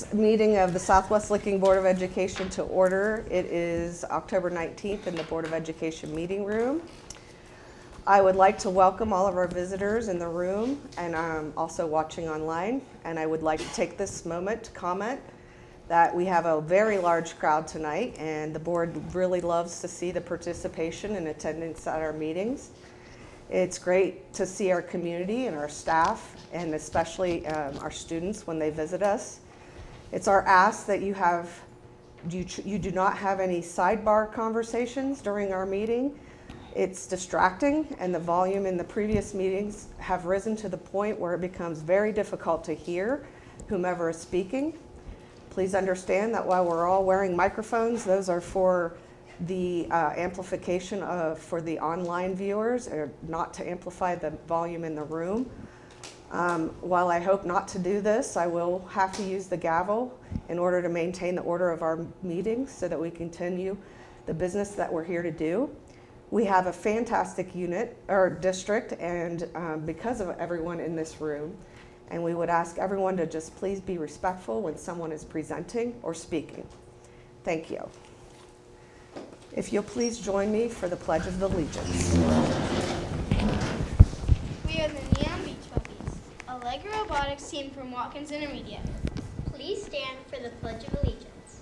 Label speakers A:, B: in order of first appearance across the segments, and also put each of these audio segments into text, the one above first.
A: this meeting of the Southwest Licking Board of Education to order. It is October 19th in the Board of Education meeting room. I would like to welcome all of our visitors in the room and also watching online. And I would like to take this moment to comment that we have a very large crowd tonight, and the board really loves to see the participation and attendance at our meetings. It's great to see our community and our staff, and especially our students when they visit us. It's our ask that you do not have any sidebar conversations during our meeting. It's distracting, and the volume in the previous meetings have risen to the point where it becomes very difficult to hear whomever is speaking. Please understand that while we're all wearing microphones, those are for the amplification for the online viewers, or not to amplify the volume in the room. While I hope not to do this, I will have to use the gavel in order to maintain the order of our meetings so that we continue the business that we're here to do. We have a fantastic district, and because of everyone in this room, and we would ask everyone to just please be respectful when someone is presenting or speaking. Thank you. If you'll please join me for the Pledge of Allegiance.
B: We are the Neon Beach Puppies, a Lego robotics team from Watkins Intermediate.
C: Please stand for the Pledge of Allegiance.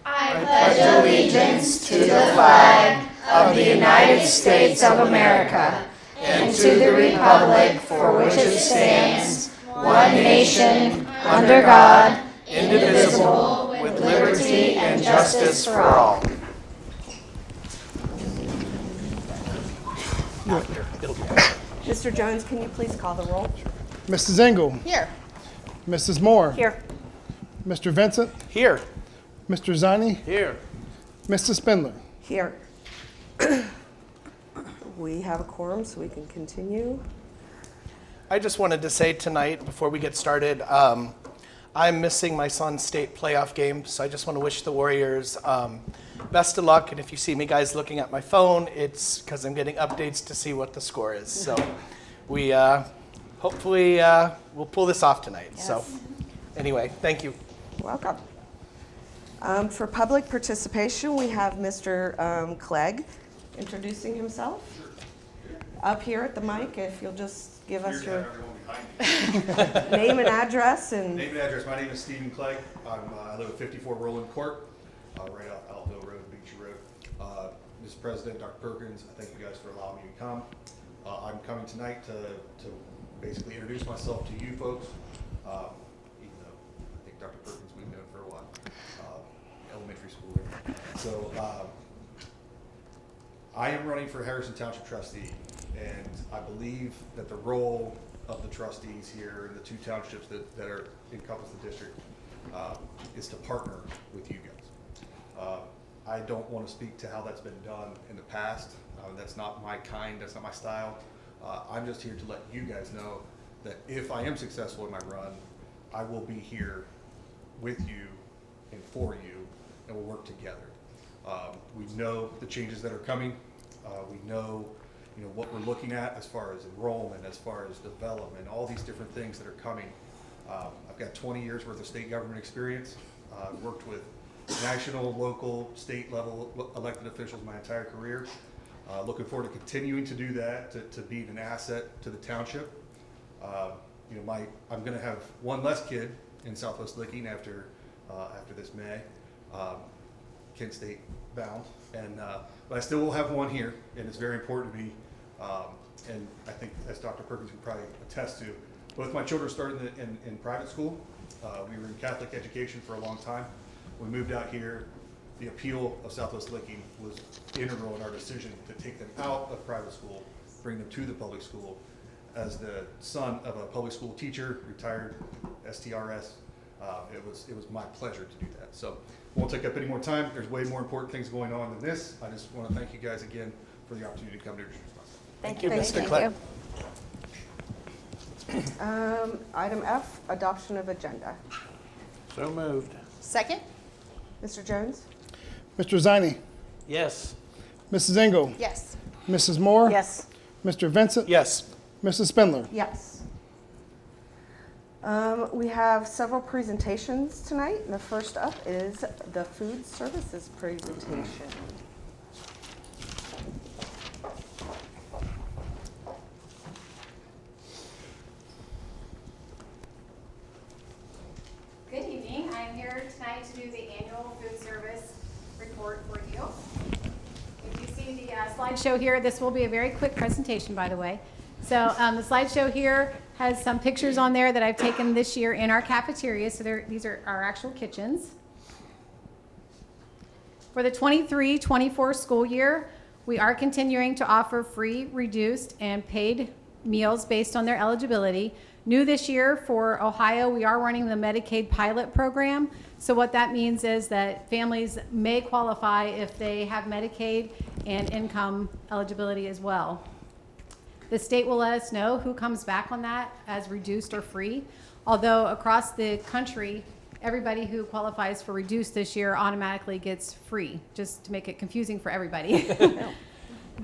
D: I pledge allegiance to the flag of the United States of America and to the republic for which it stands, one nation, under God, indivisible, with liberty and justice for all.
A: Mr. Jones, can you please call the roll?
E: Mrs. Engel.
A: Here.
E: Mrs. Moore.
A: Here.
E: Mr. Vincent.
F: Here.
E: Mr. Zani.
F: Here.
E: Mrs. Spindler.
A: Here. We have a quorum, so we can continue.
F: I just wanted to say tonight, before we get started, I'm missing my son's state playoff game, so I just want to wish the Warriors best of luck. And if you see me guys looking at my phone, it's because I'm getting updates to see what the score is. So we hopefully we'll pull this off tonight.
A: Yes.
F: So anyway, thank you.
A: Welcome. For public participation, we have Mr. Clegg introducing himself. Up here at the mic, if you'll just give us your name and address.
G: Name and address. My name is Stephen Clegg. I live at 54 Roland Court, right off Alto Road, Beachy Road. Mr. President, Dr. Perkins, I thank you guys for allowing me to come. I'm coming tonight to basically introduce myself to you folks, even though I think Dr. Perkins we've known for a while, elementary school. So I am running for Harrison Township trustee, and I believe that the role of the trustees here in the two townships that are encompass the district is to partner with you guys. I don't want to speak to how that's been done in the past. That's not my kind, that's not my style. I'm just here to let you guys know that if I am successful in my run, I will be here with you and for you, and we'll work together. We know the changes that are coming. We know what we're looking at as far as enrollment, as far as development, all these different things that are coming. I've got 20 years worth of state government experience. I've worked with national, local, state level elected officials my entire career. Looking forward to continuing to do that, to be an asset to the township. I'm going to have one less kid in Southwest Licking after this May, Kent State bound, but I still will have one here, and it's very important to me. And I think, as Dr. Perkins can probably attest to, both my children started in private school. We were in Catholic education for a long time. We moved out here. The appeal of Southwest Licking was integral in our decision to take them out of private school, bring them to the public school. As the son of a public school teacher, retired STRS, it was my pleasure to do that. So won't take up any more time. There's way more important things going on than this. I just want to thank you guys again for the opportunity to come to introduce myself.
F: Thank you, Mr. Clegg.
A: Item F, adoption of agenda.
F: So moved.
D: Second?
A: Mr. Jones?
E: Mr. Zani.
F: Yes.
E: Mrs. Engel.
D: Yes.
E: Mrs. Moore.
A: Yes.
E: Mr. Vincent.
F: Yes.
E: Mrs. Spindler.
A: Yes. We have several presentations tonight, and the first up is the food services presentation.
H: Good evening. I'm here tonight to do the annual food service report for you. If you see the slideshow here, this will be a very quick presentation, by the way. So the slideshow here has some pictures on there that I've taken this year in our cafeteria. So these are our actual kitchens. For the 23-24 school year, we are continuing to offer free, reduced, and paid meals based on their eligibility. New this year for Ohio, we are running the Medicaid pilot program. So what that means is that families may qualify if they have Medicaid and income eligibility as well. The state will let us know who comes back on that as reduced or free. Although across the country, everybody who qualifies for reduced this year automatically gets free, just to make it confusing for everybody.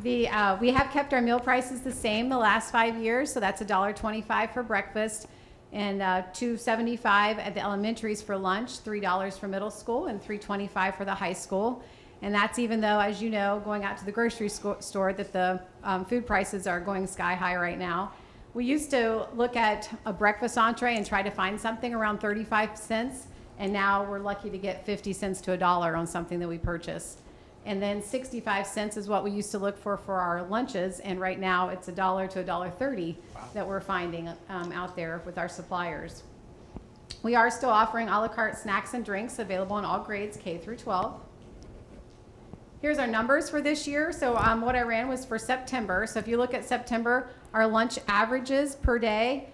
H: We have kept our meal prices the same the last 5 years, so that's $1.25 for breakfast and $2.75 at the elementaries for lunch, $3 for middle school, and $3.25 for the high school. And that's even though, as you know, going out to the grocery store, that the food prices are going sky high right now. We used to look at a breakfast entree and try to find something around 35 cents, and now we're lucky to get 50 cents to $1 on something that we purchase. And then 65 cents is what we used to look for our lunches, and right now it's $1 to $1.30 that we're finding out there with our suppliers. We are still offering a la carte snacks and drinks available in all grades K through 12. Here's our numbers for this year. So what I ran was for September. So if you look at September, our lunch averages per day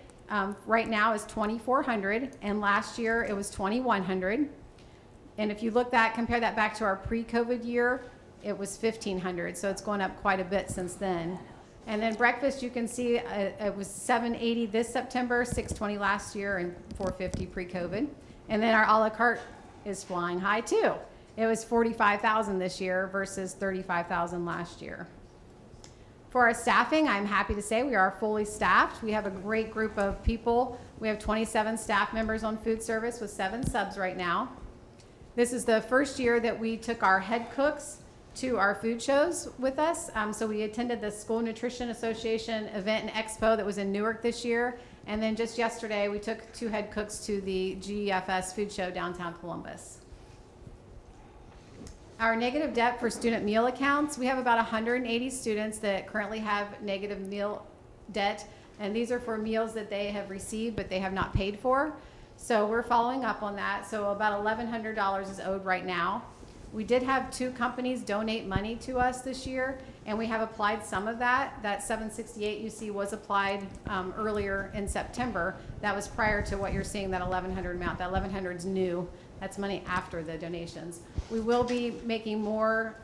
H: right now is 2,400, and last year it was 2,100. And if you compare that back to our pre-COVID year, it was 1,500. So it's gone up quite a bit since then. And then breakfast, you can see it was 780 this September, 620 last year, and 450 pre-COVID. And then our a la carte is flying high too. It was 45,000 this year versus 35,000 last year. For our staffing, I'm happy to say we are fully staffed. We have a great group of people. We have 27 staff members on food service with 7 subs right now. This is the first year that we took our head cooks to our food shows with us. So we attended the School Nutrition Association event and expo that was in Newark this year. And then just yesterday, we took 2 head cooks to the GEFS food show downtown Columbus. Our negative debt for student meal accounts, we have about 180 students that currently have negative meal debt. And these are for meals that they have received but they have not paid for. So we're following up on that. So about $1,100 is owed right now. We did have 2 companies donate money to us this year, and we have applied some of that. That $768 you see was applied earlier in September. That was prior to what you're seeing, that $1,100 amount. That $1,100 is new. That's money after the donations. We will be making more,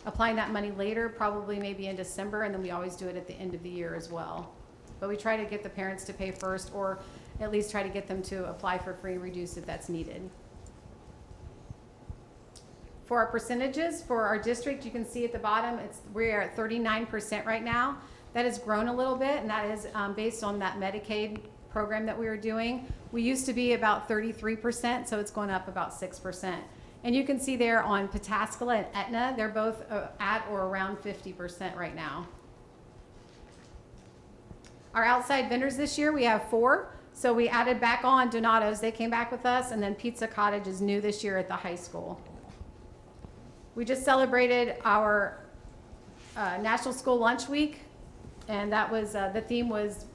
H: applying that money later, probably maybe in December, and then we always do it at the end of the year as well. But we try to get the parents to pay first, or at least try to get them to apply for free and reduced if that's needed. For our percentages for our district, you can see at the bottom, we're at 39% right now. That has grown a little bit, and that is based on that Medicaid program that we were doing. We used to be about 33%, so it's going up about 6%. And you can see there on Pataskala and Etna, they're both at or around 50% right now. Our outside vendors this year, we have 4. So we added back on Donato's. They came back with us, and then Pizza Cottage is new this year at the high school. We just celebrated our National School Lunch Week, and that was the theme was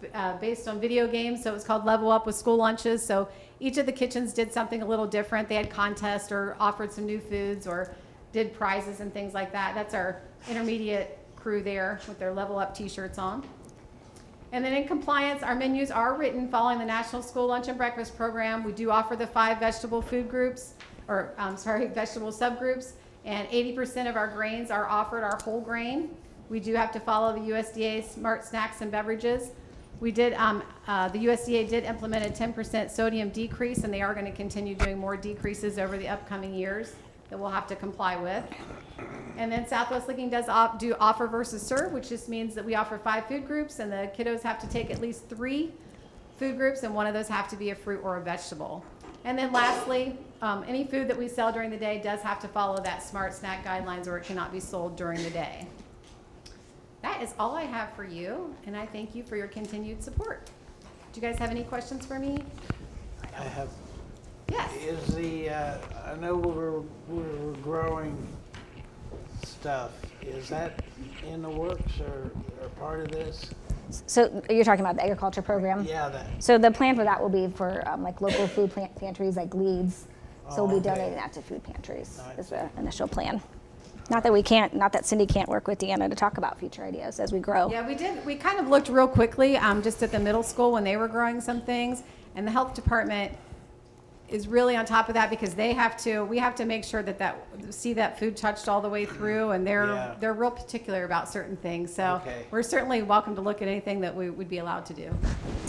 H: based on video games, so it was called Level Up with School Lunches. So each of the kitchens did something a little different. They had contests or offered some new foods or did prizes and things like that. That's our intermediate crew there with their Level Up t-shirts on. And then in compliance, our menus are written following the National School Lunch and Breakfast Program. We do offer the 5 vegetable food groups, or vegetable subgroups, and 80% of our grains are offered are whole grain. We do have to follow the USDA Smart Snacks and Beverages. We did, the USDA did implement a 10% sodium decrease, and they are going to continue doing more decreases over the upcoming years that we'll have to comply with. And then Southwest Licking does do offer versus serve, which just means that we offer 5 food groups, and the kiddos have to take at least 3 food groups, and one of those have to be a fruit or a vegetable. And then lastly, any food that we sell during the day does have to follow that smart snack guidelines, or it cannot be sold during the day. That is all I have for you, and I thank you for your continued support. Do you guys have any questions for me?
I: I have,
H: Yes.
I: is the, I know we're growing stuff. Is that in the works or part of this?
D: So you're talking about the agriculture program?
I: Yeah, that.
D: So the plan for that will be for like local food pantries like Leeds. So we'll be
I: Oh, okay.
D: donating that to food pantries
I: Nice.
D: is the initial plan. Not that Cindy can't work with Deanna to talk about future ideas as we grow.
H: Yeah, we did. We kind of looked real quickly just at the middle school when they were growing some things, and the health department is really on top of that because we have to make sure that food touched all the way through, and
I: Yeah.
H: they're real particular about certain things. So
I: Okay.
H: we're certainly welcome to look at anything that we would be allowed to do.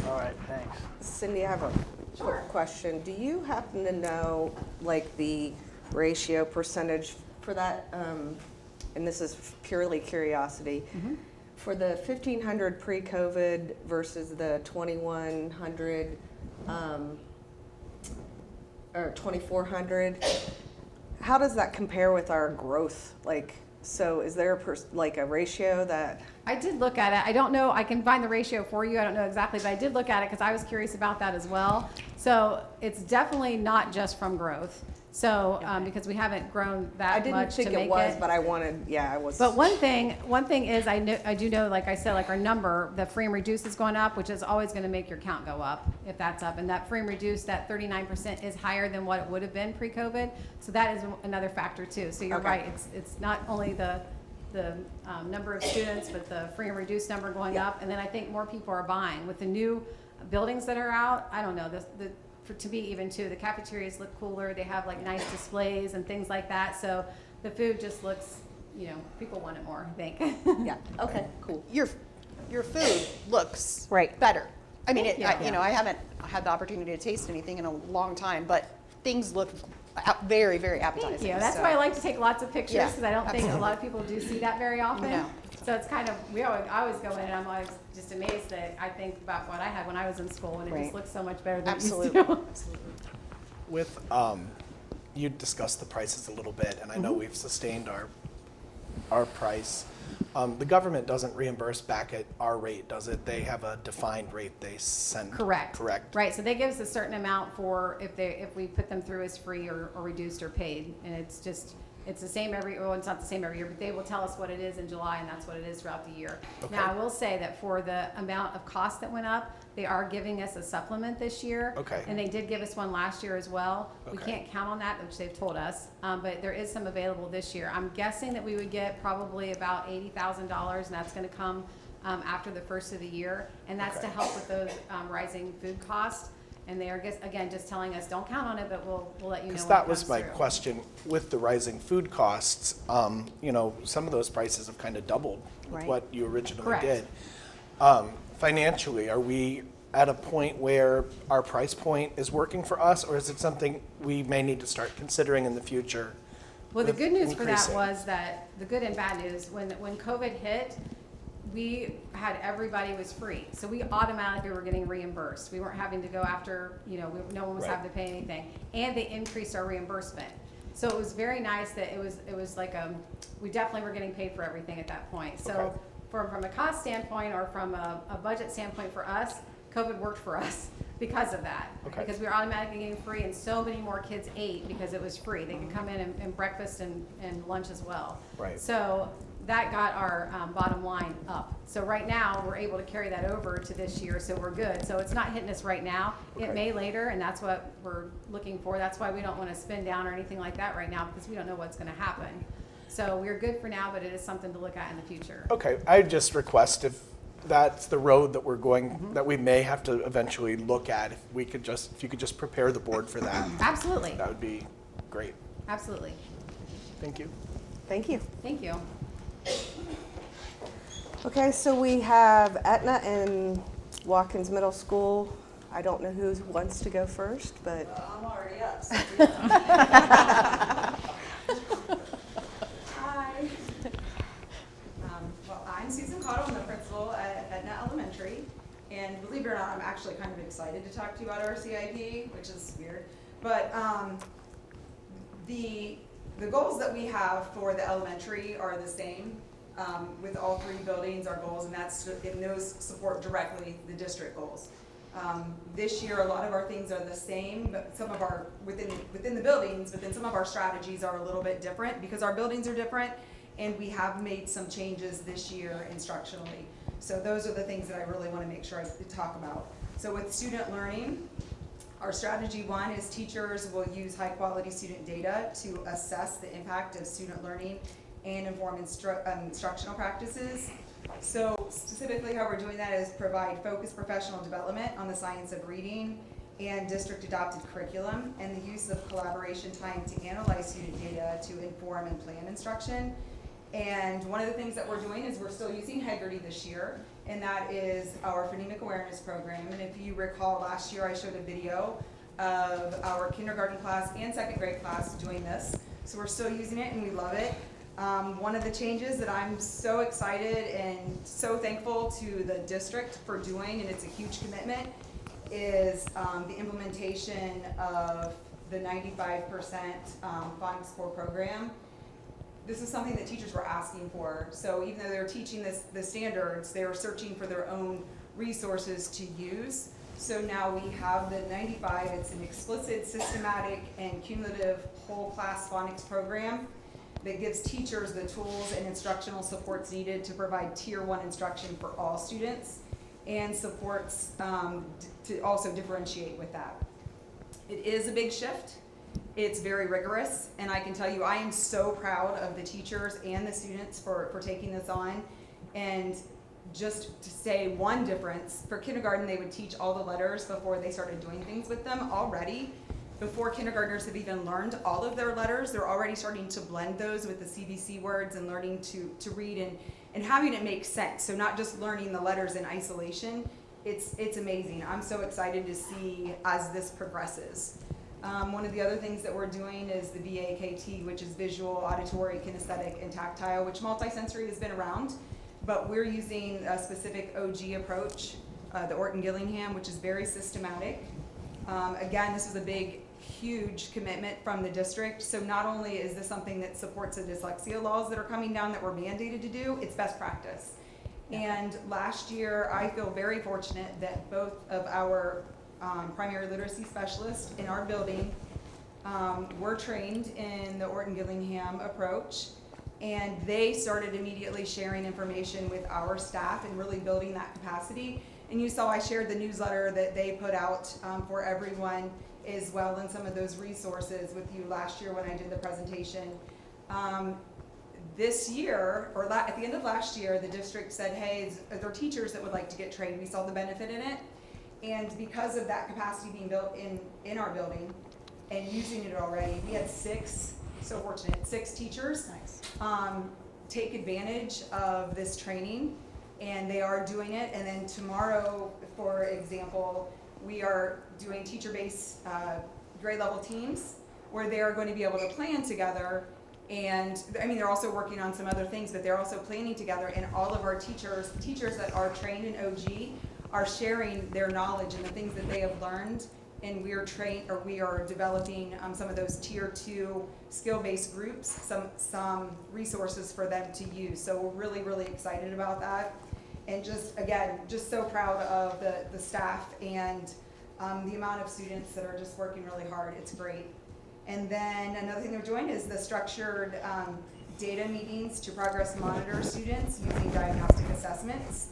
I: All right, thanks.
A: Cindy, I have a quick question. Do you happen to know, like, the ratio percentage for that? And this is purely curiosity. For the 1,500 pre-COVID versus the 2,100 or 2,400, how does that compare with our growth? Like, so is there a ratio that?
H: I did look at it. I don't know. I can find the ratio for you. I don't know exactly, but I did look at it because I was curious about that as well. So it's definitely not just from growth. So because we haven't grown that
A: I didn't
H: much
A: think
H: to make
A: it was, but I wanted, I was.
H: But one thing is I do know, like I said, like our number, the free and reduced is going up, which is always going to make your count go up if that's up. And that free and reduced, that 39% is higher than what it would have been pre-COVID. So that is another factor too. So you're
A: Okay.
H: right. It's not only the number of students, but the free and reduced number going up. And then I think more people are buying with the new buildings that are out. I don't know, to me even too, the cafeterias look cooler. They have like nice displays and things like that. So the food just looks, people want it more, I think.
A: Yeah, okay, cool.
J: Your food looks
D: Right.
J: better. I mean,
H: you.
J: I haven't had the opportunity to taste anything in a long time, but things look very, very appetizing.
H: Thank you. That's
J: so.
H: why I like to take lots of pictures
J: Yeah,
H: because I don't think a lot of people do see that very often.
J: No.
H: So it's kind of, I always go in and I'm always just amazed that I think about what I had when I was in school and it just
J: Right.
H: looks so much better than
J: Absolutely.
H: it used to.
J: Absolutely.
F: With, you discussed the prices a little bit, and I know we've sustained our price. The government doesn't reimburse back at our rate, does it? They have a defined rate they send.
H: Correct.
F: Correct.
H: Right. So they give us a certain amount for if we put them through as free or reduced or paid, and it's the same it's not the same every year, but they will tell us what it is in July, and that's what it is throughout the year.
F: Okay.
H: Now I will say that for the amount of cost that went up, they are giving us a supplement this year.
F: Okay.
H: And they did give us one last year as well. We
F: Okay.
H: can't count on that, which they've told us, but there is some available this year. I'm guessing that we would get probably about $80,000, and that's going to come after the first of the year, and that's to
F: Okay.
H: help with those rising food costs. And they are just telling us, don't count on it, but we'll let you know.
F: Because
H: when
F: that
H: it
F: was
H: comes
F: my
H: through.
F: question with the rising food costs. Some of those prices have kind of doubled with
J: Right.
F: what you originally
H: Correct.
F: did. Financially, are we at a point where our price point is working for us, or is it something we may need to start considering in the future?
H: Well, the
F: with
H: good news for that
F: increasing?
H: was that, the good and bad news, when COVID hit, we had everybody was free. So we automatically were getting reimbursed. We weren't having to go after, no one was
F: Right.
H: having to pay anything. And they increased our reimbursement. So it was very nice that it was like, we definitely were getting paid for everything at that point. So
F: Okay.
H: from a cost standpoint or from a budget standpoint for us, COVID worked for us because of that.
F: Okay.
H: Because we were automatically getting free and so many more kids ate because it was free. They could come in and breakfast and lunch as well.
F: Right.
H: So that got our bottom line up. So right now, we're able to carry that over to this year, so we're good. So it's not hitting us right now.
F: Okay.
H: It may later, and that's what we're looking for. That's why we don't want to spin down or anything like that right now, because we don't know what's going to happen. So we're good for now, but it is something to look at in the future.
F: Okay, I just request if that's the road that we're going, that we may have to eventually look at, if you could just prepare the board for that,
H: Absolutely,
F: that would be great.
H: absolutely.
F: Thank you.
A: Thank you.
H: Thank you.
A: Okay, so we have Etna and Watkins Middle School. I don't know who wants to go first, but.
K: I'm already up. So Hi. Well, I'm Susan Cottle. I'm the principal at Etna Elementary. And believe it or not, I'm actually kind of excited to talk to you about our CIP, which is weird. But the goals that we have for the elementary are the same with all three buildings, our goals, and those support directly the district goals. This year, a lot of our things are the same, but some of our, within the buildings, but then some of our strategies are a little bit different because our buildings are different, and we have made some changes this year instructionally. So those are the things that I really want to make sure I talk about. So with student learning, our strategy one is teachers will use high quality student data to assess the impact of student learning and inform instructional practices. So specifically how we're doing that is provide focused professional development on the science of reading and district adopted curriculum and the use of collaboration time to analyze student data to inform and plan instruction. And one of the things that we're doing is we're still using Heggerty this year, and that is our phonemic awareness program. And if you recall, last year I showed a video of our kindergarten class and second grade class doing this. So we're still using it and we love it. One of the changes that I'm so excited and so thankful to the district for doing, and it's a huge commitment, is the implementation of the 95% phonics core program. This is something that teachers were asking for. So even though they were teaching the standards, they were searching for their own resources to use. So now we have the 95. It's an explicit, systematic, and cumulative whole class phonics program that gives teachers the tools and instructional supports needed to provide tier 1 instruction for all students and supports to also differentiate with that. It is a big shift. It's very rigorous, and I can tell you I am so proud of the teachers and the students for taking this on. And just to say one difference, for kindergarten they would teach all the letters before they started doing things with them already. Before kindergartners have even learned all of their letters, they're already starting to blend those with the CBC words and learning to read and having it make sense. So not just learning the letters in isolation. It's amazing. I'm so excited to see as this progresses. One of the other things that we're doing is the VAKT, which is visual, auditory, kinesthetic, and tactile, which multisensory has been around, but we're using a specific OG approach, the Orton-Gillingham, which is very systematic. Again, this is a big, huge commitment from the district. So not only is this something that supports the dyslexia laws that are coming down that we're mandated to do, it's best practice. And last year, I feel very fortunate that both of our primary literacy specialists in our building were trained in the Orton-Gillingham approach, and they started immediately sharing information with our staff and really building that capacity. And you saw I shared the newsletter that they put out for everyone as well, and some of those resources with you last year when I did the presentation. This year, or at the end of last year, the district said, hey, are there teachers that would like to get trained? We saw the benefit in it. And because of that capacity being built in our building and using it already, we had 6 teachers take advantage of this training, and they are doing it. And then tomorrow, for example, we are doing teacher-based grade level teams where they are going to be able to plan together. And I mean, they're also working on some other things, but they're also planning together. And all of our teachers that are trained in OG are sharing their knowledge and the things that they have learned. And we are developing some of those tier 2 skill-based groups, some resources for them to use. So we're really, really excited about that. And just so proud of the staff and the amount of students that are just working really hard. It's great. And then another thing they're doing is the structured data meetings to progress monitor students using diagnostic assessments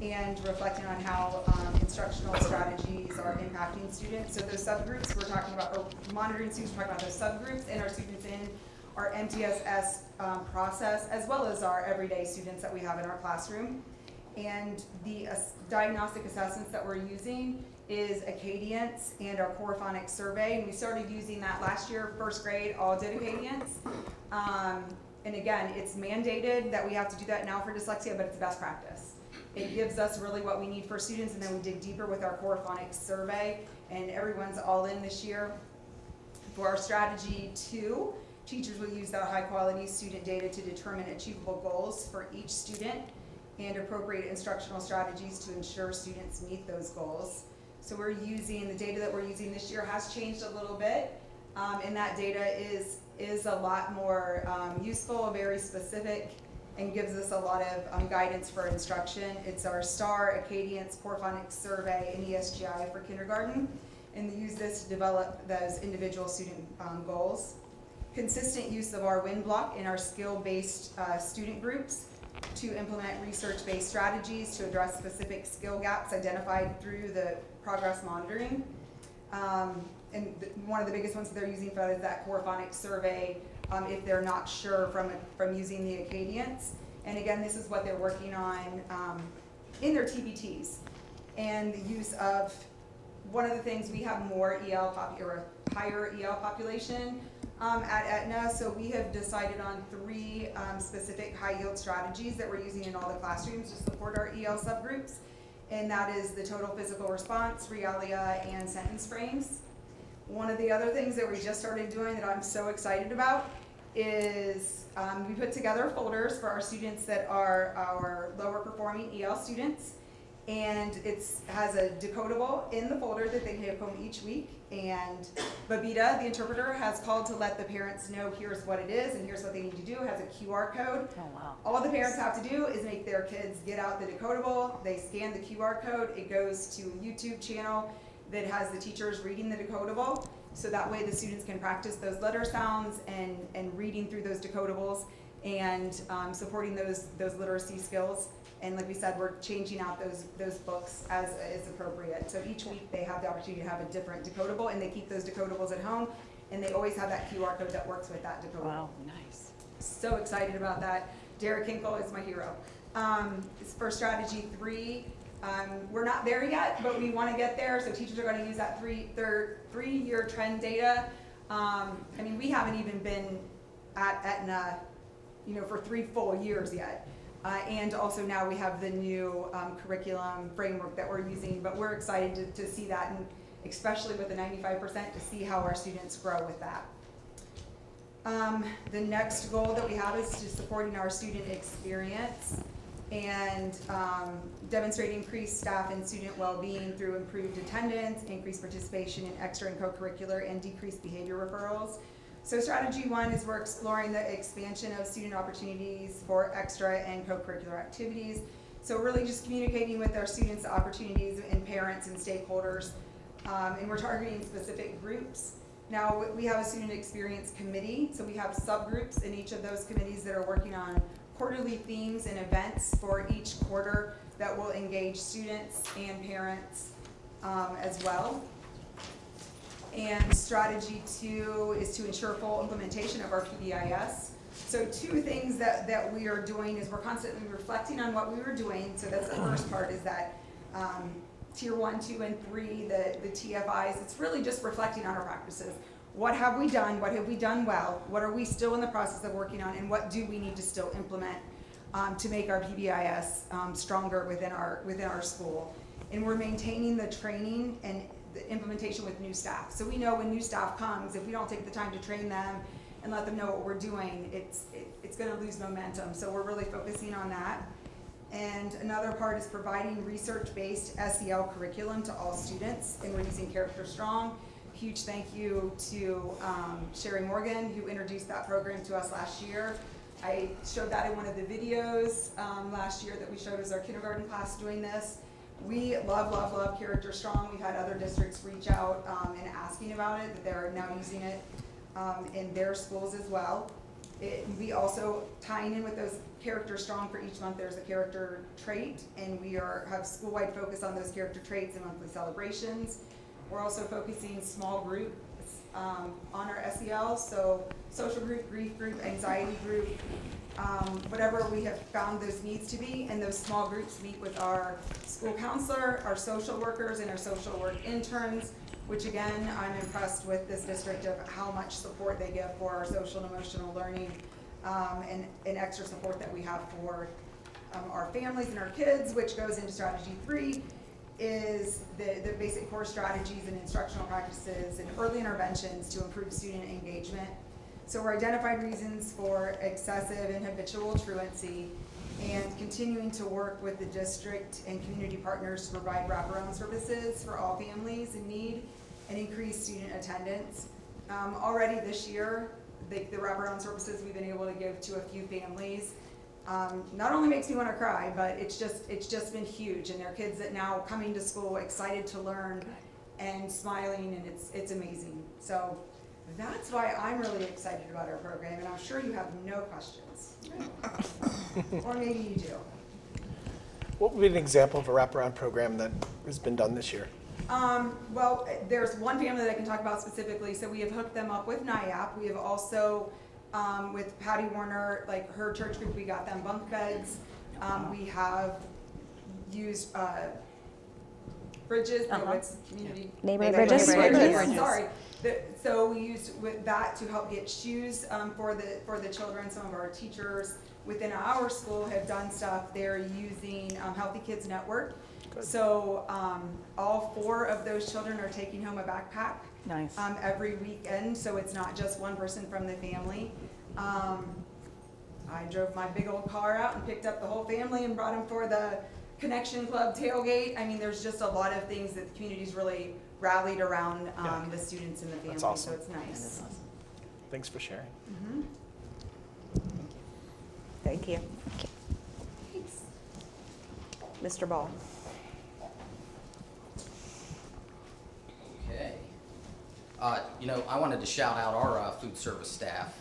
K: and reflecting on how instructional strategies are impacting students. So those subgroups we're talking about, or monitoring students, we're talking about those subgroups and our students in our MTSS process, as well as our everyday students that we have in our classroom. And the diagnostic assessments that we're using is Acadience and our core phonics survey. And we started using that last year, first grade, all did Acadience. And again, it's mandated that we have to do that now for dyslexia, but it's best practice. It gives us really what we need for students, and then we dig deeper with our core phonics survey, and everyone's all in this year. For our strategy 2, teachers will use that high quality student data to determine achievable goals for each student and appropriate instructional strategies to ensure students meet those goals. So we're using, the data that we're using this year has changed a little bit, and that data is a lot more useful, very specific, and gives us a lot of guidance for instruction. It's our STAR, Acadience, Core Phonics Survey, and ESGI for kindergarten, and they use this to develop those individual student goals. Consistent use of our WIN block in our skill-based student groups to implement research-based strategies to address specific skill gaps identified through the progress monitoring. And one of the biggest ones that they're using for that is that Core Phonics Survey, if they're not sure from using the Acadience. And again, this is what they're working on in their TBTs. And the use of, one of the things, we have more higher EL population at Aetna, so we have decided on 3 specific high yield strategies that we're using in all the classrooms to support our EL subgroups. And that is the total physical response, realia, and sentence frames. One of the other things that we just started doing that I'm so excited about is we put together folders for our students that are our lower performing EL students. And it has a decodable in the folder that they take home each week. And Babita, the interpreter, has called to let the parents know here's what it is and here's what they need to do. It has a QR code.
D: Oh, wow.
K: All the parents have to do is make their kids get out the decodable. They scan the QR code. It goes to a YouTube channel that has the teachers reading the decodable. So that way the students can practice those letter sounds and reading through those decodables and supporting those literacy skills. And like we said, we're changing out those books as is appropriate. So each week they have the opportunity to have a different decodable, and they keep those decodables at home, and they always have that QR code that works with that decodable.
D: Wow, nice.
K: So excited about that. Derek Hinkle is my hero. For strategy 3, we're not there yet, but we want to get there. So teachers are going to use that three-year trend data. I mean, we haven't even been at Aetna, for 3 full years yet. And also now we have the new curriculum framework that we're using, but we're excited to see that, and especially with the 95%, to see how our students grow with that. The next goal that we have is to supporting our student experience and demonstrating increased staff and student well-being through improved attendance, increased participation in extra and co-curricular, and decreased behavior referrals. So strategy 1 is we're exploring the expansion of student opportunities for extra and co-curricular activities. So really just communicating with our students the opportunities and parents and stakeholders, and we're targeting specific groups. Now we have a student experience committee, so we have subgroups in each of those committees that are working on quarterly themes and events for each quarter that will engage students and parents as well. And strategy 2 is to ensure full implementation of our PBIS. So 2 things that we are doing is we're constantly reflecting on what we were doing. So that's the first part, is that tier 1, 2, and 3, the TFIs. It's really just reflecting on our practices. What have we done? What have we done well? What are we still in the process of working on? And what do we need to still implement to make our PBIS stronger within our school? And we're maintaining the training and the implementation with new staff. So we know when new staff comes, if we don't take the time to train them and let them know what we're doing, it's going to lose momentum. So we're really focusing on that. And another part is providing research-based SEL curriculum to all students, and we're using Character Strong. Huge thank you to Sherry Morgan, who introduced that program to us last year. I showed that in one of the videos last year that we showed as our kindergarten class doing this. We love Character Strong. We've had other districts reach out and asking about it, that they're now using it in their schools as well. We also, tying in with those Character Strong, for each month there's a character trait, and we have school-wide focus on those character traits and monthly celebrations. We're also focusing small groups on our SEL, so social group, grief group, anxiety group, whatever we have found those needs to be. And those small groups meet with our school counselor, our social workers, and our social work interns, which again, I'm impressed with this district of how much support they give for our social and emotional learning, and extra support that we have for our families and our kids, which goes into strategy 3, is the basic core strategies and instructional practices and early interventions to improve student engagement. So we're identifying reasons for excessive and habitual truancy, and continuing to work with the district and community partners to provide wraparound services for all families in need and increase student attendance. Already this year, the wraparound services we've been able to give to a few families not only makes me want to cry, but it's just been huge. And there are kids that now coming to school excited to learn and smiling, and it's amazing. So that's why I'm really excited about our program, and I'm sure you have no questions. Or maybe you do.
F: What would be an example of a wraparound program that has been done this year?
K: Well, there's one family that I can talk about specifically. So we have hooked them up with NIAP. We have also, with Patty Warner, like her church group, we got them bunk beds. We have used bridges, what's community?
D: Neighborhood bridges.
K: I'm sorry. So we used with that to help get shoes for the children. Some of our teachers within our school have done stuff. They're using Healthy Kids Network. Good. So all 4 of those children are taking home a backpack.
D: Nice.
K: Every weekend, so it's not just one person from the family. I drove my big old car out and picked up the whole family and brought them for the Connection Club tailgate. I mean, there's just a lot of things that the community's really rallied around the students and the family,
F: awesome.
K: so it's nice.
D: Awesome.
F: Thanks for sharing.
K: Mm-hmm.
A: Thank you. Thanks. Mr. Ball.
L: Okay. I wanted to shout out our food service staff.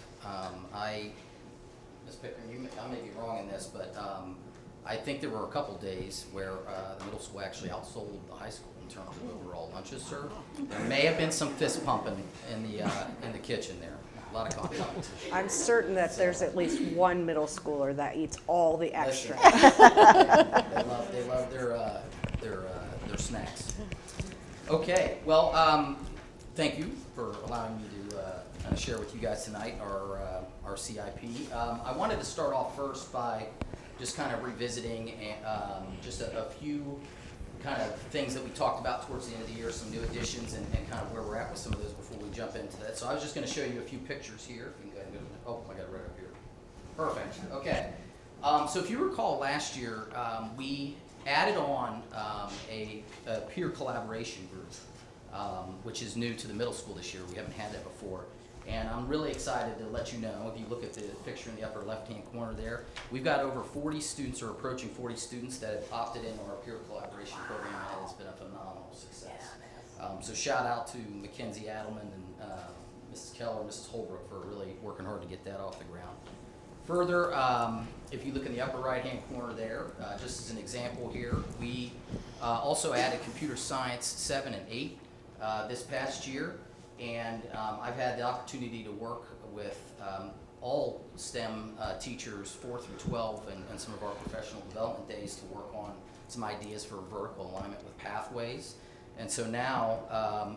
L: Ms. Pickering, I may be wrong in this, but I think there were a couple days where the middle school actually outsold the high school in terms of overall lunches served. There may have been some fist pumping in the kitchen there. A lot of competition.
A: I'm certain that there's at least one middle schooler that eats all the extra.
L: They love their snacks. Okay, well, thank you for allowing me to kind of share with you guys tonight our CIP. I wanted to start off first by just kind of revisiting just a few kind of things that we talked about towards the end of the year, some new additions, and kind of where we're at with some of those before we jump into that. So I was just going to show you a few pictures here. If you can go ahead and go to I got it right up here. Perfect. Okay. So if you recall last year, we added on a peer collaboration group, which is new to the middle school this year. We haven't had that before. And I'm really excited to let you know, if you look at the picture in the upper left-hand corner there, we've got over 40 students, or approaching 40 students, that have opted into our peer collaboration program, and it has been a phenomenal success. So shout out to Mackenzie Adelman and Mrs. Keller, Mrs. Holbrook for really working hard to get that off the ground. Further, if you look in the upper right-hand corner there, just as an example here, we also added computer science 7 and 8 this past year. And I've had the opportunity to work with all STEM teachers 4 through 12 and some of our professional development days to work on some ideas for vertical alignment with pathways. And so now,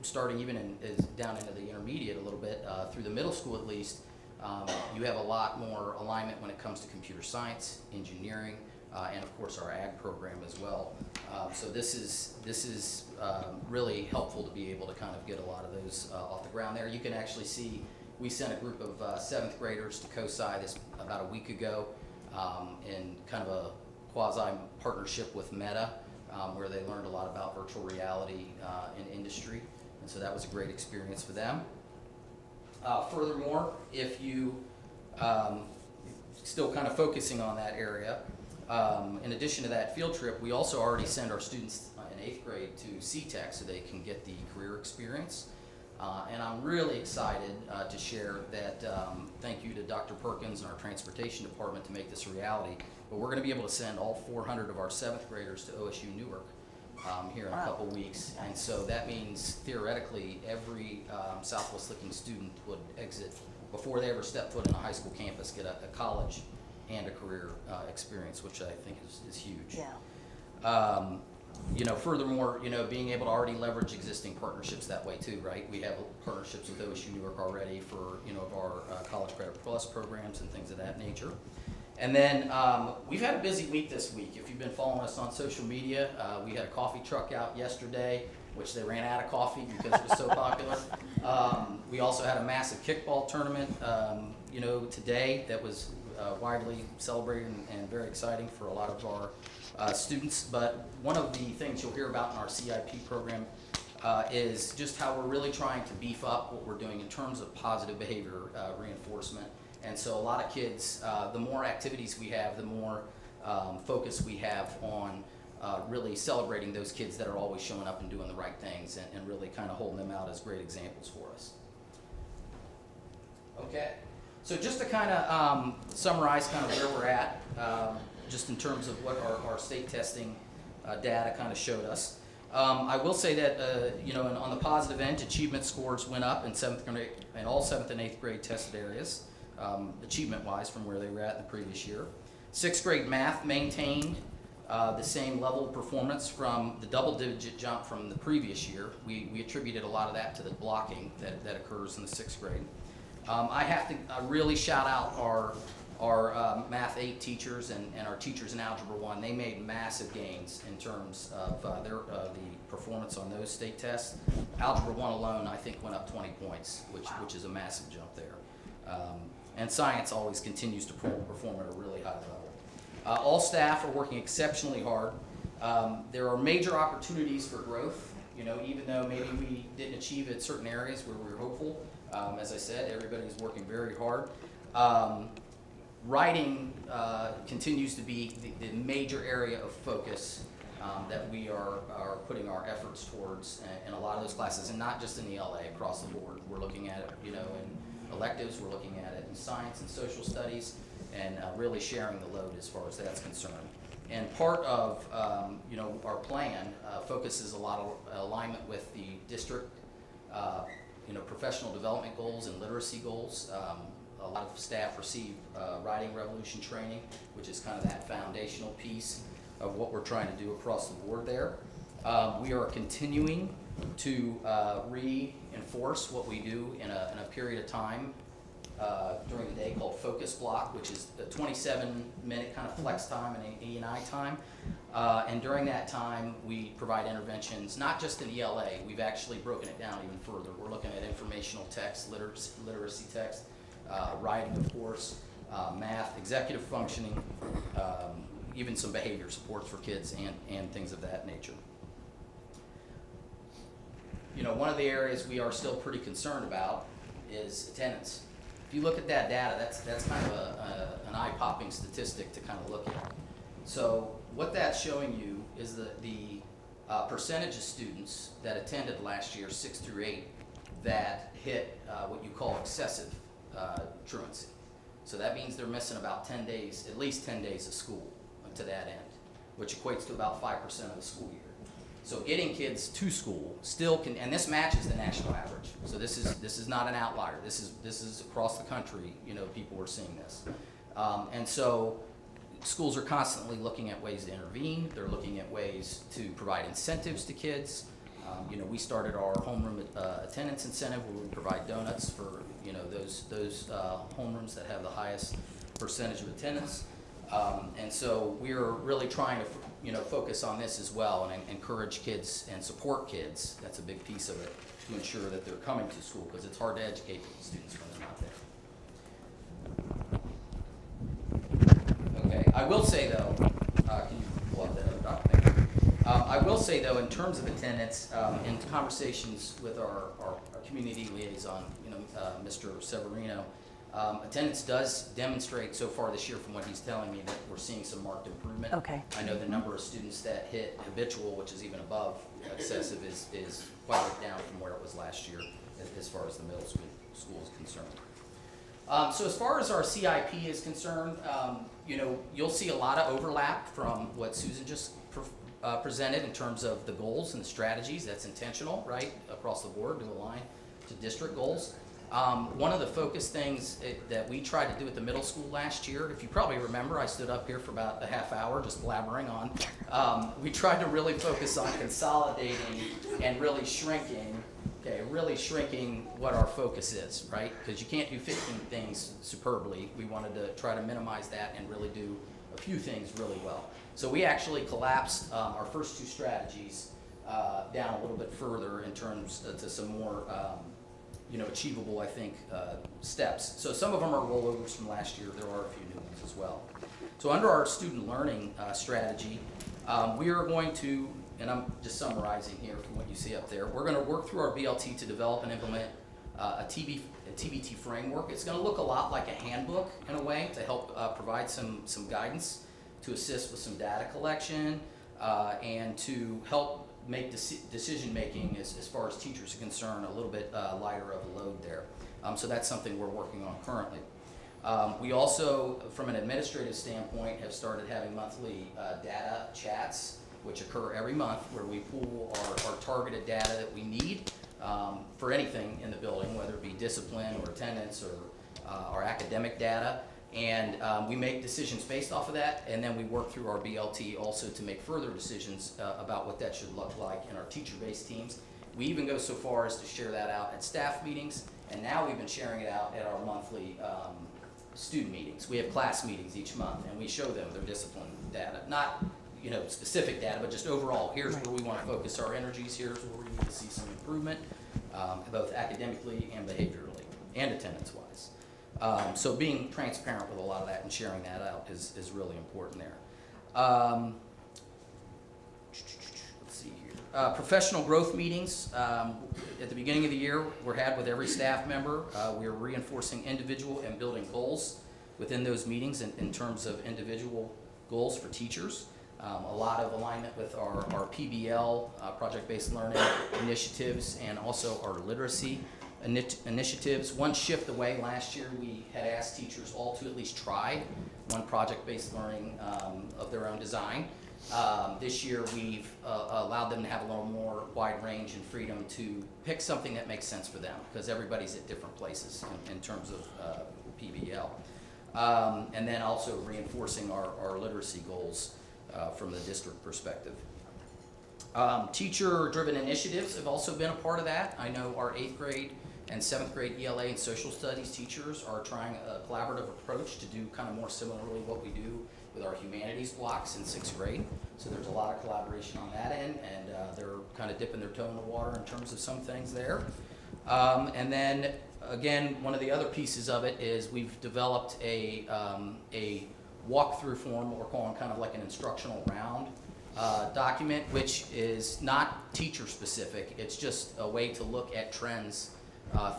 L: starting even down into the intermediate a little bit, through the middle school at least, you have a lot more alignment when it comes to computer science, engineering, and of course our ag program as well. So this is really helpful to be able to kind of get a lot of those off the ground there. You can actually see we sent a group of 7th graders to COSI this about a week ago in kind of a quasi partnership with Meta, where they learned a lot about virtual reality in industry, and so that was a great experience for them. Furthermore, if you still kind of focusing on that area, in addition to that field trip, we also already send our students in 8th grade to CTEC so they can get the career experience. And I'm really excited to share that thank you to Dr. Perkins and our transportation department to make this a reality. But we're going to be able to send all 400 of our 7th graders to OSU Newark here in a couple weeks. And so that means theoretically every Southwest Licking student would exit before they ever step foot in a high school campus, get a college and a career experience, which I think is huge. Yeah. Furthermore, being able to already leverage existing partnerships that way too, right? We have partnerships with OSU Newark already for, our College Credit Plus programs and things of that nature. And then we've had a busy week this week. If you've been following us on social media, we had a coffee truck out yesterday, which they ran out of coffee because it was so popular. We also had a massive kickball tournament, today that was widely celebrated and very exciting for a lot of our students. But one of the things you'll hear about in our CIP program is just how we're really trying to beef up what we're doing in terms of positive behavior reinforcement. And so a lot of kids, the more activities we have, the more focus we have on really celebrating those kids that are always showing up and doing the right things, and really kind of holding them out as great examples for us. Okay, so just to kind of summarize kind of where we're at, just in terms of what our state testing data kind of showed us. I will say that, you know, on the positive end, achievement scores went up in all 7th and 8th grade tested areas, achievement-wise from where they were at in the previous year. 6th grade math maintained the same level of performance from the double-digit jump from the previous year. We attributed a lot of that to the blocking that occurs in the 6th grade. I have to really shout out our Math 8 teachers and our teachers in Algebra 1. They made massive gains in terms of the performance on those state tests. Algebra 1 alone, I think, went up 20 points, which is a massive jump there. And science always continues to perform at a really high level. All staff are working exceptionally hard. There are major opportunities for growth. You know, even though maybe we didn't achieve at certain areas where we were hopeful, as I said, everybody's working very hard. Writing continues to be the major area of focus that we are putting our efforts towards in a lot of those classes, and not just in the LA, across the board. We're looking at it, you know, in electives, we're looking at it in science and social studies, and really sharing the load as far as that's concerned. And part of, you know, our plan focuses a lot of alignment with the district, you know, professional development goals and literacy goals. A lot of staff receive writing revolution training, which is kind of that foundational piece of what we're trying to do across the board there. We are continuing to reinforce what we do in a period of time during the day called focus block, which is a 27-minute kind of flex time and E&I time. And during that time, we provide interventions, not just in ELA. We've actually broken it down even further. We're looking at informational text, literacy text, writing, of course, math, executive functioning, even some behavior supports for kids and things of that nature. You know, one of the areas we are still pretty concerned about is attendance. If you look at that data, that's kind of an eye-popping statistic to kind of look at. So what that's showing you is the percentage of students that attended last year, 6 through 8, that hit what you call excessive truancy. So that means they're missing about 10 days, at least 10 days of school to that end, which equates to about 5% of the school year. So getting kids to school still can, and this matches the national average. So this is not an outlier. This is across the country. You know, people are seeing this, and so schools are constantly looking at ways to intervene. They're looking at ways to provide incentives to kids. You know, we started our homeroom attendance incentive where we provide donuts for, you know, those homerooms that have the highest percentage of attendance. And so we're really trying to, you know, focus on this as well and encourage kids and support kids. That's a big piece of it, to ensure that they're coming to school, because it's hard to educate students when they're not there. Okay, I will say though, can you pull up that other document? I will say though, in terms of attendance, in conversations with our community liaison, you know, Mr. Severino, attendance does demonstrate so far this year, from what he's telling me, that we're seeing some marked improvement.
D: Okay.
L: I know the number of students that hit habitual, which is even above excessive, is quite a bit down from where it was last year as far as the middle school is concerned. So as far as our CIP is concerned, you know, you'll see a lot of overlap from what Susan just presented in terms of the goals and the strategies. That's intentional, right, across the board to align to district goals. One of the focus things that we tried to do at the middle school last year, if you probably remember, I stood up here for about a half hour just blabbering on. We tried to really focus on consolidating and really shrinking what our focus is, right? Because you can't do 15 things superbly. We wanted to try to minimize that and really do a few things really well. So we actually collapsed our first two strategies down a little bit further in terms to some more achievable, I think, steps. So some of them are rollovers from last year. There are a few new ones as well. So under our student learning strategy, we are going to, and I'm just summarizing here from what you see up there, we're going to work through our BLT to develop and implement a TBT framework. It's going to look a lot like a handbook in a way to help provide some guidance to assist with some data collection and to help make decision making as far as teachers are concerned a little bit lighter of a load there. So that's something we're working on currently. We also, from an administrative standpoint, have started having monthly data chats, which occur every month, where we pool our targeted data that we need for anything in the building, whether it be discipline or attendance or our academic data. And we make decisions based off of that, and then we work through our BLT also to make further decisions about what that should look like in our teacher-based teams. We even go so far as to share that out at staff meetings, and now we've been sharing it out at our monthly student meetings. We have class meetings each month, and we show them their discipline data. Not specific data, but just overall, here's where we want to focus our energies, here's where we need to see some improvement, both academically and behaviorally, and attendance-wise. So being transparent with a lot of that and sharing that out is really important there. Let's see here. Professional growth meetings at the beginning of the year were had with every staff member. We are reinforcing individual and building goals within those meetings in terms of individual goals for teachers. A lot of alignment with our PBL, project-based learning initiatives, and also our literacy initiatives. One shift away last year, we had asked teachers all to at least try one project-based learning of their own design. This year, we've allowed them to have a little more wide range and freedom to pick something that makes sense for them, because everybody's at different places in terms of PBL. And then also reinforcing our literacy goals from the district perspective. Teacher-driven initiatives have also been a part of that. I know our 8th grade and 7th grade ELA and social studies teachers are trying a collaborative approach to do kind of more similarly what we do with our humanities blocks in 6th grade. So there's a lot of collaboration on that end, and they're kind of dipping their toe in the water in terms of some things there. And then again, one of the other pieces of it is we've developed a walkthrough form, what we're calling kind of like an instructional round document, which is not teacher specific. It's just a way to look at trends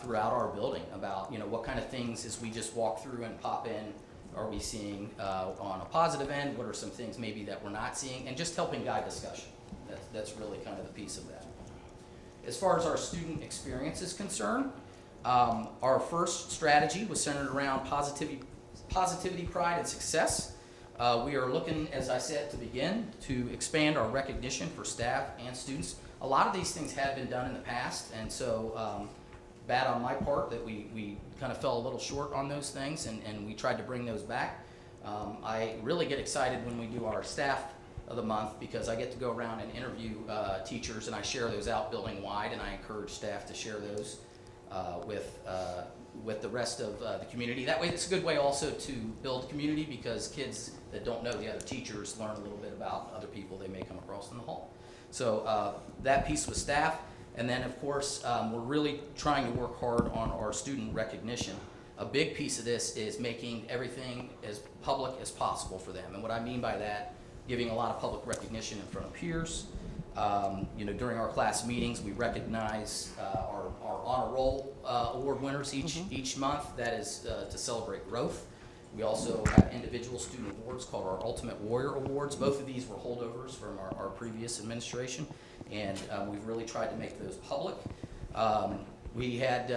L: throughout our building about what kind of things as we just walk through and pop in are we seeing on a positive end, what are some things maybe that we're not seeing, and just helping guide discussion. That's really kind of the piece of that. As far as our student experience is concerned, our first strategy was centered around positivity, pride, and success. We are looking, as I said to begin, to expand our recognition for staff and students. A lot of these things have been done in the past, and so bad on my part that we kind of fell a little short on those things, and we tried to bring those back. I really get excited when we do our staff of the month, because I get to go around and interview teachers, and I share those out building wide, and I encourage staff to share those with the rest of the community. That way, it's a good way also to build community, because kids that don't know the other teachers learn a little bit about other people they may come across in the hall. So that piece with staff. And then, of course, we're really trying to work hard on our student recognition. A big piece of this is making everything as public as possible for them. And what I mean by that, giving a lot of public recognition in front of peers. During our class meetings, we recognize our honor roll award winners each month. That is to celebrate growth. We also have individual student awards called our Ultimate Warrior Awards. Both of these were holdovers from our previous administration, and we've really tried to make those public. We had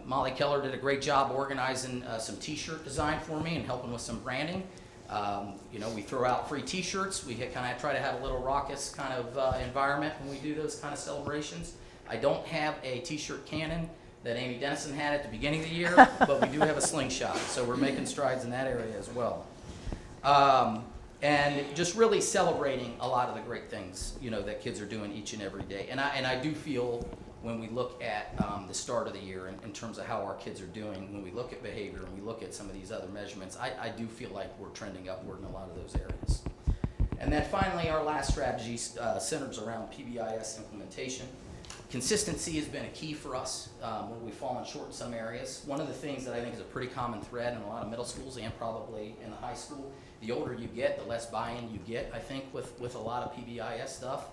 L: Molly Keller did a great job organizing some t-shirt design for me and helping with some branding. We throw out free t-shirts. We kind of try to have a little raucous kind of environment when we do those kind of celebrations. I don't have a t-shirt cannon that Amy Dennison had at the beginning of the year, but we do have a slingshot, so we're making strides in that area as well. And just really celebrating a lot of the great things, that kids are doing each and every day. And I do feel when we look at the start of the year in terms of how our kids are doing, when we look at behavior and we look at some of these other measurements, I do feel like we're trending upward in a lot of those areas. And then finally, our last strategy centers around PBIS implementation. Consistency has been a key for us when we've fallen short in some areas. One of the things that I think is a pretty common thread in a lot of middle schools and probably in the high school, the older you get, the less buy-in you get, I think, with a lot of PBIS stuff.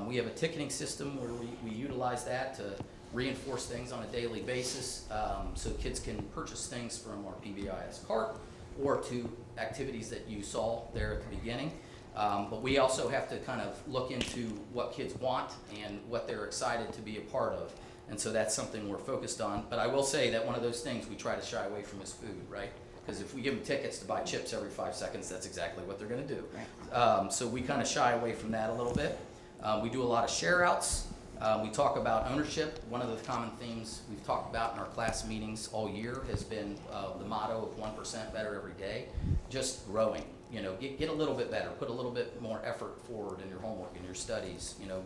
L: We have a ticketing system where we utilize that to reinforce things on a daily basis so kids can purchase things from our PBIS cart or to activities that you saw there at the beginning. But we also have to kind of look into what kids want and what they're excited to be a part of. And so that's something we're focused on. But I will say that one of those things we try to shy away from is food, right? Because if we give them tickets to buy chips every 5 seconds, that's exactly what they're going to do. Right. So we kind of shy away from that a little bit. We do a lot of share outs. We talk about ownership. One of the common themes we've talked about in our class meetings all year has been the motto of 1% better every day, just growing. You know, get a little bit better, put a little bit more effort forward in your homework, in your studies. You know,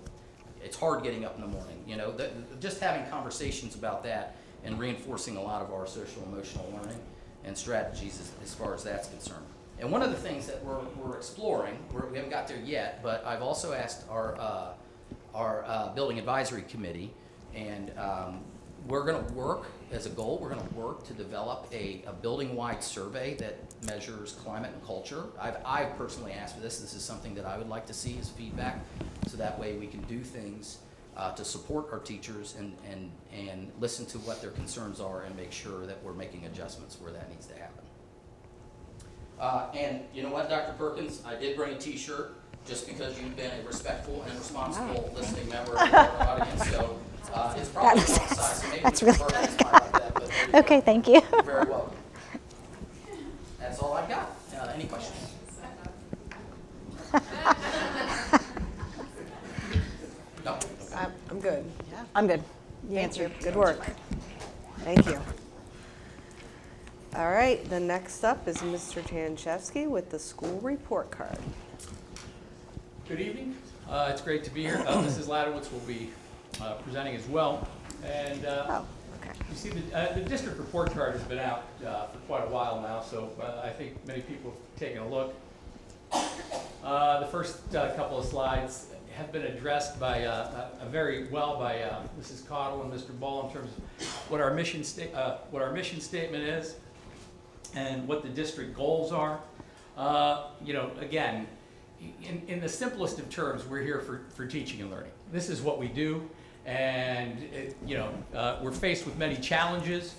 L: it's hard getting up in the morning. You know, just having conversations about that and reinforcing a lot of our social emotional learning and strategies as far as that's concerned. And one of the things that we're exploring, we haven't got there yet, but I've also asked our building advisory committee, and we're going to work as a goal. We're going to work to develop a building-wide survey that measures climate and culture. I've personally asked for this. This is something that I would like to see as feedback, so that way we can do things to support our teachers and listen to what their concerns are and make sure that we're making adjustments where that needs to happen. And you know what, Dr. Perkins, I did bring a T-shirt just because you've been a respectful and responsible listening member of our audience. So it's probably the wrong size. So maybe
D: That's
L: Mr.
D: really
L: Perkins might like that. But there you
D: Okay,
L: go.
D: thank you.
L: You're very welcome. That's all I've got. Any questions? No? Okay.
A: I'm good.
J: I'm good.
A: Thank you. Good work. Thank you. All right, the next up is Mr. Tanchevsky with the school report card.
M: Good evening. It's great to be here. Mrs. Ladowitz will be presenting as well. And you see the district report card has been out for quite a while now, so I think many people have taken a look. The first couple of slides have been addressed by very well by Mrs. Cottle and Mr. Ball in terms of what our mission statement is and what the district goals are. You know, again, in the simplest of terms, we're here for teaching and learning. This is what we do, and we're faced with many challenges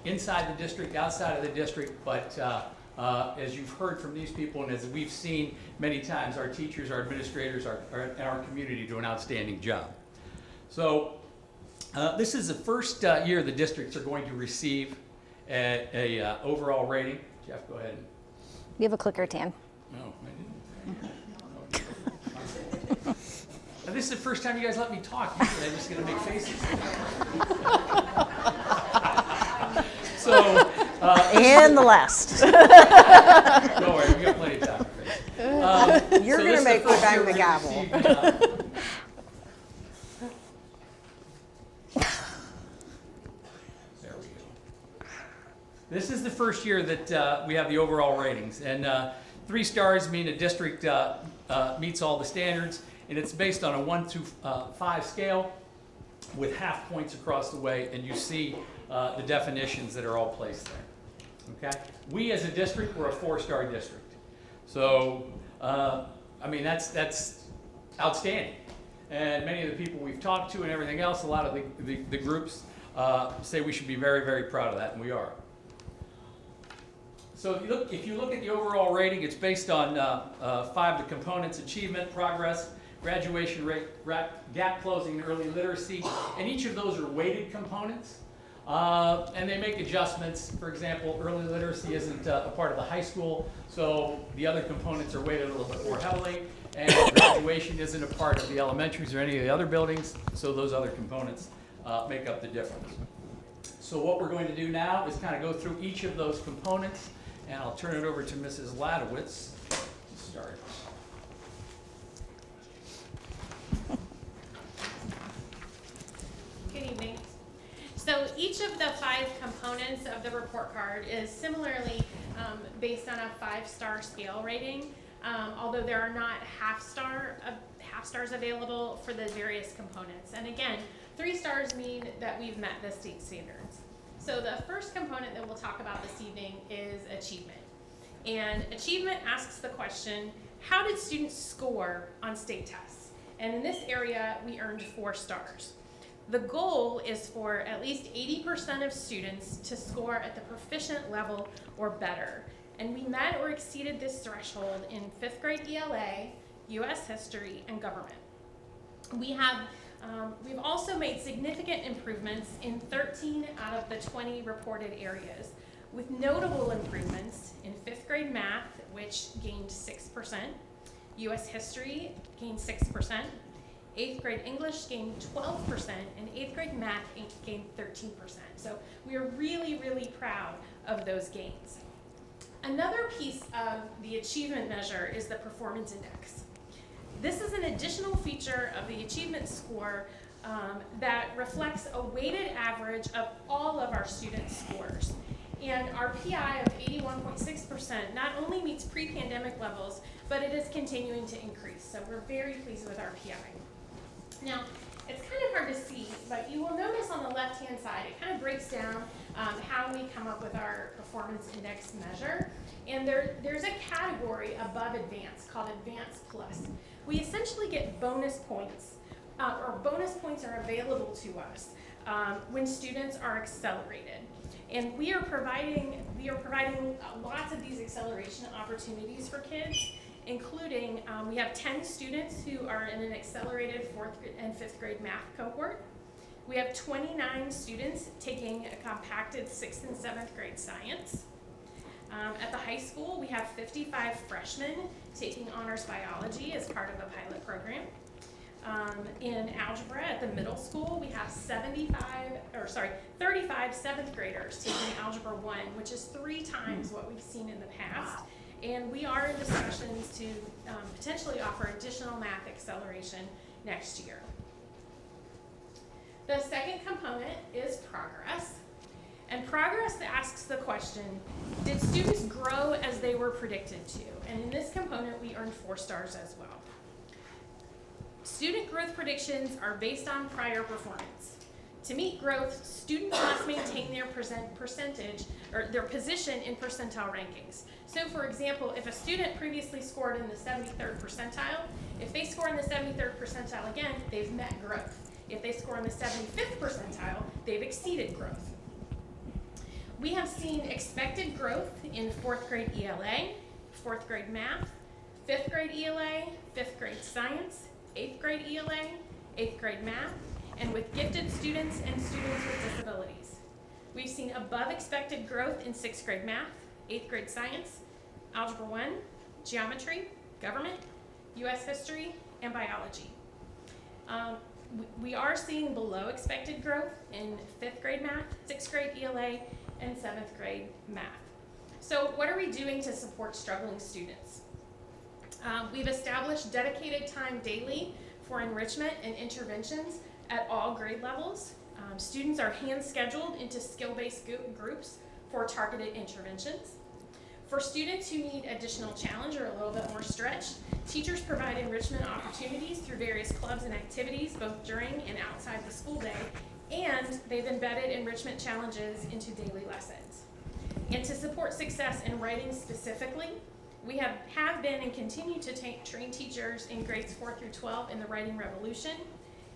M: inside the district, outside of the district, but as you've heard from these people and as we've seen many times, our teachers, our administrators, and our community do an outstanding job. So this is the first year the districts are going to receive a overall rating. Jeff, go ahead.
D: You have a clicker, Tan.
M: No, I didn't. Now, this is the first time you guys let me talk. Usually I'm just going to make faces. So,
D: And the last.
M: Don't worry, we got plenty of time.
A: You're
M: So
A: going to
M: this is
A: make
M: the
A: me
M: first
A: bang
M: year
A: the
M: we
A: gavel.
M: received, there we go. This is the first year that we have the overall ratings, and 3 stars mean a district meets all the standards, and it's based on a 1 through 5 scale with half points across the way, and you see the definitions that are all placed there. Okay? We as a district, we're a 4-star district. So, I mean, that's outstanding. And many of the people we've talked to and everything else, a lot of the groups say we should be very, very proud of that, and we are. So if you look at the overall rating, it's based on 5 of the components: achievement, progress, graduation rate, gap closing, and early literacy. And each of those are weighted components. And they make adjustments. For example, early literacy isn't a part of the high school, so the other components are weighted a little bit more heavily. And graduation isn't a part of the elementaries or any of the other buildings, so those other components make up the difference. So what we're going to do now is kind of go through each of those components, and I'll turn it over to Mrs. Ladowitz to start.
N: Good evening. So each of the 5 components of the report card is similarly based on a 5-star scale rating. although there are not half stars available for the various components. And again, 3 stars mean that we've met the state standards. So the first component that we'll talk about this evening is achievement. And achievement asks the question, how did students score on state tests? And in this area, we earned 4 stars. The goal is for at least 80% of students to score at the proficient level or better. And we met or exceeded this threshold in 5th grade ELA, US history, and government. We've also made significant improvements in 13 out of the 20 reported areas, with notable improvements in 5th grade math, which gained 6%, US history gained 6%, 8th grade English gained 12%, and 8th grade math gained 13%. So we are really, really proud of those gains. Another piece of the achievement measure is the performance index. This is an additional feature of the achievement score that reflects a weighted average of all of our student scores. And our PI of 81.6% not only meets pre-pandemic levels, but it is continuing to increase. So we're very pleased with our PI. Now, it's kind of hard to see, but you will notice on the left-hand side, it kind of breaks down how we come up with our performance index measure. And there's a category above advanced called Advanced Plus. We essentially get bonus points, or bonus points are available to us when students are accelerated. And we are providing lots of these acceleration opportunities for kids, including we have 10 students who are in an accelerated 4th and 5th grade math cohort. We have 29 students taking a compacted 6th and 7th grade science. At the high school, we have 55 freshmen taking honors biology as part of a pilot program. In algebra at the middle school, we have 35 7th graders taking Algebra 1, which is 3 times what we've seen in the past. Wow. And we are in discussions to potentially offer additional math acceleration next year. The second component is progress. And progress asks the question, did students grow as they were predicted to? And in this component, we earned 4 stars as well. Student growth predictions are based on prior performance. To meet growth, students must maintain their percentage or their position in percentile rankings. So for example, if a student previously scored in the 73rd percentile, if they score in the 73rd percentile again, they've met growth. If they score in the 75th percentile, they've exceeded growth. We have seen expected growth in 4th grade ELA, 4th grade math, 5th grade ELA, 5th grade science, 8th grade ELA, 8th grade math, and with gifted students and students with disabilities. We've seen above expected growth in 6th grade math, 8th grade science, Algebra 1, geometry, government, US history, and biology. We are seeing below expected growth in 5th grade math, 6th grade ELA, and 7th grade math. So what are we doing to support struggling students? We've established dedicated time daily for enrichment and interventions at all grade levels. Students are hand-scheduled into skill-based groups for targeted interventions. For students who need additional challenge or a little bit more stretch, teachers provide enrichment opportunities through various clubs and activities both during and outside the school day, and they've embedded enrichment challenges into daily lessons. And to support success in writing specifically, we have been and continue to train teachers in grades 4 through 12 in the Writing Revolution,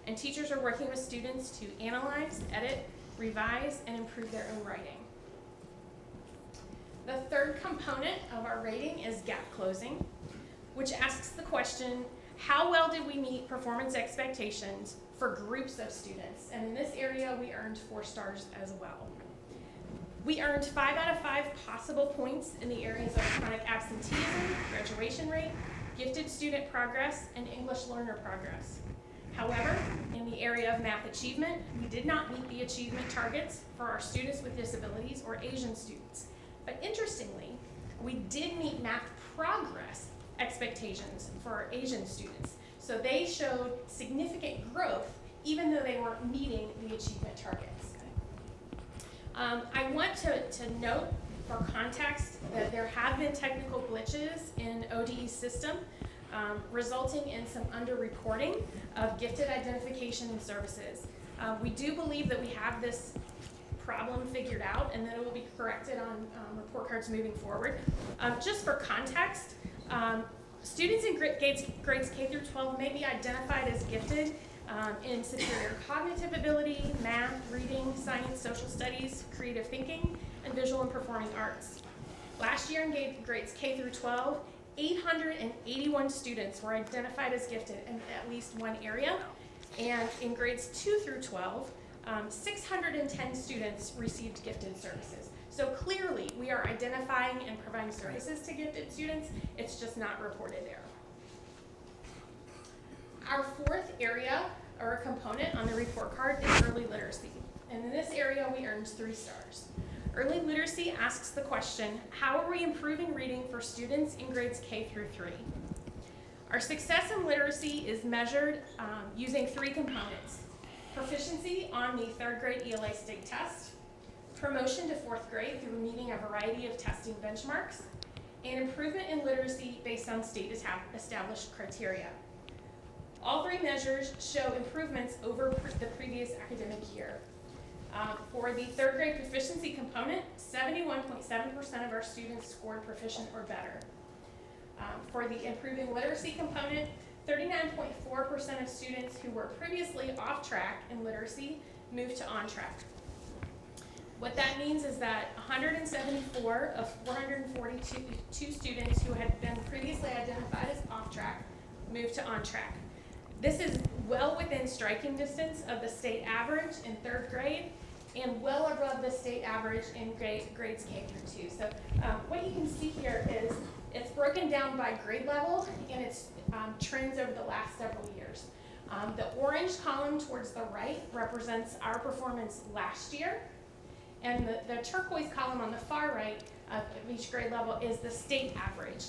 N: and teachers are working with students to analyze, edit, revise, and improve their own writing. The third component of our rating is gap closing, which asks the question, how well did we meet performance expectations for groups of students? And in this area, we earned 4 stars as well. We earned 5 out of 5 possible points in the areas of chronic absenteeism, graduation rate, gifted student progress, and English learner progress. However, in the area of math achievement, we did not meet the achievement targets for our students with disabilities or Asian students. But interestingly, we did meet math progress expectations for our Asian students. So they showed significant growth even though they weren't meeting the achievement targets. I want to note For context, there have been technical glitches in ODE's system, resulting in some underreporting of gifted identification and services. We do believe that we have this problem figured out and that it will be corrected on report cards moving forward. Just for context, students in grades K through 12 may be identified as gifted in superior cognitive ability, math, reading, science, social studies, creative thinking, and visual and performing arts. Last year in grades K through 12, 881 students were identified as gifted in at least one area, and in grades 2 through 12, 610 students received gifted services. So clearly, we are identifying and providing services to gifted students, it's just not reported there. Our fourth area, or a component on the report card, is early literacy. And in this area, we earned 3 stars. Early literacy asks the question, how are we improving reading for students in grades K through 3? Our success in literacy is measured using 3 components. Proficiency on the 3rd grade ELA state test, promotion to 4th grade through meeting a variety of testing benchmarks, and improvement in literacy based on state established criteria. All 3 measures show improvements over the previous academic year. For the 3rd grade proficiency component, 71.7% of our students scored proficient or better. For the improving literacy component, 39.4% of students who were previously off track in literacy moved to on track. What that means is that 174 of 442 students who had been previously identified as off track moved to on track. This is well within striking distance of the state average in 3rd grade and well above the state average in grades K through 2. So what you can see here is it's broken down by grade level and it's trends over the last several years. The orange column towards the right represents our performance last year, and the turquoise column on the far right of each grade level is the state average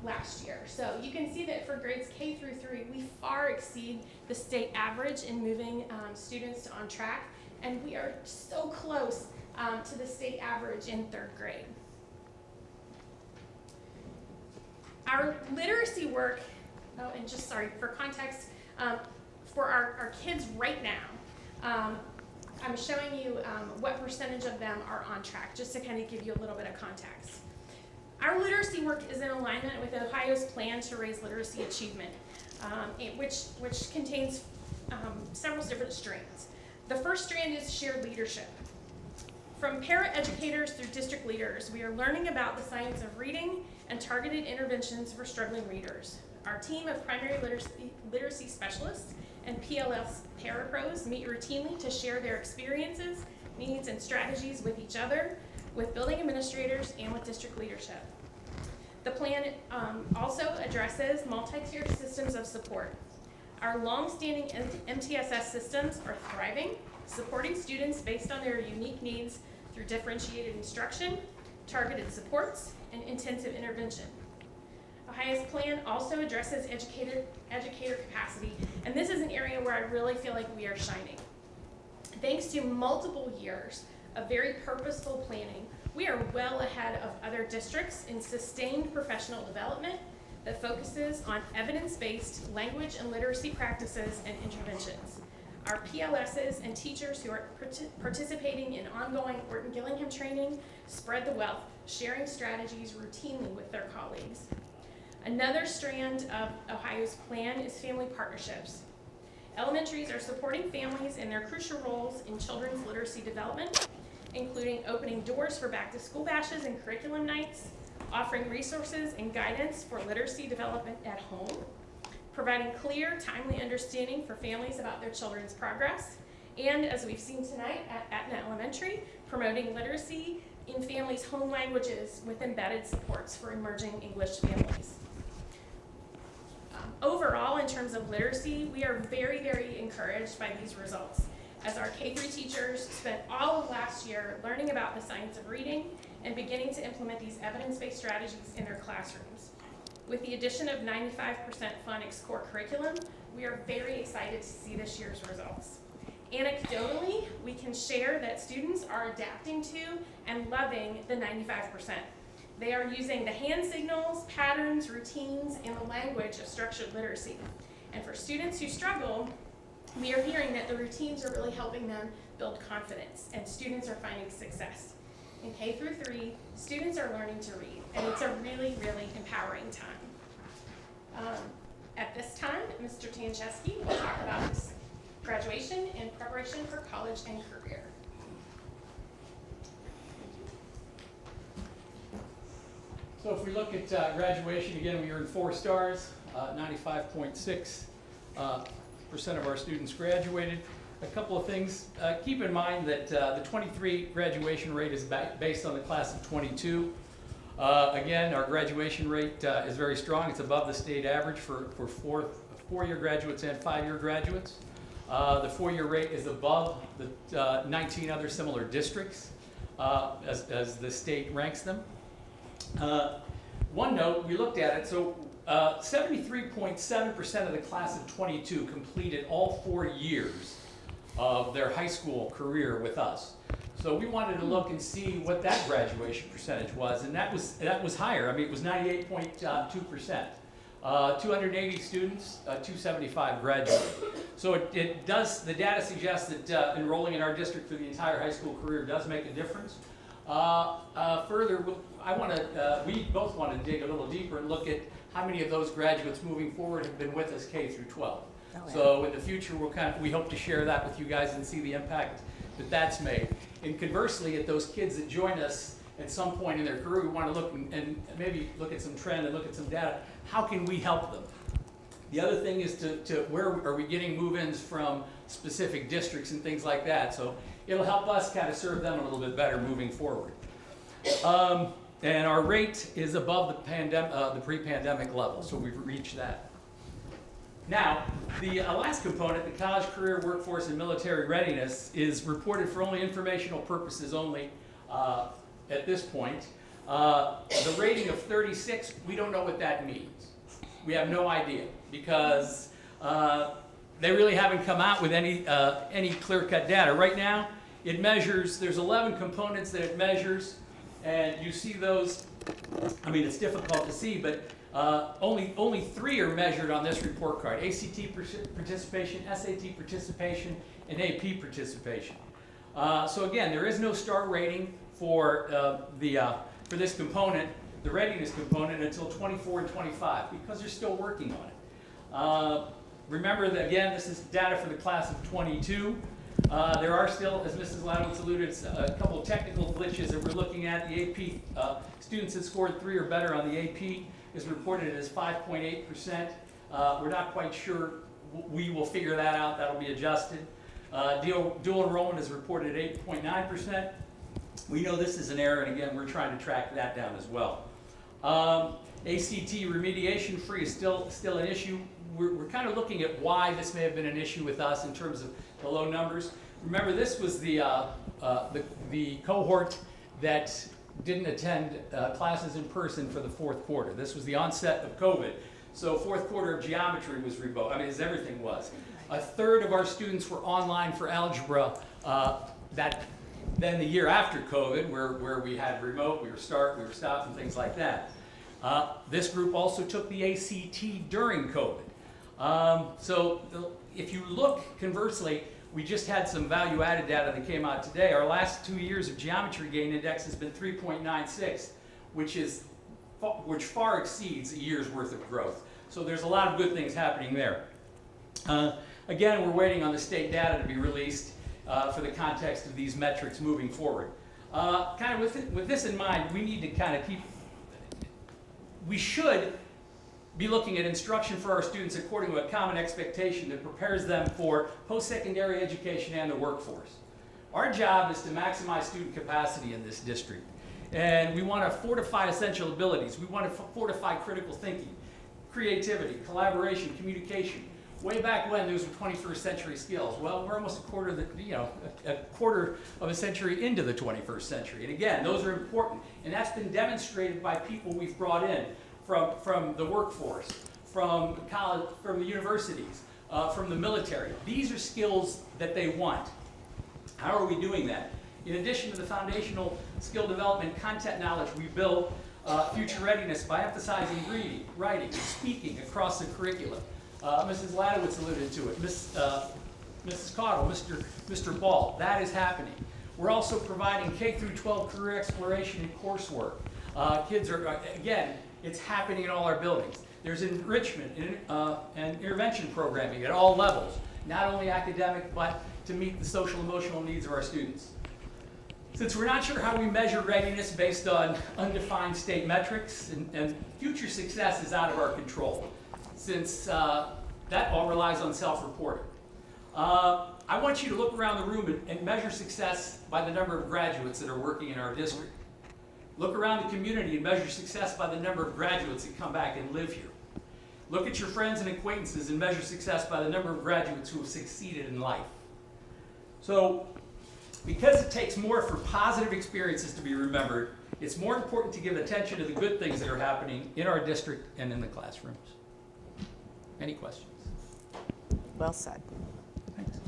N: last year. So you can see that for grades K through 3, we far exceed the state average in moving students to on track, and we are so close to the state average in 3rd grade. Our literacy work, and just sorry, for context, for our kids right now, I'm showing you what percentage of them are on track, just to kind of give you a little bit of context. Our literacy work is in alignment with Ohio's plan to raise literacy achievement, which contains several different strands. The first strand is shared leadership. From para-educators through district leaders, we are learning about the science of reading and targeted interventions for struggling readers. Our team of primary literacy specialists and PLS parapros meet routinely to share their experiences, needs, and strategies with each other, with building administrators, and with district leadership. The plan also addresses multi-tiered systems of support. Our long-standing MTSS systems are thriving, supporting students based on their unique needs through differentiated instruction, targeted supports, and intensive intervention. Ohio's plan also addresses educator capacity, and this is an area where I really feel like we are shining. Thanks to multiple years of very purposeful planning, we are well ahead of other districts in sustained professional development that focuses on evidence-based language and literacy practices and interventions. Our PLSs and teachers who are participating in ongoing Orton Gillingham training spread the wealth, sharing strategies routinely with their colleagues. Another strand of Ohio's plan is family partnerships. Elementaries are supporting families in their crucial roles in children's literacy development, including opening doors for back-to-school bashes and curriculum nights, offering resources and guidance for literacy development at home, providing clear, timely understanding for families about their children's progress, and as we've seen tonight at Etna Elementary, promoting literacy in families' home languages with embedded supports for emerging English families. Overall, in terms of literacy, we are very, very encouraged by these results, as our K-3 teachers spent all of last year learning about the science of reading and beginning to implement these evidence-based strategies in their classrooms. With the addition of 95% phonics core curriculum, we are very excited to see this year's results. Anecdotally, we can share that students are adapting to and loving the 95%. They are using the hand signals, patterns, routines, and the language of structured literacy. And for students who struggle, we are hearing that the routines are really helping them build confidence, and students are finding success. In K through 3, students are learning to read, and it's a really, really empowering time. At this time, Mr. Tancheski will talk about his graduation and preparation for college and career.
M: So if we look at graduation, again, we earned 4 stars, 95.6% of our students graduated. A couple of things, keep in mind that the 23 graduation rate is based on the class of 22. Again, our graduation rate is very strong. It's above the state average for four-year graduates and 5-year graduates. The 4-year rate is above the 19 other similar districts as the state ranks them. One note, we looked at it, so 73.7% of the class of 22 completed all 4 years of their high school career with us. So we wanted to look and see what that graduation percentage was, and that was higher. I mean, it was 98.2%. 280 students, 275 graduated. So it does, the data suggests that enrolling in our district for the entire high school career does make a difference. Further, we both want to dig a little deeper and look at how many of those graduates moving forward have been with us K through 12. Oh, yeah. So in the future, we hope to share that with you guys and see the impact that that's made. And conversely, at those kids that join us at some point in their career, we want to look and maybe look at some trend and look at some data. How can we help them? The other thing is to where are we getting move-ins from specific districts and things like that. So it'll help us kind of serve them a little bit better moving forward. And our rate is above the pre-pandemic level, so we've reached that. Now, the last component, the college, career, workforce, and military readiness, is reported for only informational purposes only at this point. The rating of 36, we don't know what that means. We have no idea because they really haven't come out with any clear-cut data. Right now, it measures, there's 11 components that it measures, and you see those. I mean, it's difficult to see, but only 3 are measured on this report card: ACT participation, SAT participation, and AP participation. So again, there is no star rating for this component, the readiness component, until 24 and 25, because they're still working on it. Remember that, again, this is data for the class of 22. There are still, as Mrs. Ladowitz alluded, a couple of technical glitches that we're looking at. The AP, students that scored 3 or better on the AP is reported as 5.8%. We're not quite sure. We will figure that out. That'll be adjusted. Dual enrollment is reported at 8.9%. We know this is an error, and again, we're trying to track that down as well. ACT remediation free is still an issue. We're kind of looking at why this may have been an issue with us in terms of the low numbers. Remember, this was the cohort that didn't attend classes in person for the 4th quarter. This was the onset of COVID. So 4th quarter of geometry was remote. I mean, as everything was. A third of our students were online for algebra then the year after COVID, where we had remote, we were start, we were stop, and things like that. This group also took the ACT during COVID. So if you look conversely, we just had some value-added data that came out today. Our last 2 years of geometry gain index has been 3.96, which far exceeds a year's worth of growth. So there's a lot of good things happening there. Again, we're waiting on the state data to be released for the context of these metrics moving forward. Kind of with this in mind, we need to kind of we should be looking at instruction for our students according to a common expectation that prepares them for post-secondary education and the workforce. Our job is to maximize student capacity in this district. And we want to fortify essential abilities. We want to fortify critical thinking, creativity, collaboration, communication. Way back when, those were 21st century skills. Well, we're almost a quarter of a century into the 21st century. And again, those are important. And that's been demonstrated by people we've brought in from the workforce, from college, from the universities, from the military. These are skills that they want. How are we doing that? In addition to the foundational skill development content knowledge, we build future readiness by emphasizing reading, writing, and speaking across the curriculum. Mrs. Ladowitz alluded to it, Mrs. Cottle, Mr. Ball, that is happening. We're also providing K through 12 career exploration and coursework. Kids are, again, it's happening in all our buildings. There's enrichment and intervention programming at all levels, not only academic, but to meet the social emotional needs of our students. Since we're not sure how we measure readiness based on undefined state metrics and future success is out of our control, since that all relies on self-reporting. I want you to look around the room and measure success by the number of graduates that are working in our district. Look around the community and measure success by the number of graduates that come back and live here. Look at your friends and acquaintances and measure success by the number of graduates who have succeeded in life. So, because it takes more for positive experiences to be remembered, it's more important to give attention to the good things that are happening in our district and in the classrooms. Any questions?
A: Well said.
M: Thanks.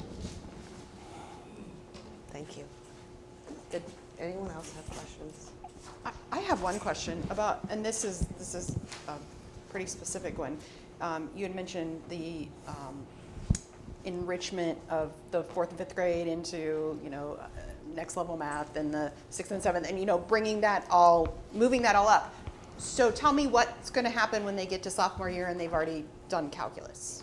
A: Thank you. Did anyone else have questions?
J: I have one question about, and this is a pretty specific one. You had mentioned the enrichment of the 4th and 5th grade into, next level math and the 6th and 7th, and moving that all up. So tell me what's going to happen when they get to sophomore year and they've already done calculus.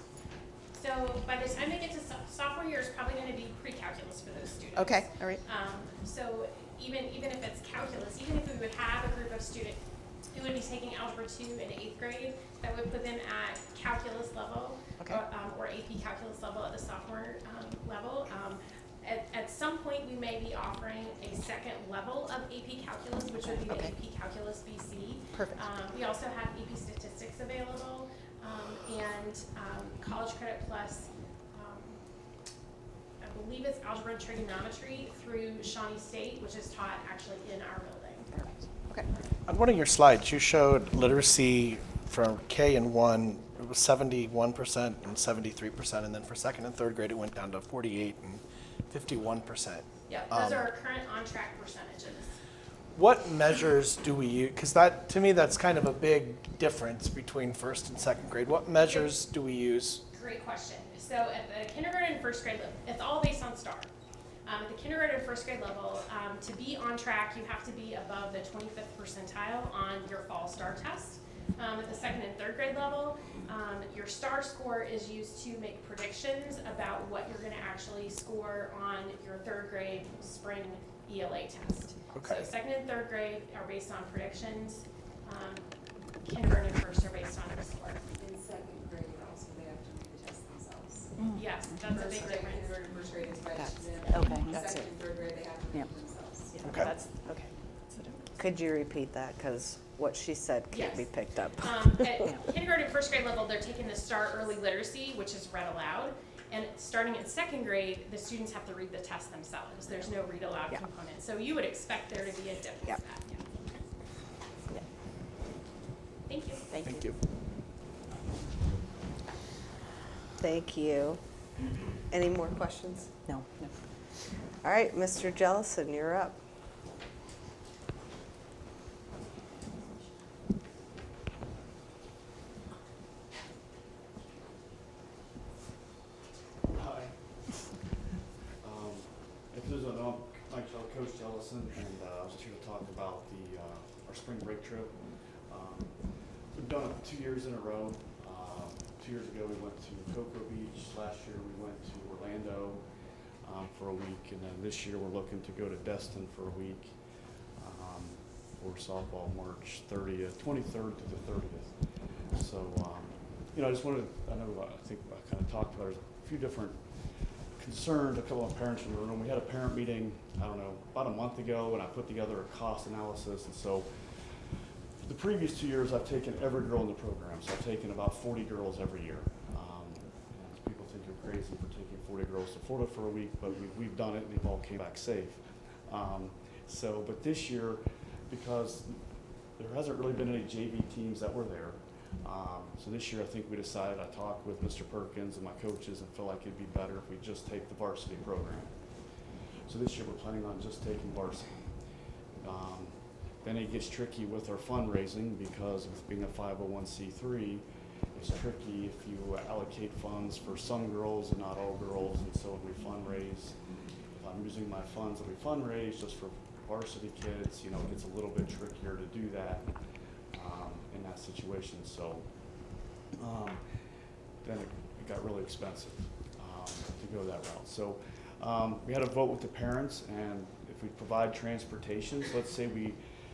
N: So by the time they get to sophomore year, it's probably going to be pre-calculus for those students.
J: Okay, all right.
N: So even if it's calculus, even if we would have a group of students who would be taking Algebra 2 in 8th grade, that would put them at calculus level,
J: Okay.
N: or AP calculus level at the sophomore level. At some point, we may be offering a second level of AP calculus, which would be the AP Calculus BC.
J: Perfect.
N: We also have AP Statistics available, and College Credit Plus. I believe it's Algebra and Trigonometry through Shawnee State, which is taught actually in our building.
J: Perfect. Okay.
F: On one of your slides, you showed literacy from K and 1, it was 71% and 73%, and then for 2nd and 3rd grade, it went down to 48 and 51%.
N: Yeah, those are our current on-track percentages.
F: What measures do we use? Because that, to me, that's kind of a big difference between 1st and 2nd grade. What measures do we use?
N: Great question. So at the kindergarten and 1st grade level, it's all based on STAR. At the kindergarten and 1st grade level, to be on track, you have to be above the 25th percentile on your fall STAR test. At the 2nd and 3rd grade level, your STAR score is used to make predictions about what you're going to actually score on your 3rd grade spring ELA test.
F: Okay.
N: So 2nd and 3rd grade are based on predictions. Kindergarten and 1st are based on your score.
K: In 2nd grade also, they have to read the test themselves.
N: Yes, that's a big difference.
K: Kindergarten, 1st grade is registered.
J: Okay, that's
K: 2nd
J: it.
K: and 3rd grade, they have to read themselves.
J: Yeah,
F: Okay.
J: That's okay.
A: Could you repeat that? Because what she said can't
N: Yes.
A: be picked up.
N: At kindergarten and 1st grade level, they're taking the STAR early literacy, which is read aloud. And starting at 2nd grade, the students have to read the test themselves. There's no read aloud component. So you would expect there to be a difference.
A: Yep.
N: Yeah. Thank you.
F: Thank you.
A: Thank you. Any more questions?
J: No.
A: All right, Mr. Jellison, you're up.
O: Hi. If there's a Coach Jellison, and I was here to talk about our spring break trip. We've done it 2 years in a row. 2 years ago we went to Cocoa Beach. Last year we went to Orlando for a week, and then this year we're looking to go to Destin for a week for softball, March 23rd to the 30th. So, I just wanted, I think I kind of talked about, there's a few different concerns, a couple of parents in the room. We had a parent meeting, about a month ago, and I put together a cost analysis. And so the previous 2 years, I've taken every girl in the program. So I've taken about 40 girls every year. And people think you're crazy for taking 40 girls to Florida for a week, but we've done it, and they've all came back safe. But this year, because there hasn't really been any JV teams that were there, So this year I think we decided, I talked with Mr. Perkins and my coaches and feel like it'd be better if we just take the varsity program. So this year we're planning on just taking varsity. Then it gets tricky with our fundraising because with being a 501c3, it's tricky if you allocate funds for some girls and not all girls, and so when we fundraise, if I'm using my funds that we fundraise just for varsity kids, it gets a little bit trickier to do that in that situation. So then it got really expensive to go that route. So we had a vote with the parents, and if we provide transportation, so let's say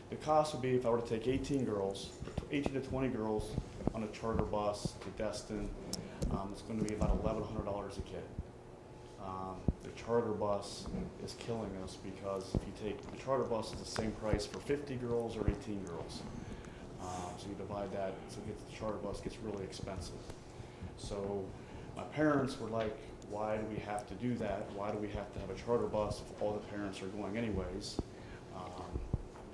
O: the cost would be if I were to take 18 to 20 girls on a charter bus to Destin, it's going to be about $1,100 a kid. The charter bus is killing us because if you take the charter bus, is the same price for 50 girls or 18 girls. So you divide that, so the charter bus gets really expensive. So my parents were like, why do we have to do that? Why do we have to have a charter bus if all the parents are going anyways?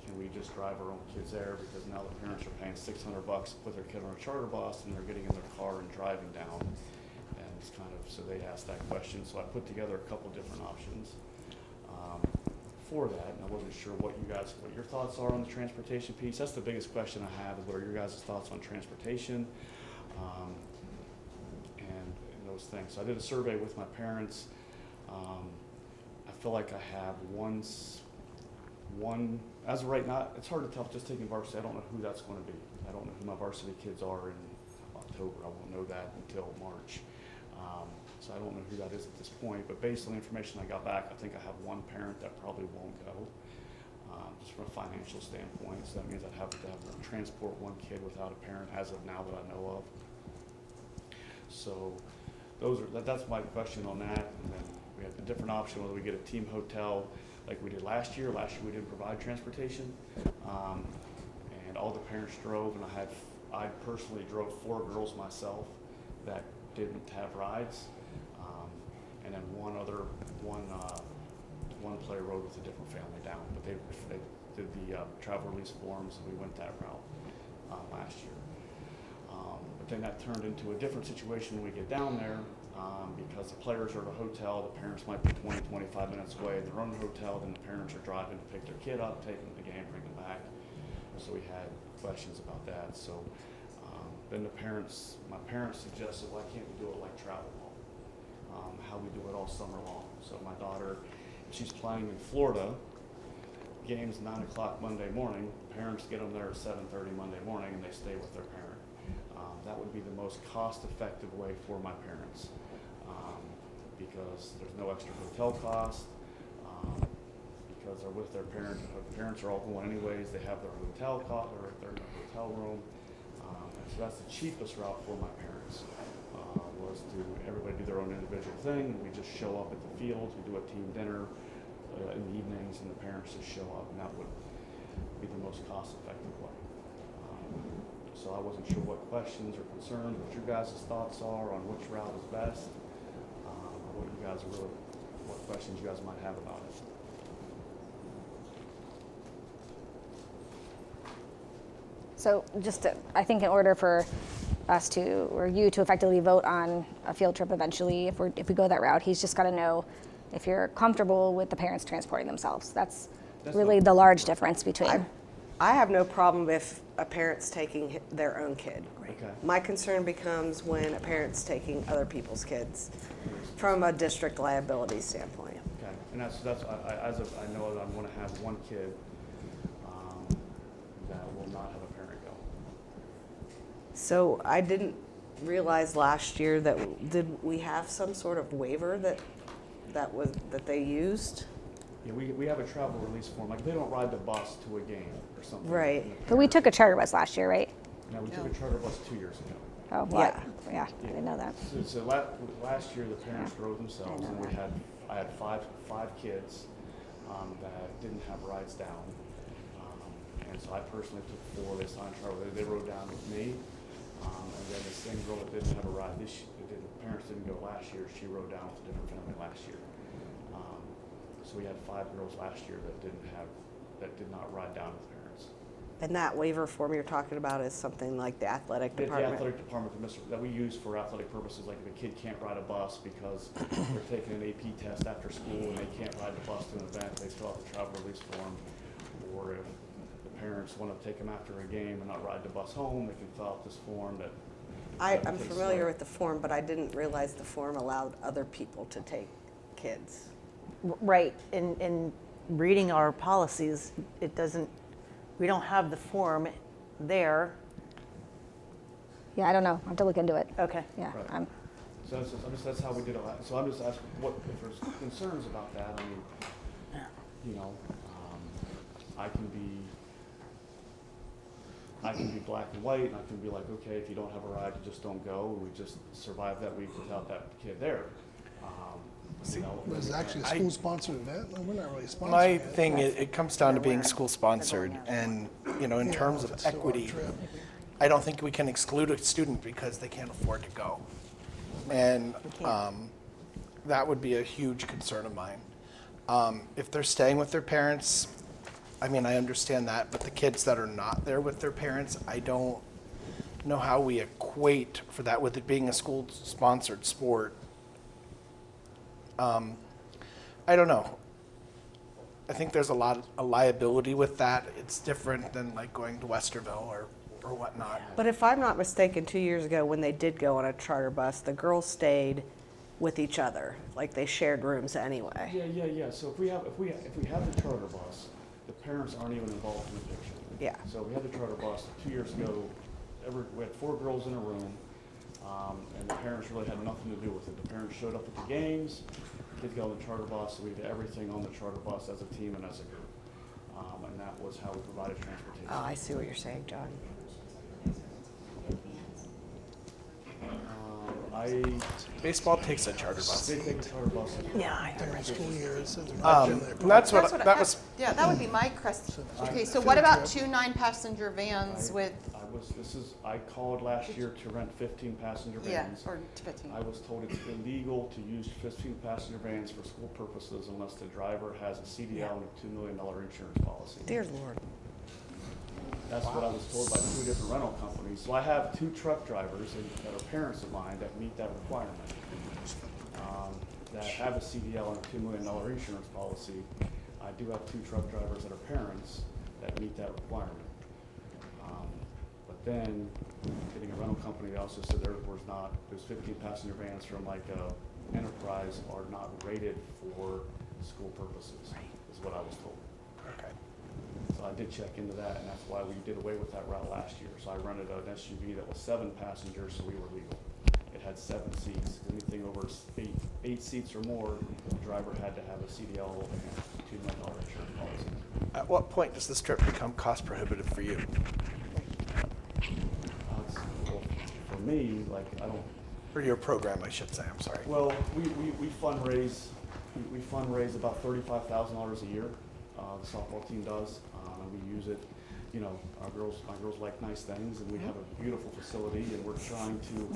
O: Can we just drive our own kids there? Because now the parents are paying $600 to put their kid on a charter bus, and they're getting in their car and driving down. And it's kind of, so they asked that question. So I put together a couple different options for that. And I wasn't sure what your thoughts are on the transportation piece. That's the biggest question I have, is what are your guys' thoughts on transportation and those things. So I did a survey with my parents. I feel like I have one, as of right now, it's hard to tell just taking varsity. I don't know who that's going to be. I don't know who my varsity kids are in October. I won't know that until March. So I don't know who that is at this point, but based on the information I got back, I think I have one parent that probably won't go, just from a financial standpoint. So that means I'd have to transport one kid without a parent as of now that I know of. So that's my question on that. And then we have a different option whether we get a team hotel like we did last year. Last year we didn't provide transportation, and all the parents drove, and I personally drove 4 girls myself that didn't have rides, and then one player rode with a different family down, but they did the travel release forms, and we went that route last year. But then that turned into a different situation when we get down there, because the players are at a hotel, the parents might be 20, 25 minutes away, they're on the hotel, then the parents are driving to pick their kid up, take them to the game, bring them back. So we had questions about that. So then my parents suggested, why can't we do it like travel ball? How we do it all summer long. So my daughter, she's playing in Florida, game's 9 o'clock Monday morning, parents get them there at 7:30 Monday morning, and they stay with their parent. That would be the most cost-effective way for my parents, because there's no extra hotel cost, because they're with their parents. The parents are all going anyways. They have their hotel cost, or their hotel room. And so that's the cheapest route for my parents, was to everybody do their own individual thing. We just show up at the fields. We do a team dinner in the evenings, and the parents just show up, and that would be the most cost-effective way. So I wasn't sure what questions or concerns, what your guys' thoughts are on which route is best, what questions you guys might have about it.
D: So I think in order for us to, or you to effectively vote on a field trip eventually, if we go that route, he's just got to know if you're comfortable with the parents transporting themselves. That's really the large difference between.
A: I have no problem if a parent's taking their own kid.
O: Okay.
A: My concern becomes when a parent's taking other people's kids from a district liability standpoint.
O: Okay, and I know that I'm going to have one kid that will not have a parent go.
A: So I didn't realize last year did we have some sort of waiver that they used?
O: Yeah, we have a travel release form. Like, they don't ride the bus to a game or something.
A: Right.
D: But we took a charter bus last year, right?
O: No, we took a charter bus 2 years ago.
D: Oh, what? Yeah, I didn't know that.
O: So last year the parents drove themselves, and I had five kids that didn't have rides down, and so I personally took 4. They signed travel. They rode down with me, and then the same girl that didn't have a ride the parents didn't go last year. She rode down with a different family last year. So we had 5 girls last year that did not ride down with parents.
A: And that waiver form you're talking about is something like the athletic
O: The
A: department?
O: athletic department that we use for athletic purposes, like if a kid can't ride a bus because they're taking an AP test after school and they can't ride the bus to an event, they fill out the travel release form. Or if the parents want to take them after a game and not ride the bus home, they can fill out this form that.
A: I'm familiar with the form, but I didn't realize the form allowed other people to take kids.
P: Right, in reading our policies, it doesn't, we don't have the form there.
D: Yeah, I don't know. I have to look into it.
P: Okay.
D: Yeah.
O: Right. So that's how we did it. So I'm just asking, what if there's concerns about that? I mean, you know, I can be black and white, and I can be like, okay, if you don't have a ride, you just don't go. We just survive that week without that kid there. You know,
E: But it's actually a school-sponsored event. No, we're not really sponsoring
F: My
E: it.
F: thing, it comes down to being school-sponsored, and, you know, in
E: Yeah,
F: terms
E: if
F: of
E: it's still our
F: equity,
E: trip.
F: I don't think we can exclude a student because they can't afford to go. And that would be a huge concern of mine. If they're staying with their parents, I mean, I understand that, but the kids that are not there with their parents, I don't know how we equate for that with it being a school-sponsored sport. I don't know. I think there's a liability with that. It's different than like going to Westerville or whatnot.
A: But if I'm not mistaken, 2 years ago when they did go on a charter bus, the girls stayed with each other, like they shared rooms anyway.
O: Yeah. So if we have the charter bus, the parents aren't even involved in the picture.
A: Yeah.
O: So we had the charter bus 2 years ago. We had 4 girls in a room, and the parents really had nothing to do with it. The parents showed up at the games. Kids got on the charter bus, so we did everything on the charter bus as a team and as a group, and that was how we provided transportation.
A: Oh, I see what you're saying, John.
F: Baseball takes a charter bus.
O: They take a charter bus.
A: Yeah, I
E: During the school year, it says
F: That's what that was.
J: Yeah, that would be my question. Okay, so
E: Field
J: what about
E: trip.
J: 2 9-passenger vans with,
O: I called last year to rent 15 passenger
J: yeah,
O: vans.
J: or 15?
O: I was told it's illegal to use 15 passenger vans for school purposes unless the driver has a CDL and a $2 million insurance policy.
A: Dear Lord.
O: That's what I was told by 2 different rental companies. So I have 2 truck drivers that are parents of mine that meet that requirement. That have a CDL and a $2 million insurance policy. I do have 2 truck drivers that are parents that meet that requirement. But then, getting a rental company, they also said those 15 passenger vans from like Enterprise are not rated for school purposes, is what I was told.
F: Okay.
O: So I did check into that, and that's why we did away with that route last year. So I rented an SUV that was 7 passengers, so we were legal. It had 7 seats. Anything over 8 seats or more, the driver had to have a CDL and $2 million insurance policy.
F: At what point does this trip become cost prohibitive for you?
O: Well, for me, like I don't.
F: For your program, I should say. I'm sorry.
O: Well, we fundraise. We fundraise about $35,000 a year. The softball team does, and we use it. You know, my girls like nice things, and we have a beautiful facility, and we're trying to,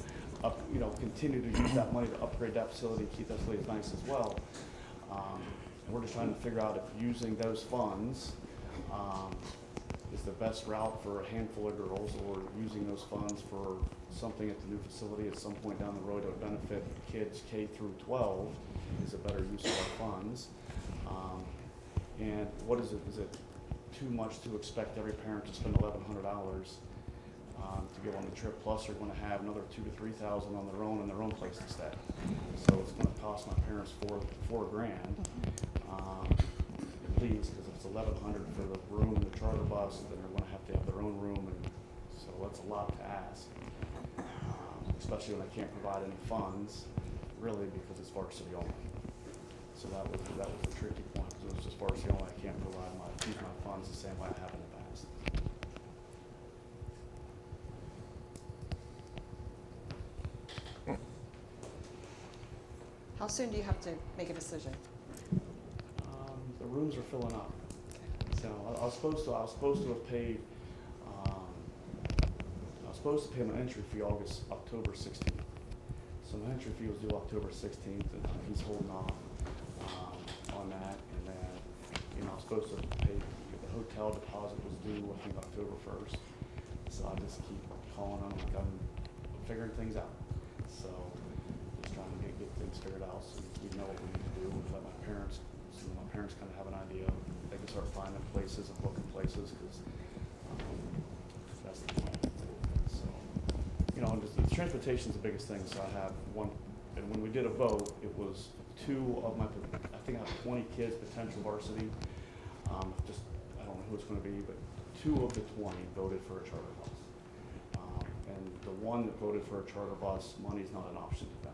O: continue to use that money to upgrade that facility, and keep that facility nice as well. And we're just trying to figure out if using those funds is the best route for a handful of girls, or using those funds for something at the new facility at some point down the road that would benefit kids K through 12 is a better use of our funds. And what is it? Is it too much to expect every parent to spend $1,100 to go on the trip? Plus, they're going to have another $2,000 to $3,000 on their own in their own place to stay. So it's going to cost my parents $4,000 at least, because if it's $1,100 for the room and the charter bus, then they're going to have their own room, and so that's a lot to ask. Especially when I can't provide any funds, really, because it's varsity only. So that was the tricky point, because it was just varsity only. I can't use my funds the same way I have in the past.
J: How soon do you have to make a decision?
O: The rooms are filling up. So I was supposed to have paid. I was supposed to pay my entry fee October 16th. So my entry fee was due October 16th, and he's holding off on that. And then, I was supposed to pay the tell deposit was due, I think October 1st. So I just keep calling them, like I'm figuring things out. So just trying to get things figured out so we know what we need to do. Let my parents, so my parents kind of have an idea. They can start finding places and booking places because that's the plan. So, you know, and just, the transportation is the biggest thing. So I have one, and when we did a vote, it was 2 of my, I think I have 20 kids potential varsity. Just, I don't know who it's going to be, but 2 of the 20 voted for a charter bus. And the one that voted for a charter bus, money's not an option to them.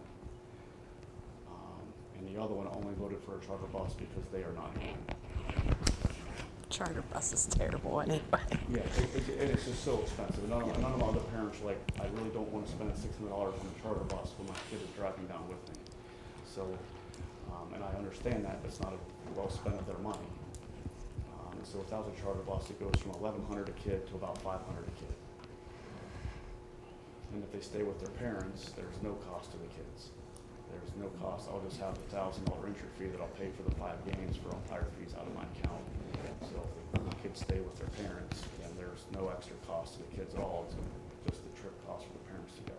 O: And the other one only voted for a charter bus because they are not in.
A: Charter bus is terrible anyway.
O: Yeah, and it's just so expensive. None of my other parents are like, I really don't want to spend $600 on a charter bus when my kid is driving down with me. So, and I understand that, but it's not a well spent of their money. So without the charter bus, it goes from $1,100 a kid to about $500 a kid. And if they stay with their parents, there's no cost to the kids. There's no cost. I'll just have the $1,000 entry fee that I'll pay for the 5 games for umpire fees out of my account. So if the kids stay with their parents, then there's no extra cost to the kids at all. It's just the trip cost for the parents to go.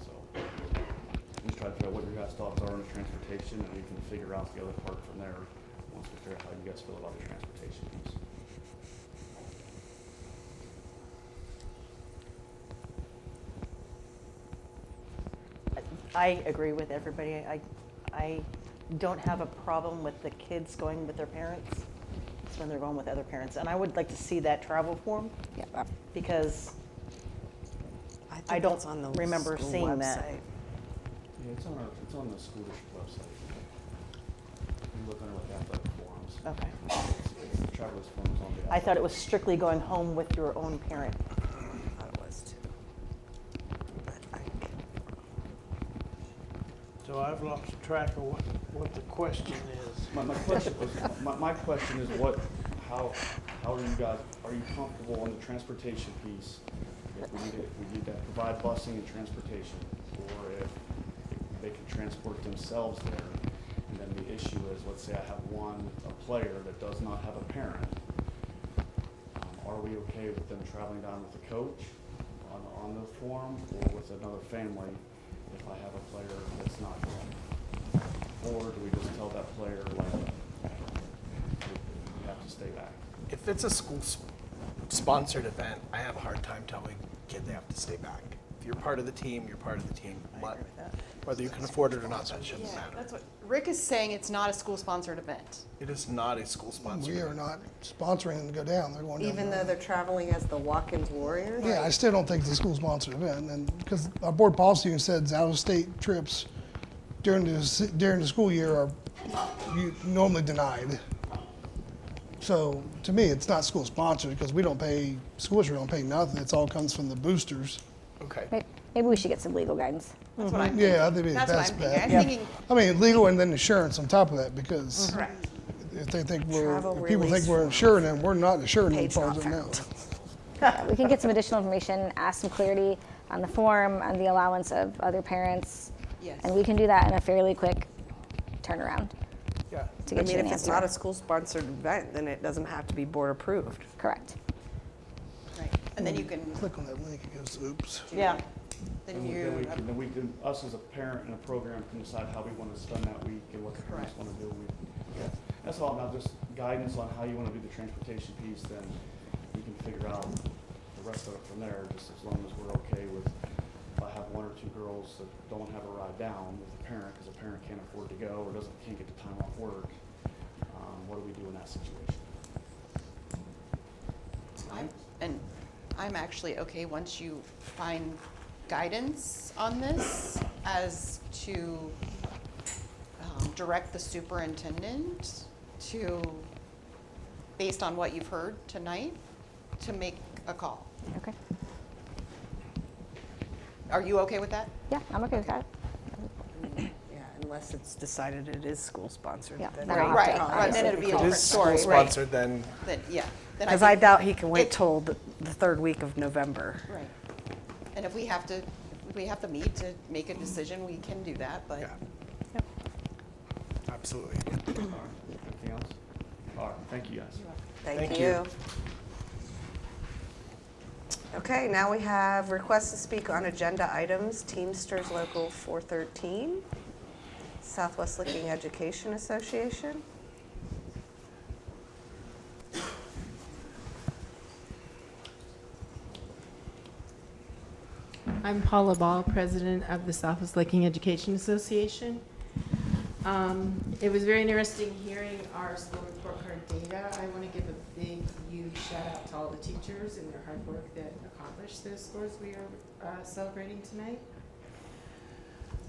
O: So we just try to figure out what your guys' thoughts are on the transportation, and we can figure out the other part from there once we figure out how you guys feel about the transportation piece.
P: I agree with everybody. I don't have a problem with the kids going with their parents. It's when they're going with other parents. And I would like to see that travel form.
A: Yeah.
P: Because I don't remember seeing that.
O: Yeah, it's on the school district website. You look under like athletic forums.
P: Okay.
O: It's the travelers forums on the.
P: I thought it was strictly going home with your own parent.
A: I thought it was too.
I: So I've lost track of what the question is.
O: My question is how are you guys, are you comfortable on the transportation piece? If we need to provide busing and transportation, or if they can transport themselves there. And then the issue is, let's say I have a player that does not have a parent. Are we okay with them traveling down with the coach on the form, or with another family if I have a player that's not going? Or do we just tell that player, like, you have to stay back?
F: If it's a school-sponsored event, I have a hard time telling kids they have to stay back. If you're part of the team, you're part of the team. But whether you can afford it or not, that shouldn't matter.
J: That's what Rick is saying. It's not a school-sponsored event.
F: It is not a school-sponsored
E: We are
F: event.
E: not sponsoring them to go down. They're going down.
A: Even though they're traveling as the Watkins Warriors?
E: Yeah, I still don't think it's a school-sponsored event, and because our board policy even says out-of-state trips during the school year are normally denied. So to me, it's not school-sponsored because we don't pay, school district don't pay nothing. It all comes from the boosters.
F: Okay.
D: Maybe we should get some legal guidance.
J: That's what I'm thinking.
E: Yeah, I think
J: That's
E: that's
J: what I'm thinking.
E: bad.
J: I'm thinking.
E: I mean, legal and then insurance on top of that because
J: Correct.
E: if they think
A: Travel
E: if people think
A: release
E: we're
A: form.
E: insuring them, we're not insuring them
A: Page
E: as far
A: not
E: as I know.
D: Yeah, we can get some additional information, ask some clarity on the form, on the allowance of other parents.
J: Yes.
D: And we can do that in a fairly quick turnaround
F: Yeah.
D: to
A: I
D: get
A: mean,
D: you an
A: if it's
D: answer.
A: not a school-sponsored event, then it doesn't have to be board approved.
D: Correct.
J: Right. And then you can.
E: Click on that link, it goes, oops.
J: Yeah.
O: Then we can, us as a parent and a program can decide how we want to spend that week and what the parents want to do. Yeah. That's all about just guidance on how you want to do the transportation piece, then we can figure out the rest of it from there, just as long as we're okay with, if I have 1 or 2 girls that don't have a ride down with a parent because a parent can't afford to go or can't get the time off work, what do we do in that situation?
J: I'm actually okay once you find guidance on this as to direct the superintendent to, based on what you've heard tonight, to make a call.
D: Okay.
J: Are you okay with that?
D: Yeah, I'm okay with that.
A: Yeah, unless it's decided it is school-sponsored.
D: Yeah,
A: then
D: then
A: I
D: I'll
A: have
J: Right,
A: to
J: right, then it'd be a
F: If it
J: different
F: is
J: story, right?
F: school-sponsored, then
J: Then, yeah. Then
A: Because I
J: think
A: doubt he can wait
J: it-
A: till the 3rd week of November.
J: Right. And if we have to meet to make a decision, we can do that, but.
F: yeah. Absolutely.
O: Anything else? All right, thank you guys.
A: Thank you. Okay, now we have requests to speak on agenda items. Teamsters Local 413, Southwest Licking Education Association.
Q: I'm Paula Ball, president of the Southwest Licking Education Association. It was very interesting hearing our school report card data. I want to give a big, huge shout out to all the teachers and their hard work that accomplished those scores we are celebrating tonight.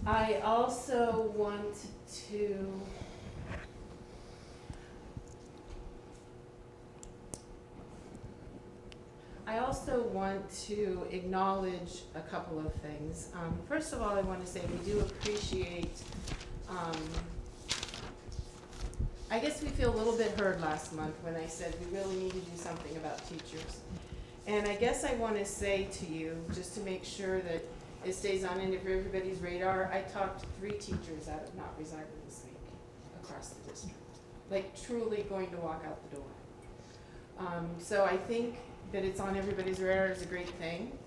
Q: I also want to acknowledge a couple of things. First of all, I want to say we do appreciate, I guess we feel a little bit heard last month when I said we really need to do something about teachers. And I guess I want to say to you, just to make sure that it stays on everybody's radar, I talked to 3 teachers out of not resigning this week across the district. Like truly going to walk out the door. So I think that it's on everybody's radar is a great thing.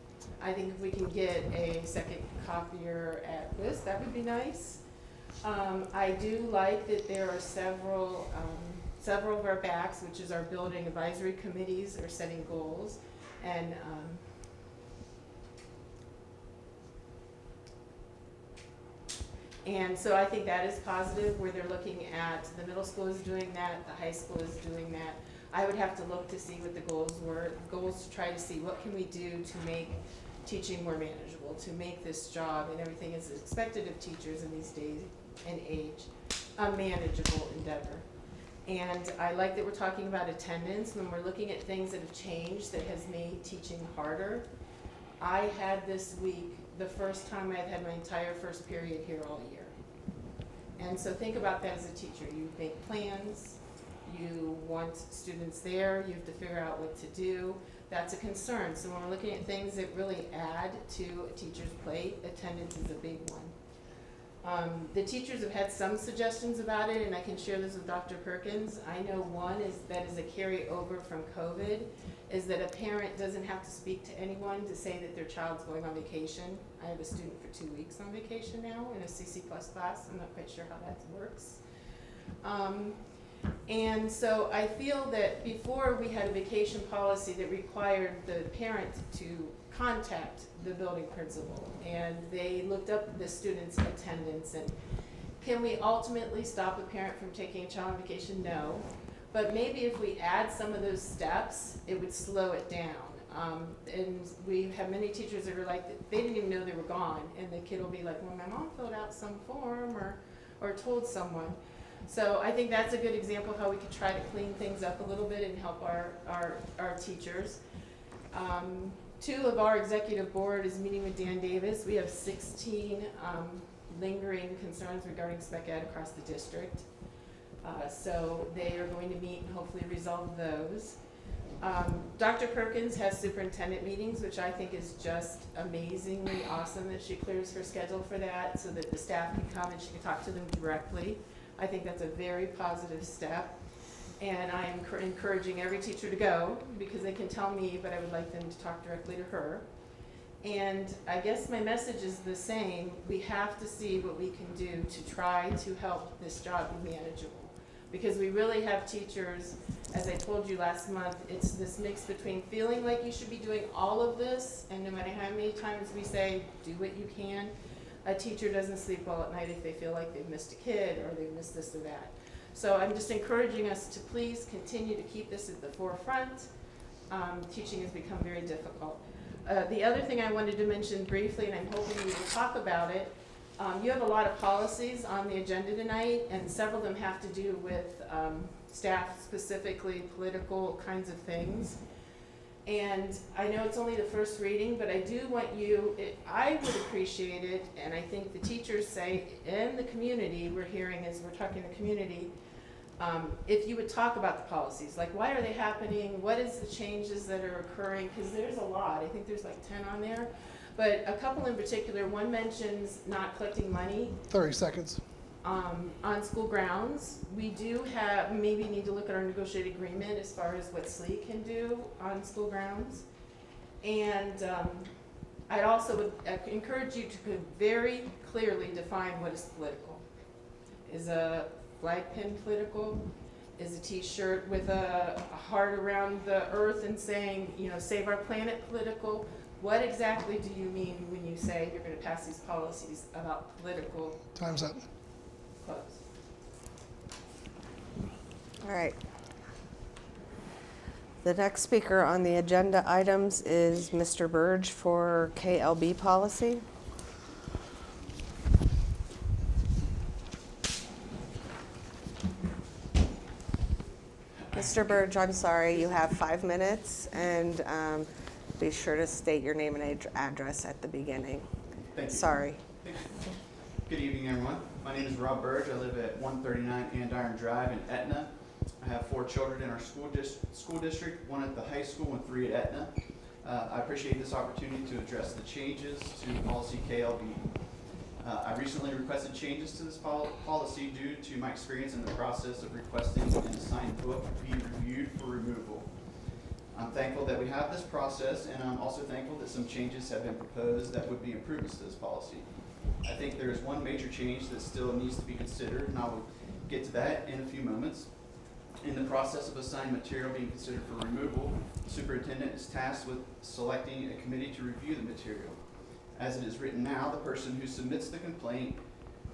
Q: I think if we can get a second copier at this, that would be nice. I do like that there are several of our BACs, which is our building advisory committees, are setting goals. And so I think that is positive, where they're looking at the middle school is doing that, the high school is doing that. I would have to look to see what the goals were. Goals to try to see what can we do to make teaching more manageable, to make this job and everything is expected of teachers in these days and age a manageable endeavor. And I like that we're talking about attendance when we're looking at things that have changed that has made teaching harder. I had this week the first time I've had my entire first period here all year. And so think about that as a teacher. You make plans, you want students there, you have to figure out what to do. That's a concern. So when we're looking at things that really add to a teacher's plate, attendance is a big one. The teachers have had some suggestions about it, and I can share this with Dr. Perkins. I know one is that is a carryover from COVID, is that a parent doesn't have to speak to anyone to say that their child's going on vacation. I have a student for 2 weeks on vacation now in a CC+ class. I'm not quite sure how that works. And so I feel that before we had a vacation policy that required the parent to contact the building principal, and they looked up the student's attendance, and can we ultimately stop a parent from taking a child on vacation? No. But maybe if we add some of those steps, it would slow it down. And we have many teachers that are like, they didn't even know they were gone, and the kid will be like, well, my mom filled out some form or told someone. So I think that's a good example of how we could try to clean things up a little bit and help our teachers. 2 of our executive board is meeting with Dan Davis. We have 16 lingering concerns regarding spec ed across the district. So they are going to meet and hopefully resolve those. Dr. Perkins has superintendent meetings, which I think is just amazingly awesome that she clears her schedule for that so that the staff can come and she can talk to them directly. I think that's a very positive step. And I'm encouraging every teacher to go because they can tell me, but I would like them to talk directly to her. And I guess my message is the same. We have to see what we can do to try to help this job be manageable. Because we really have teachers, as I told you last month, it's this mix between feeling like you should be doing all of this, and no matter how many times we say, do what you can, a teacher doesn't sleep well at night if they feel like they've missed a kid or they've missed this or that. So I'm just encouraging us to please continue to keep this at the forefront. Teaching has become very difficult. The other thing I wanted to mention briefly, and I'm hoping we will talk about it, you have a lot of policies on the agenda tonight, and several of them have to do with staff, specifically political kinds of things. And I know it's only the first reading, but I do want you, I would appreciate it, and I think the teachers say in the community, we're hearing as we're talking to the community, if you would talk about the policies, like why are they happening, what is the changes that are occurring, because there's a lot, I think there's like 10 on there, but a couple in particular, one mentions not collecting money.
E: 30 seconds.
Q: On school grounds, we do have, maybe need to look at our negotiated agreement as far as what SLE can do on school grounds. And I also would encourage you to very clearly define what is political. Is a flag pin political? Is a t-shirt with a heart around the earth and saying, you know, save our planet political? What exactly do you mean when you say you're going to pass these policies about political
E: Time's up.
Q: clubs?
A: All right. The next speaker on the agenda items is Mr. Burge for KLB policy. Mr. Burge, I'm sorry, you have 5 minutes, and be sure to state your name and address at the beginning.
R: Thank you.
A: Sorry.
R: Thank you. Good evening, everyone. My name is Rob Burge. I live at 139 Andiron Drive in Etna. I have 4 children in our school district, 1 at the high school and 3 at Etna. I appreciate this opportunity to address the changes to policy KLB. I recently requested changes to this policy due to my experience in the process of requesting an assigned book be reviewed for removal. I'm thankful that we have this process, and I'm also thankful that some changes have been proposed that would be improvements to this policy. I think there is one major change that still needs to be considered, and I will get to that in a few moments. In the process of assigned material being considered for removal, the superintendent is tasked with selecting a committee to review the material. As it is written now, the person who submits the complaint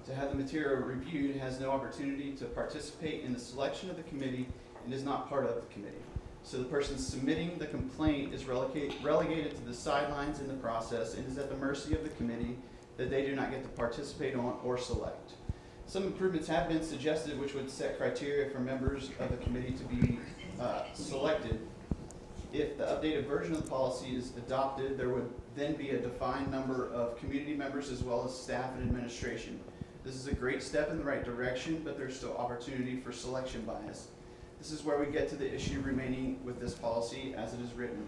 R: to have the material reviewed has no opportunity to participate in the selection of the committee and is not part of the committee. So the person submitting the complaint is relegated to the sidelines in the process and is at the mercy of the committee that they do not get to participate on or select. Some improvements have been suggested which would set criteria for members of the committee to be selected. If the updated version of the policy is adopted, there would then be a defined number of community members as well as staff and administration. This is a great step in the right direction, but there's still opportunity for selection bias. This is where we get to the issue remaining with this policy as it is written.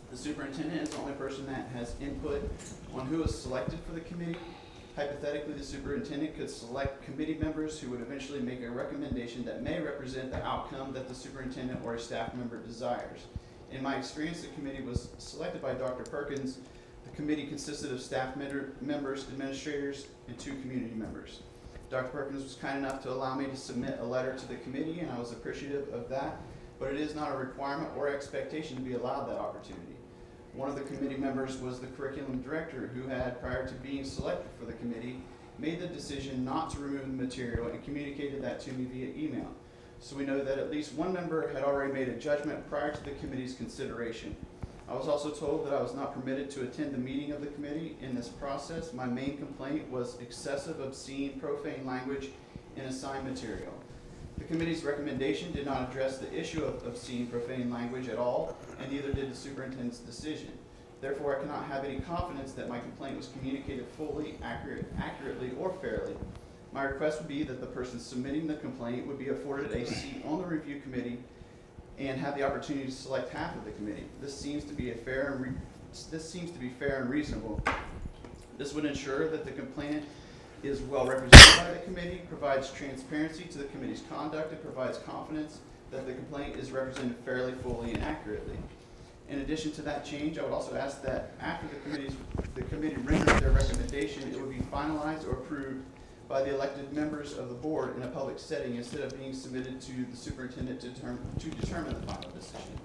R: The superintendent is the only person that has input on who is selected for the committee. Hypothetically, the superintendent could select committee members who would eventually make a recommendation that may represent the outcome that the superintendent or a staff member desires. In my experience, the committee was selected by Dr. Perkins. The committee consisted of staff members, administrators, and 2 community members. Dr. Perkins was kind enough to allow me to submit a letter to the committee, and I was appreciative of that, but it is not a requirement or expectation to be allowed that opportunity. One of the committee members was the curriculum director who had, prior to being selected for the committee, made the decision not to remove the material and communicated that to me via email. So we know that at least one member had already made a judgment prior to the committee's consideration. I was also told that I was not permitted to attend the meeting of the committee. In this process, my main complaint was excessive, obscene, profane language in assigned material. The committee's recommendation did not address the issue of obscene, profane language at all, and neither did the superintendent's decision. Therefore, I cannot have any confidence that my complaint was communicated fully, accurately, or fairly. My request would be that the person submitting the complaint would be afforded a seat on the review committee and have the opportunity to select half of the committee. This seems to be fair and reasonable. This would ensure that the complainant is well represented by the committee, provides transparency to the committee's conduct, and provides confidence that the complaint is represented fairly, fully, and accurately. In addition to that change, I would also ask that after the committee renders their recommendation, it would be finalized or approved by the elected members of the board in a public setting instead of being submitted to the superintendent to determine the final decision.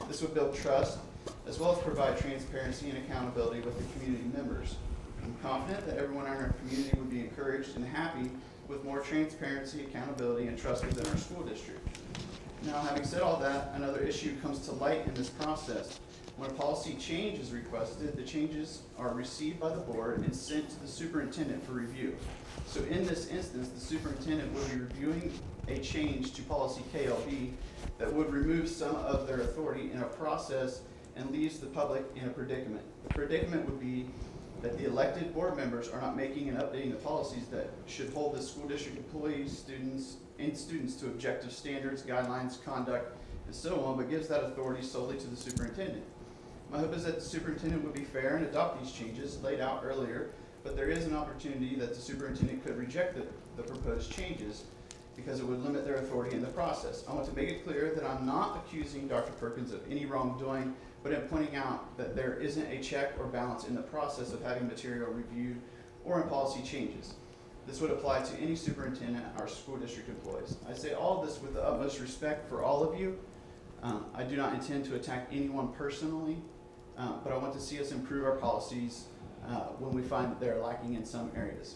R: This would build trust as well as provide transparency and accountability with the community members. I'm confident that everyone in our community would be encouraged and happy with more transparency, accountability, and trust within our school district. Now, having said all that, another issue comes to light in this process. When a policy change is requested, the changes are received by the board and sent to the superintendent for review. So in this instance, the superintendent will be reviewing a change to policy KLB that would remove some of their authority in a process and leaves the public in a predicament. The predicament would be that the elected board members are not making and updating the policies that should hold the school district employees, students to objective standards, guidelines, conduct, and so on, but gives that authority solely to the superintendent. My hope is that the superintendent would be fair and adopt these changes laid out earlier, but there is an opportunity that the superintendent could reject the proposed changes because it would limit their authority in the process. I want to make it clear that I'm not accusing Dr. Perkins of any wrongdoing, but I'm pointing out that there isn't a check or balance in the process of having material reviewed or in policy changes. This would apply to any superintendent or school district employees. I say all of this with the utmost respect for all of you. I do not intend to attack anyone personally, but I want to see us improve our policies when we find that they're lacking in some areas.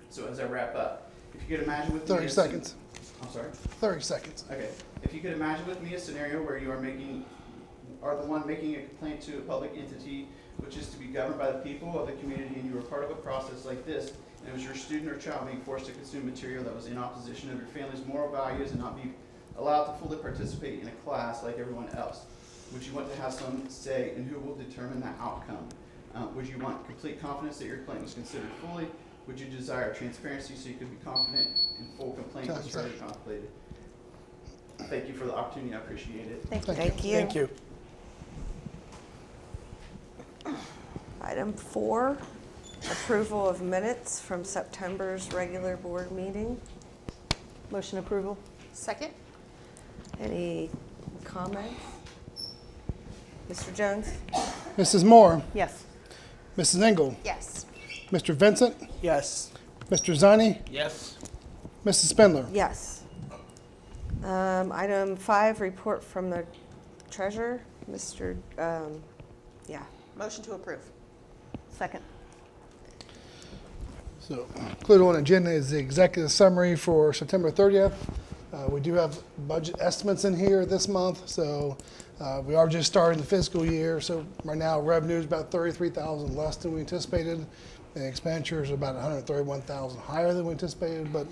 R: So as I wrap up, if you could imagine with me
E: 30 seconds.
R: I'm sorry?
E: 30 seconds.
R: Okay. If you could imagine with me a scenario where you are the one making a complaint to a public entity, which is to be governed by the people of the community, and you were part of a process like this, and it was your student or child being forced to consume material that was in opposition of your family's moral values and not be allowed to fully participate in a class like everyone else, would you want to have some say in who will determine that outcome? Would you want complete confidence that your complaint was considered fully? Would you desire transparency so you could be confident in full complaint was heard and contemplated? Thank you for the opportunity. I appreciate it.
A: Thank you.
F: Thank you.
A: Item 4, approval of minutes from September's regular board meeting.
P: Motion approval.
J: Second?
A: Any comments? Mr. Jones?
E: Mrs. Moore,
P: Yes.
E: Mrs. Engel,
J: Yes.
E: Mr. Vincent,
F: Yes.
E: Mr. Zani,
I: Yes.
E: Mrs. Spindler.
A: Yes. Item 5, report from the treasurer. Mr. Yeah.
J: Motion to approve.
P: Second.
E: So included on the agenda is the executive summary for September 30th. We do have budget estimates in here this month, so we are just starting the fiscal year. So right now revenue is about $33,000 less than we anticipated, and expenditures are about $131,000 higher than we anticipated. But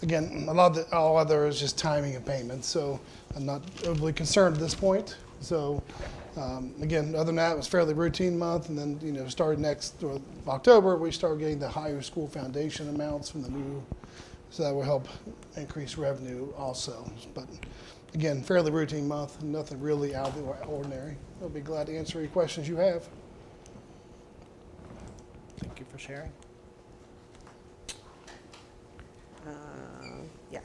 E: again, all other is just timing of payments. So I'm not overly concerned at this point. So again, other than that, it was a fairly routine month, and then starting next October, we start getting the higher school foundation amounts from the new, so that will help increase revenue also. But again, fairly routine month, nothing really out of the ordinary. I'll be glad to answer any questions you have.
F: Thank you for sharing.
A: Yeah.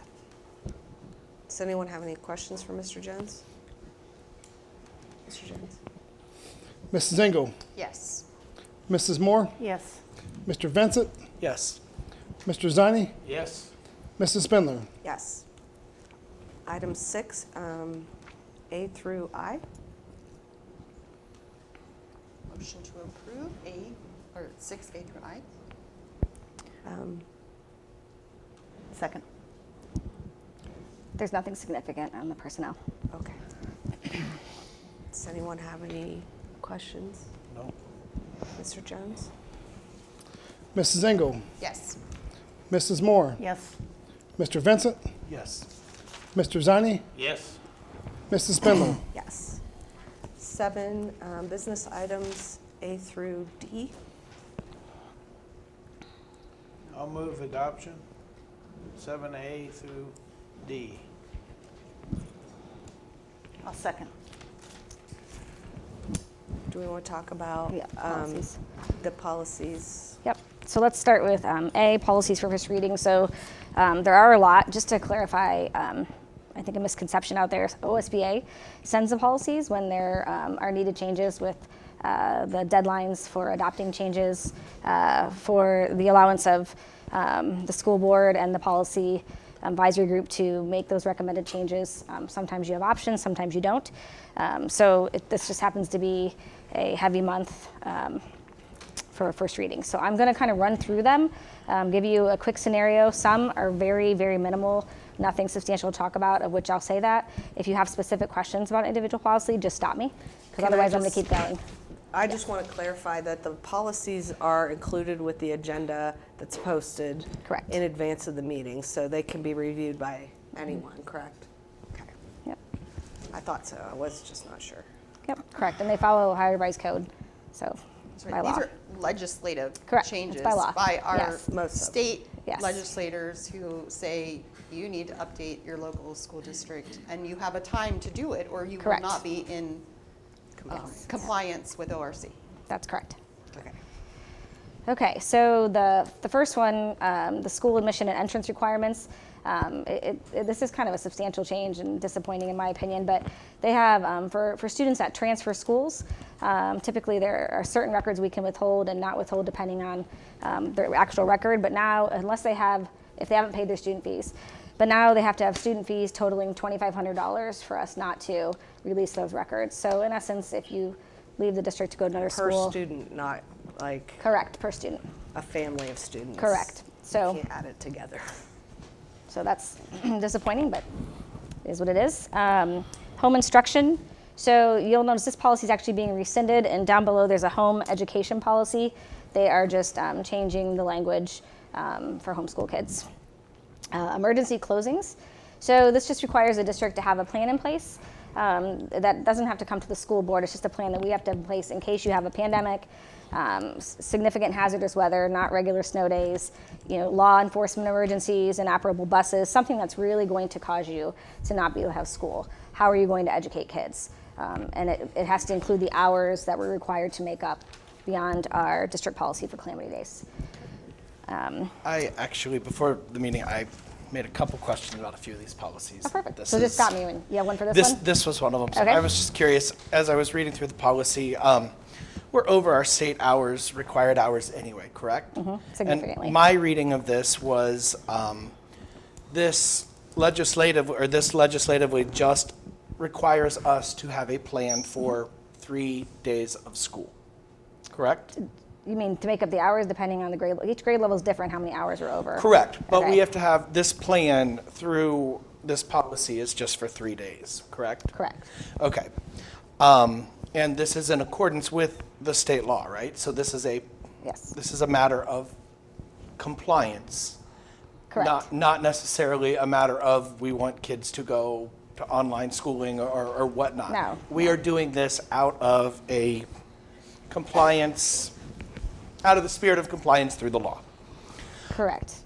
A: Does anyone have any questions for Mr. Jones? Mr. Jones?
E: Mrs. Engel,
J: Yes.
E: Mrs. Moore,
P: Yes.
E: Mr. Vincent,
F: Yes.
E: Mr. Zani,
I: Yes.
E: Mrs. Spindler.
A: Yes. Item 6, A through I.
J: Motion to approve 6A through I.
P: Second.
D: There's nothing significant on the personnel.
A: Okay. Does anyone have any questions?
F: No.
A: Mr. Jones?
E: Mrs. Engel,
J: Yes.
E: Mrs. Moore,
P: Yes.
E: Mr. Vincent,
F: Yes.
E: Mr. Zani,
I: Yes.
E: Mrs. Spindler.
A: Yes. 7, business items A through D.
I: I'll move adoption, 7A through D.
P: I'll second.
A: Do we want to talk about
D: Policies.
A: the policies?
D: Yep. So let's start with A, policies for first reading. So there are a lot. Just to clarify, I think a misconception out there is OSBA sends the policies when there are needed changes with the deadlines for adopting changes, for the allowance of the school board and the policy advisory group to make those recommended changes. Sometimes you have options, sometimes you don't. So this just happens to be a heavy month for first reading. So I'm going to kind of run through them, give you a quick scenario. Some are very, very minimal, nothing substantial to talk about, of which I'll say that. If you have specific questions about individual policy, just stop me, because otherwise I'm going to keep going.
A: I just want to clarify that the policies are included with the agenda that's posted
D: Correct.
A: in advance of the meeting, so they can be reviewed by anyone, correct? Okay.
D: Yep.
A: I thought so. I was just not sure.
D: Yep, correct. And they follow Ohio Revised Code, so
J: That's
D: by
J: right.
D: law.
J: These are legislative
D: Correct.
J: changes
D: It's by law.
J: our
D: Yes.
A: Most of
J: state
D: Yes.
J: legislators who say you need to update your local school district, and you have a time to do it, or you
D: Correct.
J: will not be in compliance with ORC.
D: That's correct.
A: Okay.
S: Okay, so the first one, the school admission and entrance requirements, this is kind of a substantial change and disappointing in my opinion, but they have, for students that transfer schools, typically there are certain records we can withhold and not withhold depending on their actual record, but now, if they haven't paid their student fees, but now they have to have student fees totaling $2,500 for us not to release those records. So in essence, if you leave the district to go to another school.
A: Per student, not like.
S: Correct, per student.
A: A family of students.
S: Correct. So.
A: You can't add it together.
S: So that's disappointing, but it is what it is. Home instruction. So you'll notice this policy is actually being rescinded, and down below there's a home education policy. They are just changing the language for homeschool kids. Emergency closings. So this just requires a district to have a plan in place. That doesn't have to come to the school board. It's just a plan that we have to have in place in case you have a pandemic, significant hazardous weather, not regular snow days, law enforcement emergencies, inoperable buses, something that's really going to cause you to not be able to have school. How are you going to educate kids? And it has to include the hours that we're required to make up beyond our district policy for calamity days.
F: I actually, before the meeting, I made a couple questions about a few of these policies.
S: Oh, perfect. So just stop me when you have one for this one?
F: This was one of them. So
S: okay.
F: I was just curious, as I was reading through the policy, we're over our state hours, required hours anyway, correct?
S: Mm-hmm. Significantly.
F: And my reading of this was this legislatively just requires us to have a plan for 3 days of school, correct?
S: You mean to make up the hours depending on the grade? Each grade level is different how many hours are over.
F: Correct, but
S: okay.
F: we have to have this plan through this policy is just for 3 days, correct?
S: Correct.
F: Okay. And this is in accordance with the state law, right? So this is a matter of compliance.
S: Correct.
F: Not necessarily a matter of we want kids to go to online schooling or whatnot.
S: No.
F: We are doing this out of a compliance, out of the spirit of compliance through the law.
S: Correct.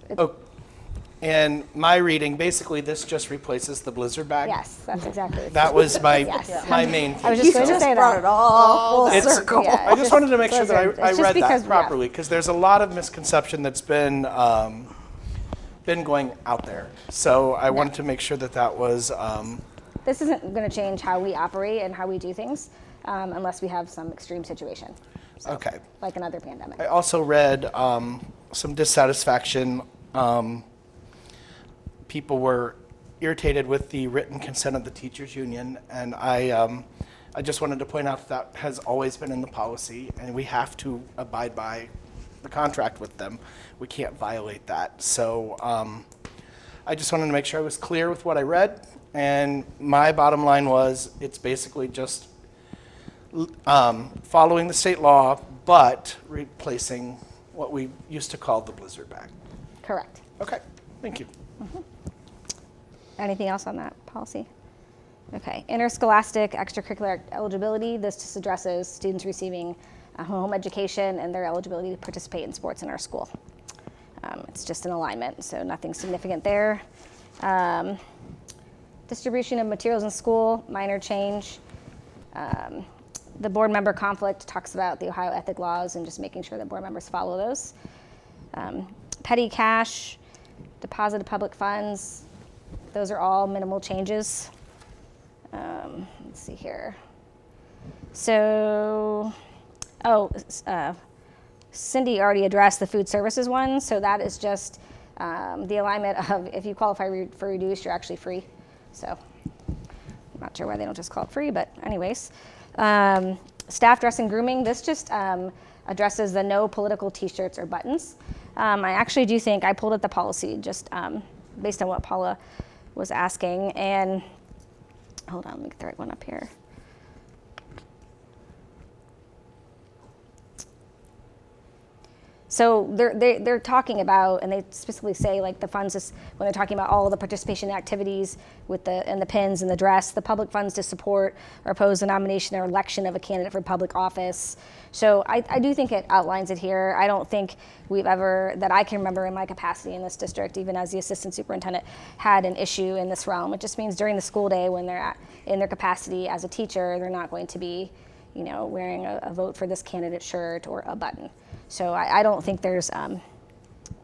F: And my reading, basically, this just replaces the Blizzard bag.
S: Yes, that's exactly it.
F: That was my
S: yes.
F: my main thing.
S: I was just going to say
A: brought
S: that.
A: it all full circle.
F: I just wanted to make sure that I read
S: because,
F: that properly, because there's a lot of misconception that's been going out there. So I wanted to make sure that that was.
S: This isn't going to change how we operate and how we do things unless we have some extreme situation. So,
F: okay.
S: Like another pandemic.
F: I also read some dissatisfaction. People were irritated with the written consent of the teachers union, and I just wanted to point out that has always been in the policy, and we have to abide by the contract with them. We can't violate that. So I just wanted to make sure I was clear with what I read, and my bottom line was it's basically just following the state law, but replacing what we used to call the Blizzard bag.
S: Correct.
F: Okay, thank you.
S: Mm-hmm. Anything else on that policy? Okay, interscholastic extracurricular eligibility. This just addresses students receiving a home education and their eligibility to participate in sports in our school. It's just an alignment, so nothing significant there. Distribution of materials in school, minor change. The board member conflict talks about the Ohio ethic laws and just making sure that board members follow those. Petty cash, deposit of public funds, those are all minimal changes. Let's see here. So, Cindy already addressed the food services one, so that is just the alignment of if you qualify for reduced, you're actually free. So, I'm not sure why they don't just call it free, but anyways. Staff dress and grooming, this just addresses the no political t-shirts or buttons. I actually do think, I pulled up the policy just based on what Paula was asking, and hold on, let me get the right one up here. So they're talking about, and they specifically say like the funds is, when they're talking about all the participation activities with the pins and the dress, the public funds to support or oppose the nomination or election of a candidate for public office. So I do think it outlines it here. I don't think we've ever, that I can remember in my capacity in this district, even as the assistant superintendent, had an issue in this realm. It just means during the school day when they're in their capacity as a teacher, they're not going to be, wearing a vote for this candidate shirt or a button. So I don't think there's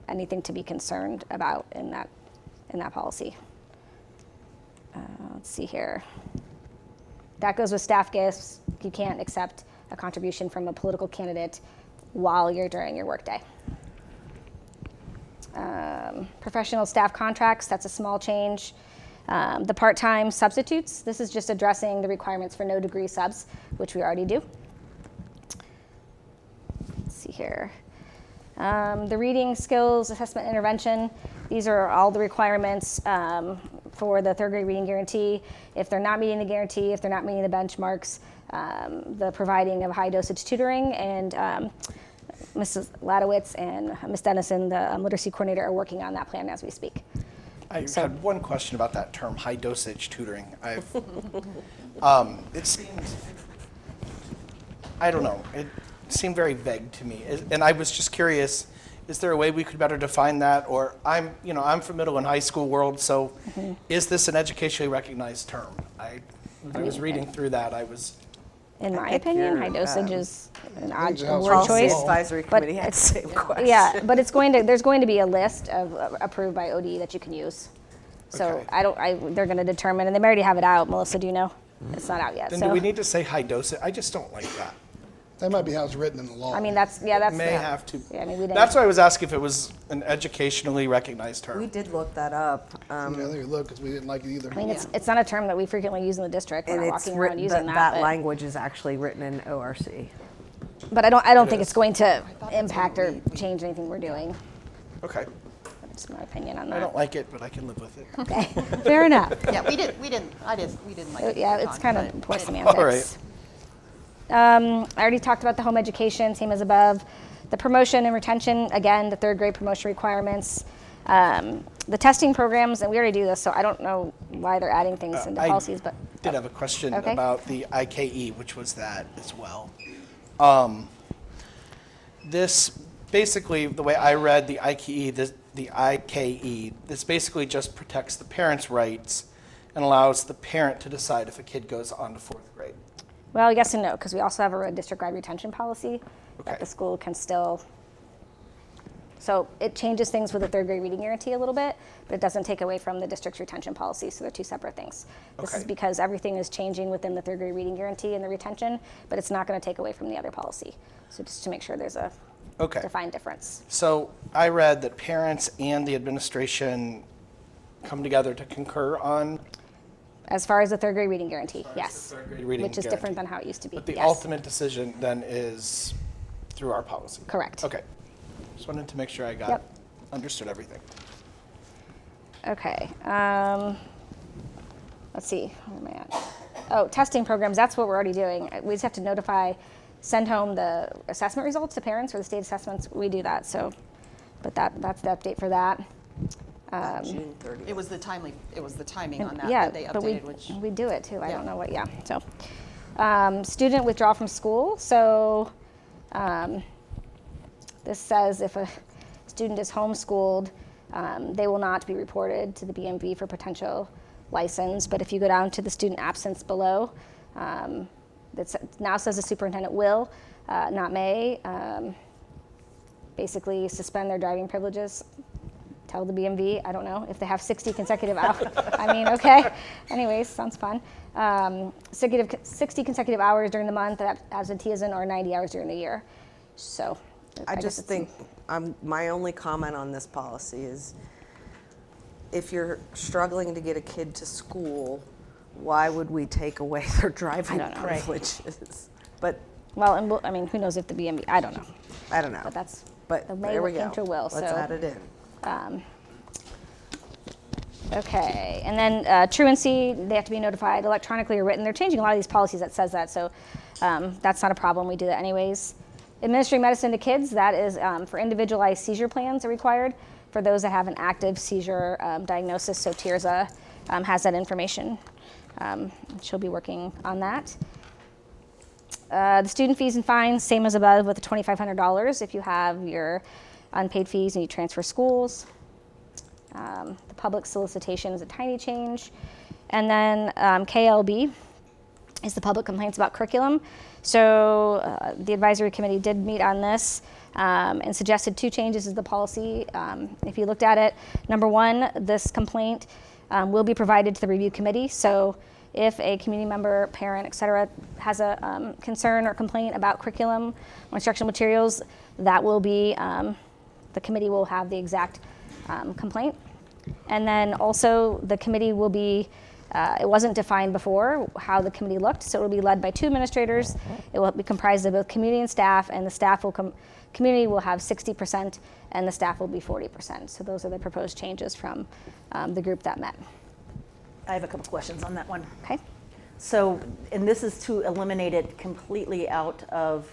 S: anything to be concerned about in that policy. Let's see here. That goes with staff gifts. You can't accept a contribution from a political candidate while you're during your workday. Professional staff contracts, that's a small change. The part-time substitutes, this is just addressing the requirements for no degree subs, which we already do. Let's see here. The reading skills assessment intervention, these are all the requirements for the third grade reading guarantee. If they're not meeting the guarantee, if they're not meeting the benchmarks, the providing of high dosage tutoring, and Mrs. Ladowitz and Ms. Dennison, the literacy coordinator, are working on that plan as we speak.
F: I had one question about that term, high dosage tutoring. It seemed, I don't know, it seemed very vague to me. And I was just curious, is there a way we could better define that? Or I'm from middle and high school world, so is this an educationally recognized term? I was reading through that, I was.
S: In my opinion, high dosage is an odd word
A: Policy
S: choice.
A: Advisory Committee had the same question.
S: Yeah, but there's going to be a list of approved by OD that you can use. So
F: Okay.
S: they're going to determine, and they may already have it out. Melissa, do you know? It's not out yet.
F: Then
S: so.
F: do we need to say high dosage? I just don't like that.
E: That might be how it's written in the law.
S: I mean, that's.
F: May have to.
S: Yeah, I mean, we didn't.
F: That's why I was asking if it was an educationally recognized term.
A: We did look that up.
E: Yeah, I think we looked because we didn't like it either.
S: I mean, it's not a term that we frequently use in the district. We're
A: And
S: not
A: it's
S: walking around
A: written,
S: using
A: that
S: but-
A: language is actually written in ORC.
S: But I don't think it's going to impact or change anything we're doing.
F: Okay.
S: That's my opinion on that.
F: I don't like it, but I can live with it.
S: Okay, fair enough.
J: Yeah, we didn't like it.
S: Yeah, it's kind of poor semantics.
F: All right.
S: I already talked about the home education, same as above. The promotion and retention, again, the third grade promotion requirements. The testing programs, and we already do this, so I don't know why they're adding things into policies, but.
F: I did have a question
S: Okay.
F: about the IKE, which was that as well. This, basically, the way I read the IKE, this basically just protects the parents' rights and allows the parent to decide if a kid goes on to fourth grade.
S: Well, yes and no, because we also have a district-wide retention policy that the school can still. So it changes things with the third grade reading guarantee a little bit, but it doesn't take away from the district's retention policy, so they're two separate things. This is because everything is changing within the third grade reading guarantee and the retention, but it's not going to take away from the other policy. So just to make sure there's a defined difference.
F: So I read that parents and the administration come together to concur on.
S: As far as the third grade reading guarantee, yes.
F: Third grade reading
S: Which is different than how it used to be.
F: But the
S: yes.
F: ultimate decision then is through our policy.
S: Correct.
F: Okay. Just wanted to make sure I got understood everything.
S: Okay. Let's see. Where am I at? Oh, testing programs. That's what we're already doing. We just have to send home the assessment results to parents for the state assessments. We do that. So, but that's the update for that.
A: June 30th.
J: It was the timing on that
S: Yeah,
J: that they
S: but
J: updated,
S: we do it too. I don't know what. Yeah. So, student withdrawal from school. So, this says if a student is homeschooled, they will not be reported to the BMV for potential license. But if you go down to the student absence below, it now says the superintendent will, not may, basically suspend their driving privileges. Tell the BMV, I don't know, if they have 60 consecutive hours. I mean, okay. Anyways, sounds fun. 60 consecutive hours during the month of absenteeism or 90 hours during the year. So
A: I just think my only comment on this policy is if you're struggling to get a kid to school, why would we take away their driving privileges? But
S: well, and I mean, who knows if the BMV? I don't know.
A: I don't know.
S: But the may
A: there we
S: came
A: go.
S: to will.
A: Let's add it in.
S: Okay, and then truancy, they have to be notified electronically or written. They're changing a lot of these policies that says that, so that's not a problem. We do that anyways. Administering medicine to kids, that is for individualized seizure plans are required for those that have an active seizure diagnosis. So Tirza has that information. She'll be working on that. The student fees and fines, same as above with the $2,500 if you have your unpaid fees and you transfer schools. The public solicitation is a tiny change. And then KLB, is the public complaints about curriculum. So the advisory committee did meet on this and suggested 2 changes to the policy. If you looked at it, number 1, this complaint will be provided to the review committee. So if a community member, parent, et cetera, has a concern or complaint about curriculum or instructional materials, that will be, the committee will have the exact complaint. And then also the committee will be, it wasn't defined before how the committee looked, so it will be led by 2 administrators. It will be comprised of both community and staff, and the staff will community will have 60% and the staff will be 40%. So those are the proposed changes from the group that met.
P: I have a couple questions on that one.
S: Okay.
P: So, and this is to eliminate it completely out of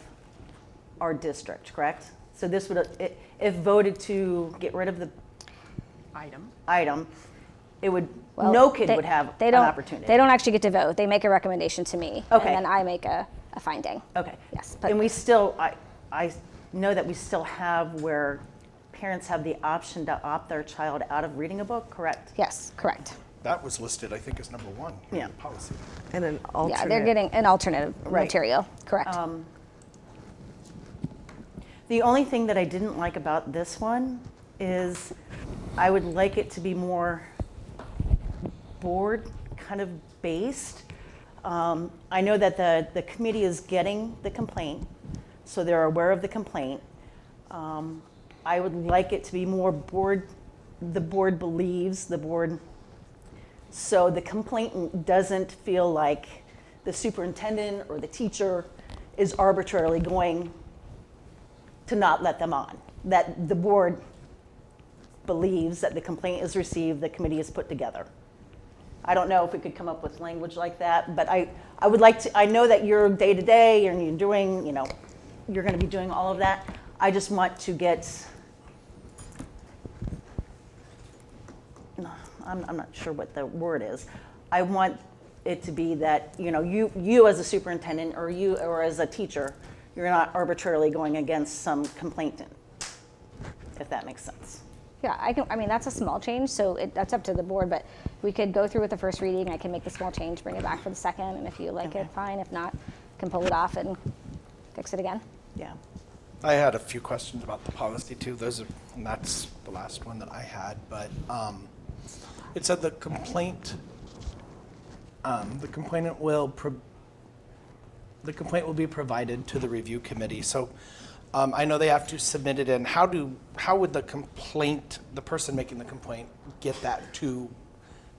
P: our district, correct? So this would, if voted to get rid of the item, it would,
S: Well,
P: no kid would have an opportunity.
S: They don't actually get to vote. They make a recommendation to me,
P: Okay.
S: and then I make a finding.
P: Okay.
S: Yes, but
P: And we still, I know that we still have where parents have the option to opt their child out of reading a book, correct?
S: yes, correct.
F: That was listed, I think, as number 1 in
P: Yeah.
F: the policy.
A: And an alternate.
S: Yeah, they're getting an alternative
P: Right.
S: material, correct.
P: The only thing that I didn't like about this one is I would like it to be more board kind of based. I know that the committee is getting the complaint, so they're aware of the complaint. I would like it to be more board, the board believes, the board, so the complainant doesn't feel like the superintendent or the teacher is arbitrarily going to not let them on. That the board believes that the complaint is received, the committee is put together. I don't know if we could come up with language like that, but I would like to, I know that you're day to day and you're doing, you know, you're going to be doing all of that. I just want to get, I'm not sure what the word is. I want it to be that, you know, you as a superintendent or you or as a teacher, you're not arbitrarily going against some complainant, if that makes sense.
S: Yeah, I mean, that's a small change, so that's up to the board, but we could go through with the first reading. I can make the small change, bring it back for the second, and if you like it, fine. If not, can pull it off and fix it again.
P: Yeah.
F: I had a few questions about the policy too. And that's the last one that I had, but it said the complaint will be provided to the review committee. So I know they have to submit it in. How would the person making the complaint, get that to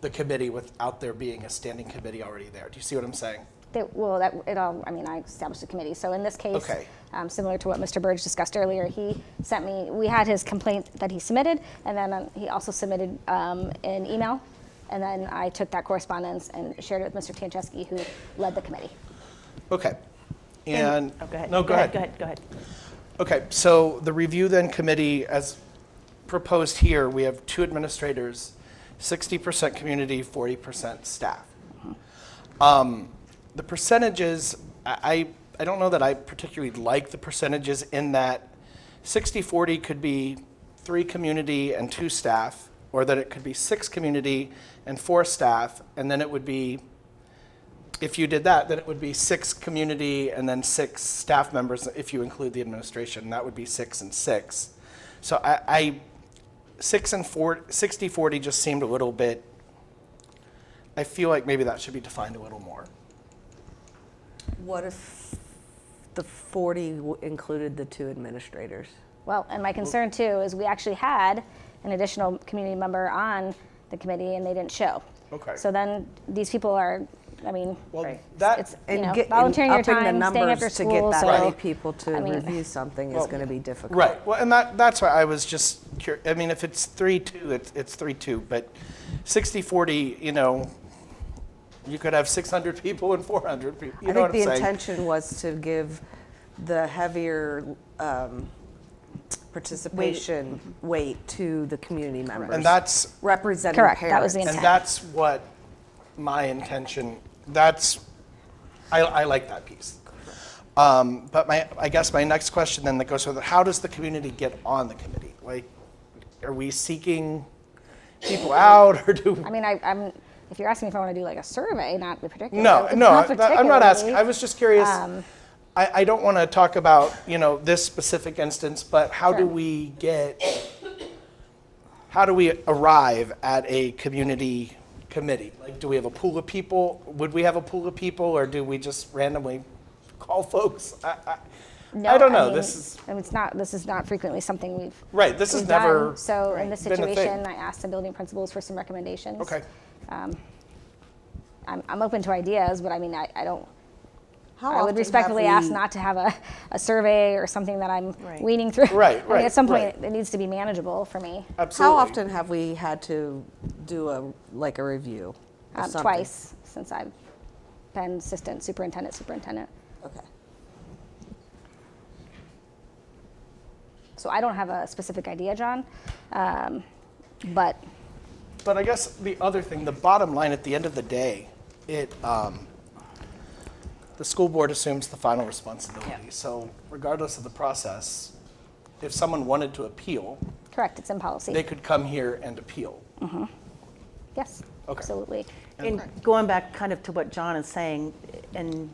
F: the committee without there being a standing committee already there? Do you see what I'm saying?
S: I established a committee. So in this case,
F: okay.
S: Similar to what Mr. Burge discussed earlier, we had his complaint that he submitted, and then he also submitted an email, and then I took that correspondence and shared it with Mr. Tancheski, who led the committee.
F: Okay.
P: Go ahead.
F: No, go ahead.
P: Go ahead.
F: Okay, so the review then committee, as proposed here, we have 2 administrators, 60% community, 40% staff. The percentages, I don't know that I particularly like the percentages in that 60-40 could be 3 community and 2 staff, or that it could be 6 community and 4 staff, and then it would be, if you did that, then it would be 6 community and then 6 staff members if you include the administration. That would be 6 and 6. So 60-40 just seemed a little bit, I feel like maybe that should be defined a little more.
A: What if the 40 included the 2 administrators?
S: Well, and my concern too is we actually had an additional community member on the committee and they didn't show.
F: Okay.
S: So then these people are,
F: well,
S: it's volunteering your time, staying after
A: to
S: school.
A: get that
S: so,
A: many people to review something is going to be difficult.
F: Right. Well, and that's why I was just curious. I mean, if it's 3-2, it's 3-2. But 60-40, you could have 600 people and 400 people.
A: I think the intention was to give the heavier participation weight to the community members.
F: And that's
A: representing
S: correct.
A: parents.
S: That was the intent.
F: And that's what my intention. I like that piece. But I guess my next question then that goes with it, how does the community get on the committee? Like, are we seeking people out, or do?
S: I mean, if you're asking me if I want to do like a survey, not the particular.
F: No, I'm not
S: particularly.
F: asking. I was just curious. I don't want to talk about, this specific instance, but how do we arrive at a community committee? Like, do we have a pool of people? Would we have a pool of people, or do we just randomly call folks?
S: No,
F: I don't know.
S: mean,
F: This
S: is not frequently something we've
F: right. This is
S: we've
F: never
S: done. So in this
F: been a thing.
S: situation, I asked the building principals for some recommendations.
F: Okay.
S: I'm open to ideas, but I mean, I don't.
A: How
S: I would
A: often
S: respectfully
A: have
S: ask
A: we-
S: not to have a survey or something that I'm weaning through.
F: Right,
S: I mean, at some point,
F: right.
S: it needs to be manageable for me.
F: Absolutely.
A: How often have we had to do a review? of something?
S: Twice since I've been assistant superintendent.
A: Okay.
S: So I don't have a specific idea, John, but
F: I guess the other thing, the bottom line at the end of the day, the school board assumes the final responsibility. So regardless of the process, if someone wanted to appeal,
S: correct, it's in policy.
F: they could come here and appeal.
S: Yes,
F: Okay.
S: absolutely.
P: And going back kind of to what John is saying, and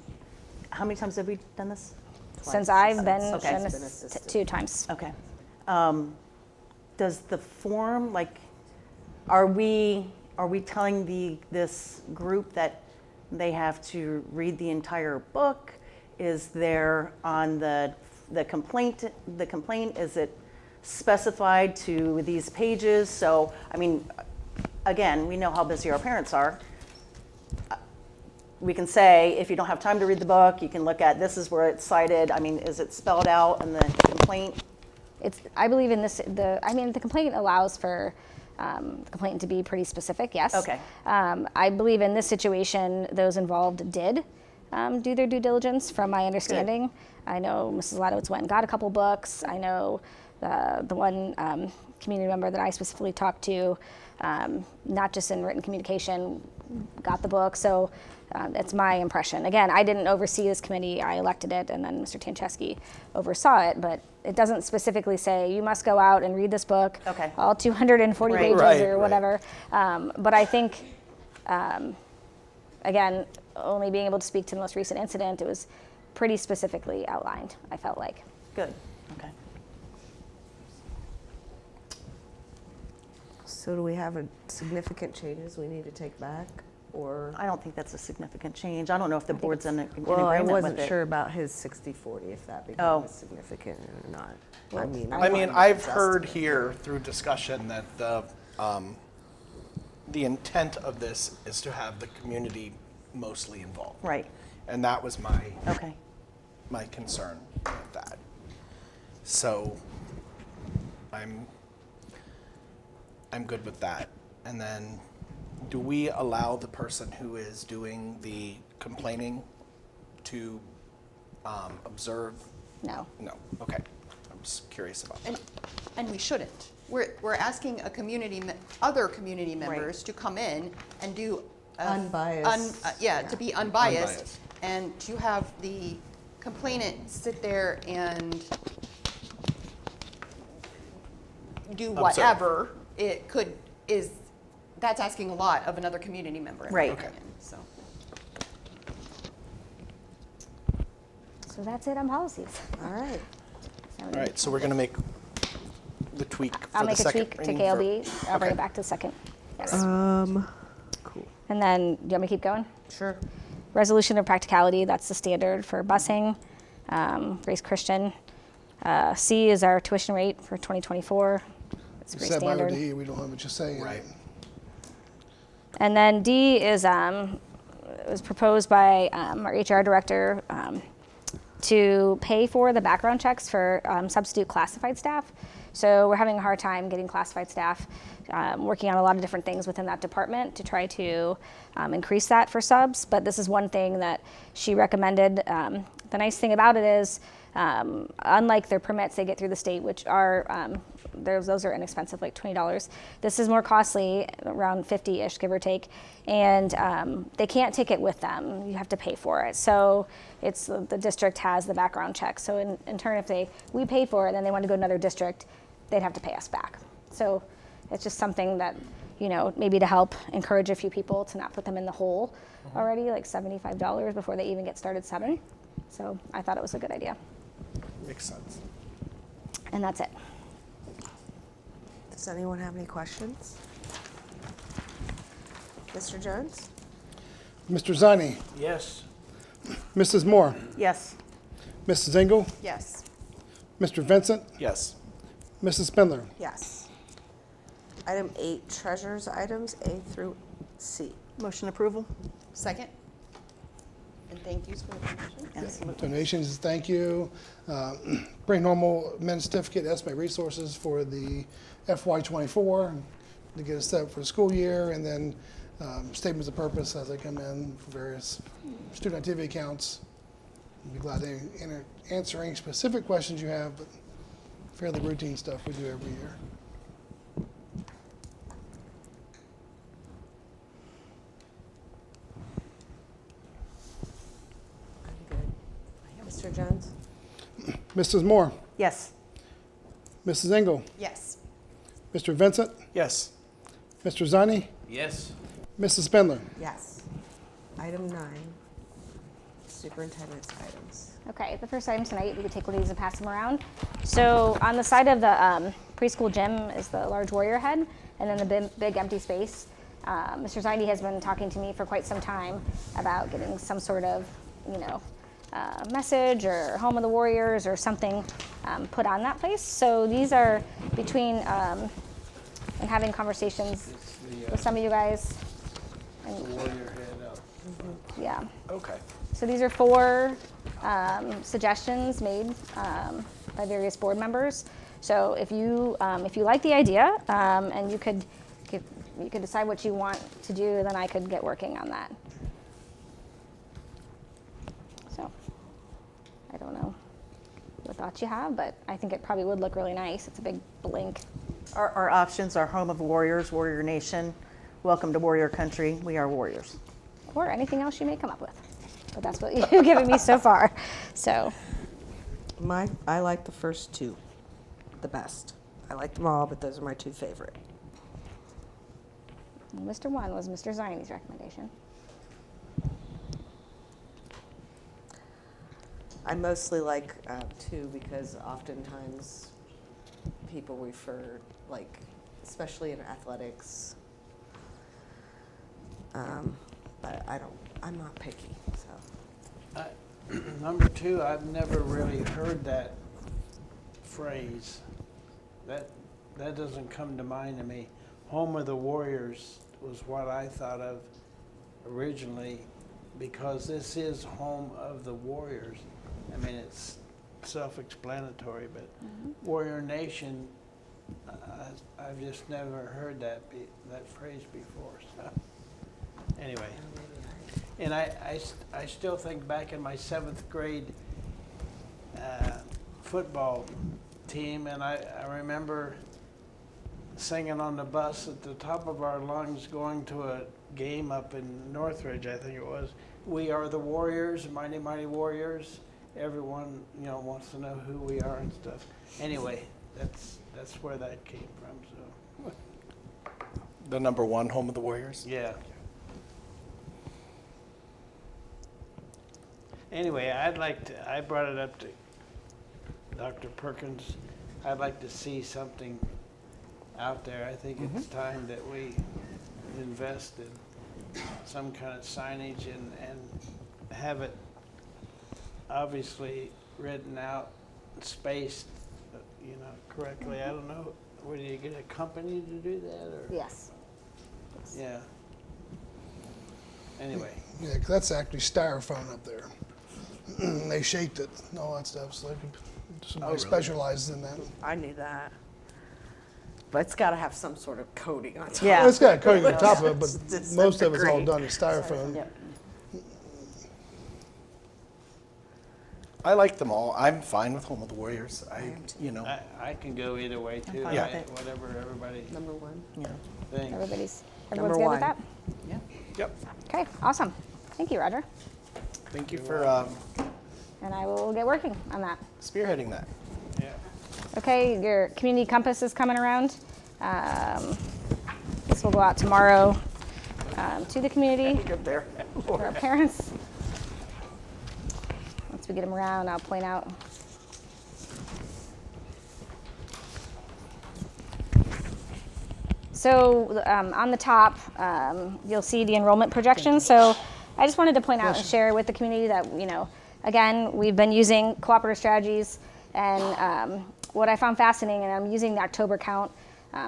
P: how many times have we done this?
S: Since I've been,
P: Okay.
S: been two times.
P: Okay. Does the form, like, are we telling this group that they have to read the entire book? Is there on the complaint, is it specified to these pages? So, I mean, again, we know how busy our parents are. We can say, if you don't have time to read the book, you can look at, this is where it's cited. I mean, is it spelled out in the complaint?
S: I believe in this, the complaint allows for the complainant to be pretty specific, yes.
P: Okay.
S: I believe in this situation, those involved did do their due diligence, from my understanding. Good. I know Mrs. Ladowitz went and got a couple books. I know the one community member that I specifically talked to, not just in written communication, got the book. So that's my impression. Again, I didn't oversee this committee. I elected it, and then Mr. Tancheski oversaw it. But it doesn't specifically say you must go out and read this book, all 240 pages or whatever. But I think, again, only being able to speak to the most recent incident, it was pretty specifically outlined, I felt like.
P: Good. Okay.
A: So do we have significant changes we need to take back? Or
P: I don't think that's a significant change. I don't know if the board's in agreement with it.
A: well, I wasn't sure about his 60-40, if that became significant or not.
F: I mean, I've heard here through discussion that the intent of this is to have the community mostly involved.
P: Right.
F: And that was my concern with that. So I'm good with that. And then, do we allow the person who is doing the complaining to observe?
S: No.
F: No. Okay. I'm just curious about that.
J: And we shouldn't. We're asking other community members to come in and do
A: unbiased.
J: To be unbiased, and to have the complainant sit there and do whatever that's asking a lot of another community member, in my opinion. So
S: that's it on policies.
A: All right.
F: All right, so we're going to make the tweak for
S: I'll
F: the
S: make a
F: second
S: tweak to
F: reading
S: KLB. I'll bring it back to the second. Yes.
A: Cool.
S: And then, do you want me to keep going?
A: Sure.
S: Resolution of practicality, that's the standard for busing. Grace Christian. C is our tuition rate for 2024. It's pretty
E: Set by
S: standard.
E: ODE, we don't have much to say.
F: Right.
S: And then D is, it was proposed by our HR director to pay for the background checks for substitute classified staff. So we're having a hard time getting classified staff, working on a lot of different things within that department to try to increase that for subs. But this is one thing that she recommended. The nice thing about it is, unlike their permits they get through the state, which are, those are inexpensive, like $20. This is more costly, around 50-ish, give or take. And they can't take it with them. You have to pay for it. So it's the district has the background check. So in turn, if we pay for it and then they want to go to another district, they'd have to pay us back. So it's just something that maybe to help encourage a few people to not put them in the hole already, like $75 before they even get started subbing. So I thought it was a good idea.
F: Makes sense.
S: And that's it.
A: Does anyone have any questions? Mr. Jones?
E: Mr. Zani,
I: Yes.
E: Mrs. Moore,
P: Yes.
E: Mrs. Engel,
J: Yes.
E: Mr. Vincent,
F: Yes.
E: Mrs. Spindler.
A: Yes. Item 8, treasurer's items A through C.
P: Motion approval?
J: Second? And thank yous for the donation?
P: Absolutely.
E: Donations, thank you. Pretty normal men's certificate, estimate resources for the FY24 to get us set up for the school year, and then statements of purpose as they come in for various student activity accounts. I'd be glad to answer any specific questions you have, but fairly routine stuff we do every year.
A: Mr. Jones?
E: Mrs. Moore,
P: Yes.
E: Mrs. Engel,
J: Yes.
E: Mr. Vincent,
F: Yes.
E: Mr. Zani,
I: Yes.
E: Mrs. Spindler.
A: Yes. Item 9, superintendent's items.
S: Okay, the first item tonight, we could take one of these and pass them around. So on the side of the preschool gym is the large warrior head, and then the big empty space. Mr. Zaidi has been talking to me for quite some time about getting some sort of, message or Home of the Warriors or something put on that place. So these are between, and having conversations with some of you guys.
I: The warrior head up.
S: Yeah.
F: Okay.
S: So these are 4 suggestions made by various board members. So if you like the idea and you could decide what you want to do, then I could get working on that. So I don't know what thoughts you have, but I think it probably would look really nice. It's a big blink.
P: Our options are Home of Warriors, Warrior Nation, Welcome to Warrior Country, We Are Warriors.
S: Or anything else you may come up with. But that's what you've given me so far. So
A: I like the first 2 the best. I like them all, but those are my 2 favorite.
S: Mr. 1 was Mr. Zini's recommendation.
A: I mostly like 2 because oftentimes people refer, like, especially in athletics, but I'm not picky, so.
I: Number 2, I've never really heard that phrase. That doesn't come to mind to me. Home of the Warriors was what I thought of originally, because this is Home of the Warriors. I mean, it's self-explanatory, but Warrior Nation, I've just never heard that phrase before. So anyway, and I still think back in my 7th grade football team, and I remember singing on the bus at the top of our lungs going to a game up in Northridge, I think it was. We are the Warriors, mighty, mighty Warriors. Everyone, wants to know who we are and stuff. Anyway, that's where that came from. So
F: The number 1, Home of the Warriors?
I: yeah. Anyway, I brought it up to Dr. Perkins. I'd like to see something out there. I think it's time that we invest in some kind of signage and have it obviously written out, spaced, correctly. I don't know. Would you get a company to do that, or?
S: Yes.
I: Yeah. Anyway.
E: Yeah, 'cause that's actually styrofoam up there. They shaped it and all that stuff, so somebody
F: really?
E: specializes in that.
A: I knew that. But it's got to have some sort of coating on top.
P: Yeah.
E: Well, it's got a coating on top of it, but
A: It's
E: most of it's all
A: great.
E: done in styrofoam.
P: Yep.
F: I like them all. I'm fine with Home of the Warriors.
I: I can go either way too.
P: fine with it.
I: Whatever everybody
A: Number 1.
P: Yeah.
I: thinks.
S: Everyone's
A: Number
S: good with
A: 1.
S: that?
P: Yeah.
F: Yep.
S: Okay, awesome. Thank you, Roger.
F: Thank you for
S: And I will get working on that.
F: spearheading that.
I: Yeah.
S: Okay, your community compass is coming around. This This will go out tomorrow to the community,
F: there.
S: for our parents. Once we get them around, I'll point out. So on the top, you'll see the enrollment projections. So I just wanted to point out and share with the community that, again, we've been using cooperative strategies, and what I found fascinating, and I'm using the October count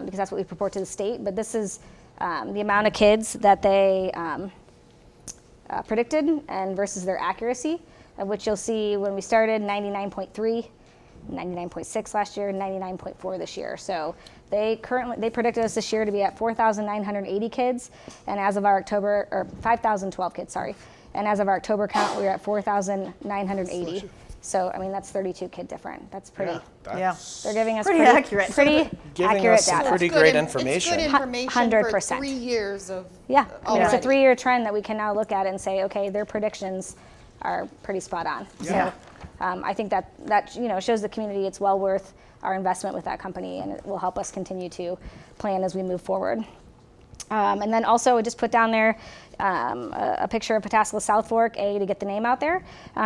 S: because that's what we report to the state, but this is the amount of kids that they predicted and versus their accuracy, of which you'll see when we started 99.3, 99.6 last year, 99.4 this year. So they predicted us this year to be at 4,980 kids, and as of our October, or 5,012 kids, sorry. And as of our October count, we were at 4,980. So, I mean, that's 32 kid different. That's pretty.
P: Yeah.
S: They're giving us
P: Pretty accurate.
S: Pretty
F: Giving
S: accurate
F: us some
S: data.
F: pretty great information.
J: It's good information
S: 100%.
J: for 3 years of
S: Yeah, I mean, it's a
J: already.
S: 3-year trend that we can now look at and say, okay, their predictions are pretty spot on.
P: Yeah.
S: So I think that shows the community it's well worth our investment with that company, and it will help us continue to plan as we move forward. And then also I just put down there a picture of Pataskala South Fork, A, to get the name out there,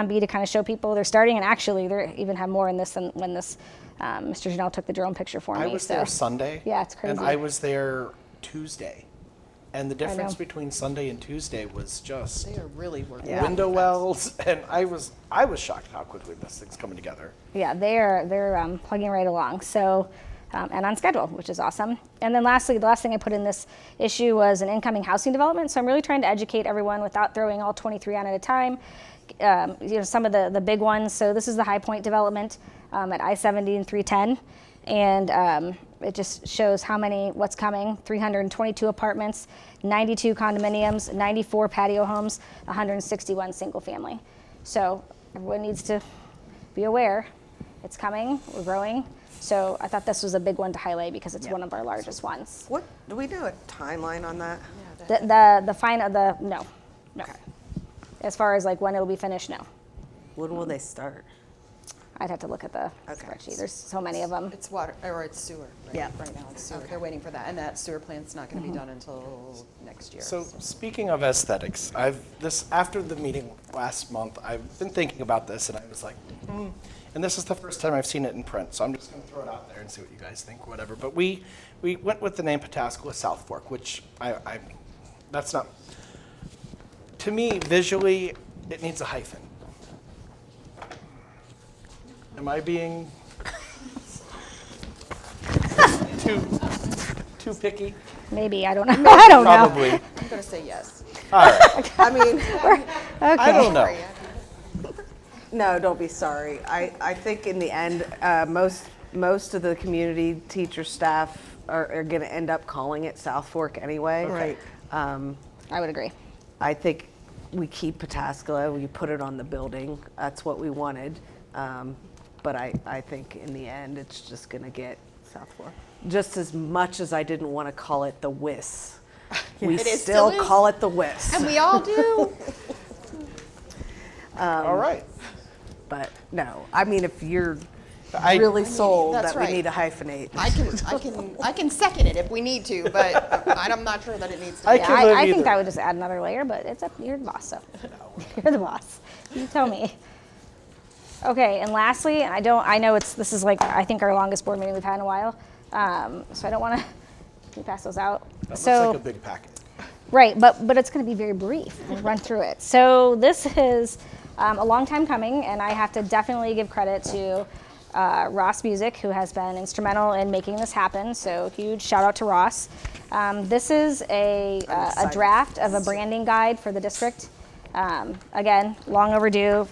S: B, to kind of show people they're starting, and actually they even have more in this than when this Mr. Janelle took the drone picture for me.
F: I was there Sunday.
S: Yeah, it's crazy.
F: And I was there Tuesday. And the difference
S: know.
F: between Sunday and Tuesday was just
J: They are really working.
F: window wells, and I was shocked how quickly this thing's coming together.
S: Yeah, they're plugging right along. So, and on schedule, which is awesome. And then lastly, the last thing I put in this issue was an incoming housing development. So I'm really trying to educate everyone without throwing all 23 on at a time. Some of the big ones. So this is the High Point development at I-70 and 310. And it just shows what's coming. 322 apartments, 92 condominiums, 94 patio homes, 161 single family. So everyone needs to be aware. It's coming, we're growing. So I thought this was a big one to highlight because it's one of our largest ones.
A: What, do we know a timeline on that?
S: No. As far as like when it'll be finished, no.
A: When will they start?
S: I'd have to look at the spreadsheet. There's so many of them.
J: It's water, or it's sewer. Right?
P: Yeah.
J: Right now it's sewer. They're waiting for that, and that sewer plant's not going to be done until next year.
F: So speaking of aesthetics, after the meeting last month, I've been thinking about this, and I was like, and this is the first time I've seen it in print, so I'm just going to throw it out there and see what you guys think, whatever. But we went with the name Pataskala South Fork, which that's not, to me, visually, it needs a hyphen. Am I being too picky?
S: Maybe, I don't know. I don't know.
F: Probably.
J: I'm going to say yes.
F: All right.
A: I mean,
F: I don't know.
A: no, don't be sorry. I think in the end, most of the community teacher staff are going to end up calling it South Fork anyway.
P: Right.
S: I would agree.
A: I think we keep Pataskala, we put it on the building. That's what we wanted. But I think in the end, it's just going to get South Fork. Just as much as I didn't want to call it the WIS. We still call it the WIS.
J: And we all do.
F: All right.
A: But no, I mean, if you're
F: I-
A: really sold
J: That's
A: that
J: right.
A: we need to hyphenate.
J: I can second it if we need to, but I'm not sure that it needs to.
F: I
J: be.
F: can live
S: I think
F: either.
S: that would just add another layer, but you're the boss, so you're the boss. You tell me. Okay, and lastly, and I know this is like I think our longest board meeting we've had in a while, so I don't want to pass those out.
F: That looks
S: So
F: like a big packet.
S: right, but it's going to be very brief. We'll run through it. So this is a long time coming, and I have to definitely give credit to Ross Music, who has been instrumental in making this happen. So huge shout out to Ross. This is a draft of a branding guide for the district. Again, long overdue,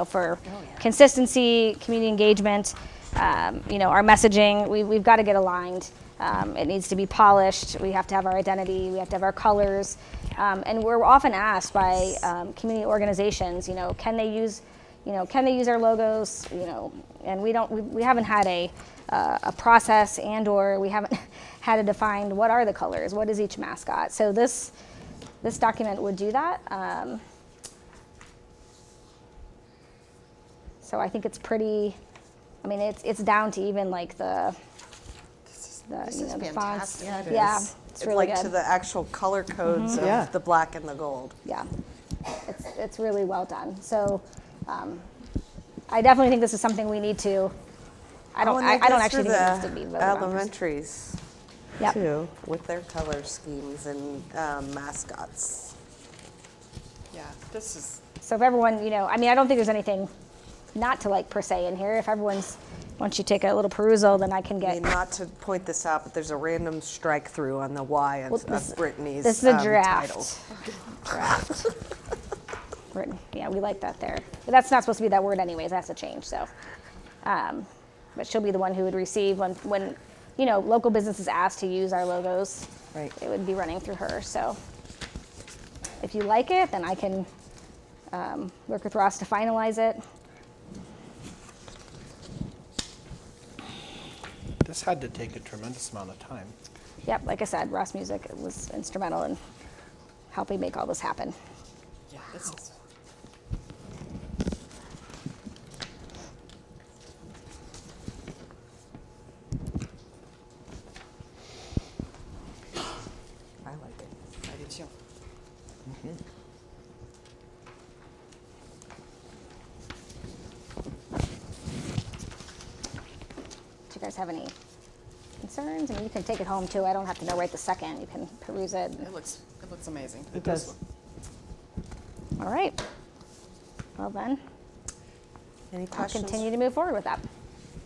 S: for consistency, community engagement, our messaging, we've got to get aligned. It needs to be polished. We have to have our identity. We have to have our colors. And we're often asked by community organizations, can they use our logos, and we haven't had a process or we haven't had to define what are the colors, what is each mascot. So this document would do that. So I think it's pretty, it's down to even like the fonts.
J: fantastic. Yeah, it
S: Yeah,
J: is.
S: it's It's really
A: like
S: good.
A: to the actual color codes of
P: Yeah.
A: the black and the gold.
S: Yeah, it's really well done. So I definitely think this is something we need to. I don't actually think it needs to be voted on.
A: Elementaries,
S: Yep.
A: too, with their color schemes and mascots.
J: Yeah, this is,
S: So if everyone, I mean, I don't think there's anything not to like per se in here. If everyone's, once you take a little perusal, then I can
A: I
S: get.
A: mean, not to point this out, but there's a random strike through on the Y of Brittany's
S: This is a
A: title.
S: draft. Draft. Written. Yeah, we like that there. But that's not supposed to be that word anyways. That has to change. So, but she'll be the one who would receive when local businesses ask to use our logos.
A: Right.
S: It would be running through her. So, if you like it, then I can work with Ross to finalize it.
F: This had to take a tremendous amount of time.
S: Yep, like I said, Ross Music was instrumental in helping make all this happen.
J: yeah, this is.
A: I like it.
J: I do too.
S: Do you guys have any concerns? I mean, you can take it home too. I don't have to know right the second. You can peruse it.
J: It looks amazing.
P: It does.
S: All right. Well then,
A: Any
S: I'll
A: questions?
S: continue to move forward with that.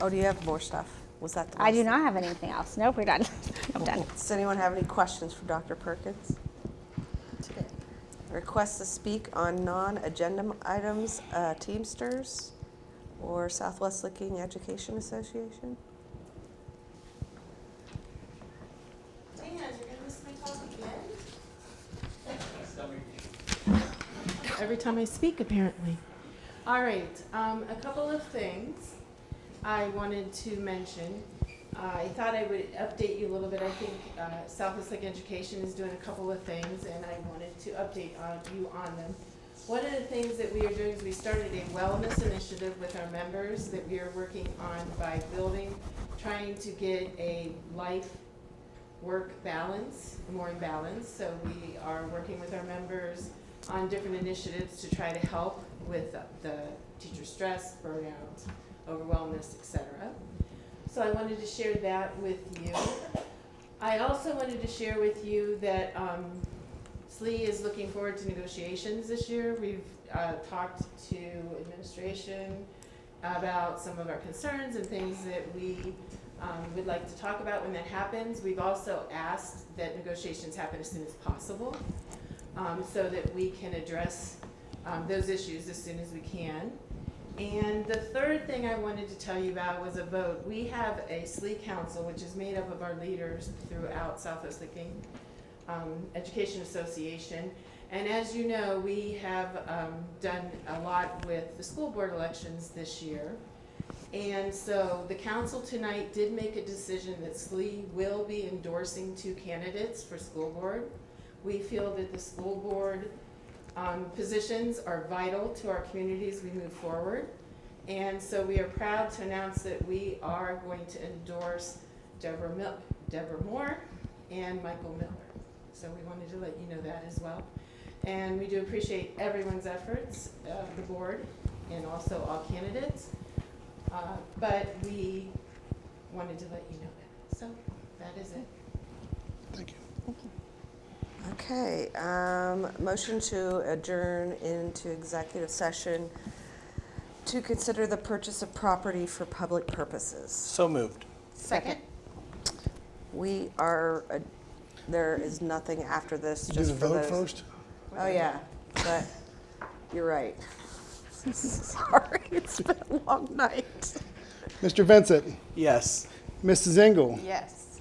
A: Oh, do you have more stuff? Was that the
S: I
A: last
S: do
A: thing?
S: not have anything else. Nope, we're done. I'm done.
A: Does anyone have any questions for Dr. Perkins? Request to speak on non-agenda items, Teamsters or Southwest Licking Education Association?
Q: Dan, you're gonna miss my talk again? Every time I speak, apparently. All right, a couple of things I wanted to mention. I thought I would update you a little bit. I think Southwest Lake Education is doing a couple of things, and I wanted to update you on them. One of the things that we are doing is we started a wellness initiative with our members that we are working on by trying to get a life-work balance, more in balance. So we are working with our members on different initiatives to try to help with the teacher stress, burnout, overwhelmness, etc. So I wanted to share that with you. I also wanted to share with you that SLE is looking forward to negotiations this year. We've talked to administration about some of our concerns and things that we would like to talk about when that happens. We've also asked that negotiations happen as soon as possible so that we can address those issues as soon as we can. And the third thing I wanted to tell you about was a vote. We have a SLE council, which is made up of our leaders throughout Southwest Licking Education Association. And as you know, we have done a lot with the school board elections this year. And so the council tonight did make a decision that SLE will be endorsing 2 candidates for school board. We feel that the school board positions are vital to our community as we move forward. And so we are proud to announce that we are going to endorse Deborah Moore and Michael Miller. So we wanted to let you know that as well. And we do appreciate everyone's efforts, the board, and also all candidates. But we wanted to let you know that. So that is it.
E: Thank you.
S: Thank you.
A: Okay, motion to adjourn into executive session to consider the purchase of property for public purposes.
F: So moved.
J: Second.
A: We are, there is nothing after this.
E: Do
A: just
E: the
A: for
E: vote
A: those-
E: first?
A: Oh, yeah, but you're right. Sorry, it's been a long night.
E: Mr. Vincent,
F: Yes.
E: Mrs. Engel,
J: Yes.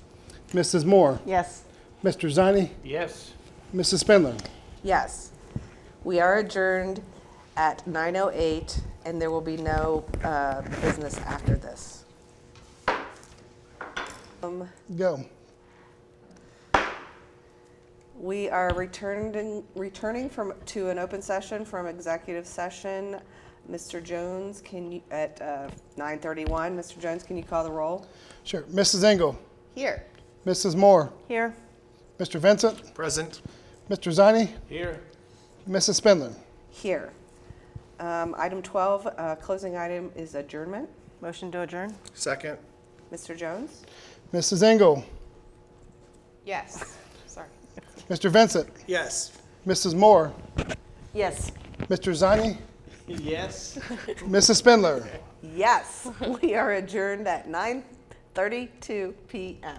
E: Mrs. Moore,
P: Yes.
E: Mr. Zani,
I: Yes.
E: Mrs. Spindler.
A: Yes, we are adjourned at 9:08, and there will be no business after this.
E: Go.
A: We are returning to an open session from executive session. Mr. Jones, can you, at 9:31, Mr. Jones, can you call the roll?
E: Sure. Mrs. Engel,
J: Here.
E: Mrs. Moore,
P: Here.
E: Mr. Vincent,
F: Present.
E: Mr. Zani,
I: Here.
E: Mrs. Spindler.
A: Here. Item 12, closing item is adjournment.
P: Motion to adjourn?
F: Second.
A: Mr. Jones?
E: Mrs. Engel,
J: Yes, sorry.
E: Mr. Vincent,
F: Yes.
E: Mrs. Moore,
P: Yes.
E: Mr. Zani,
I: Yes.
E: Mrs. Spindler.
A: Yes. We are adjourned at 9:32 p.m.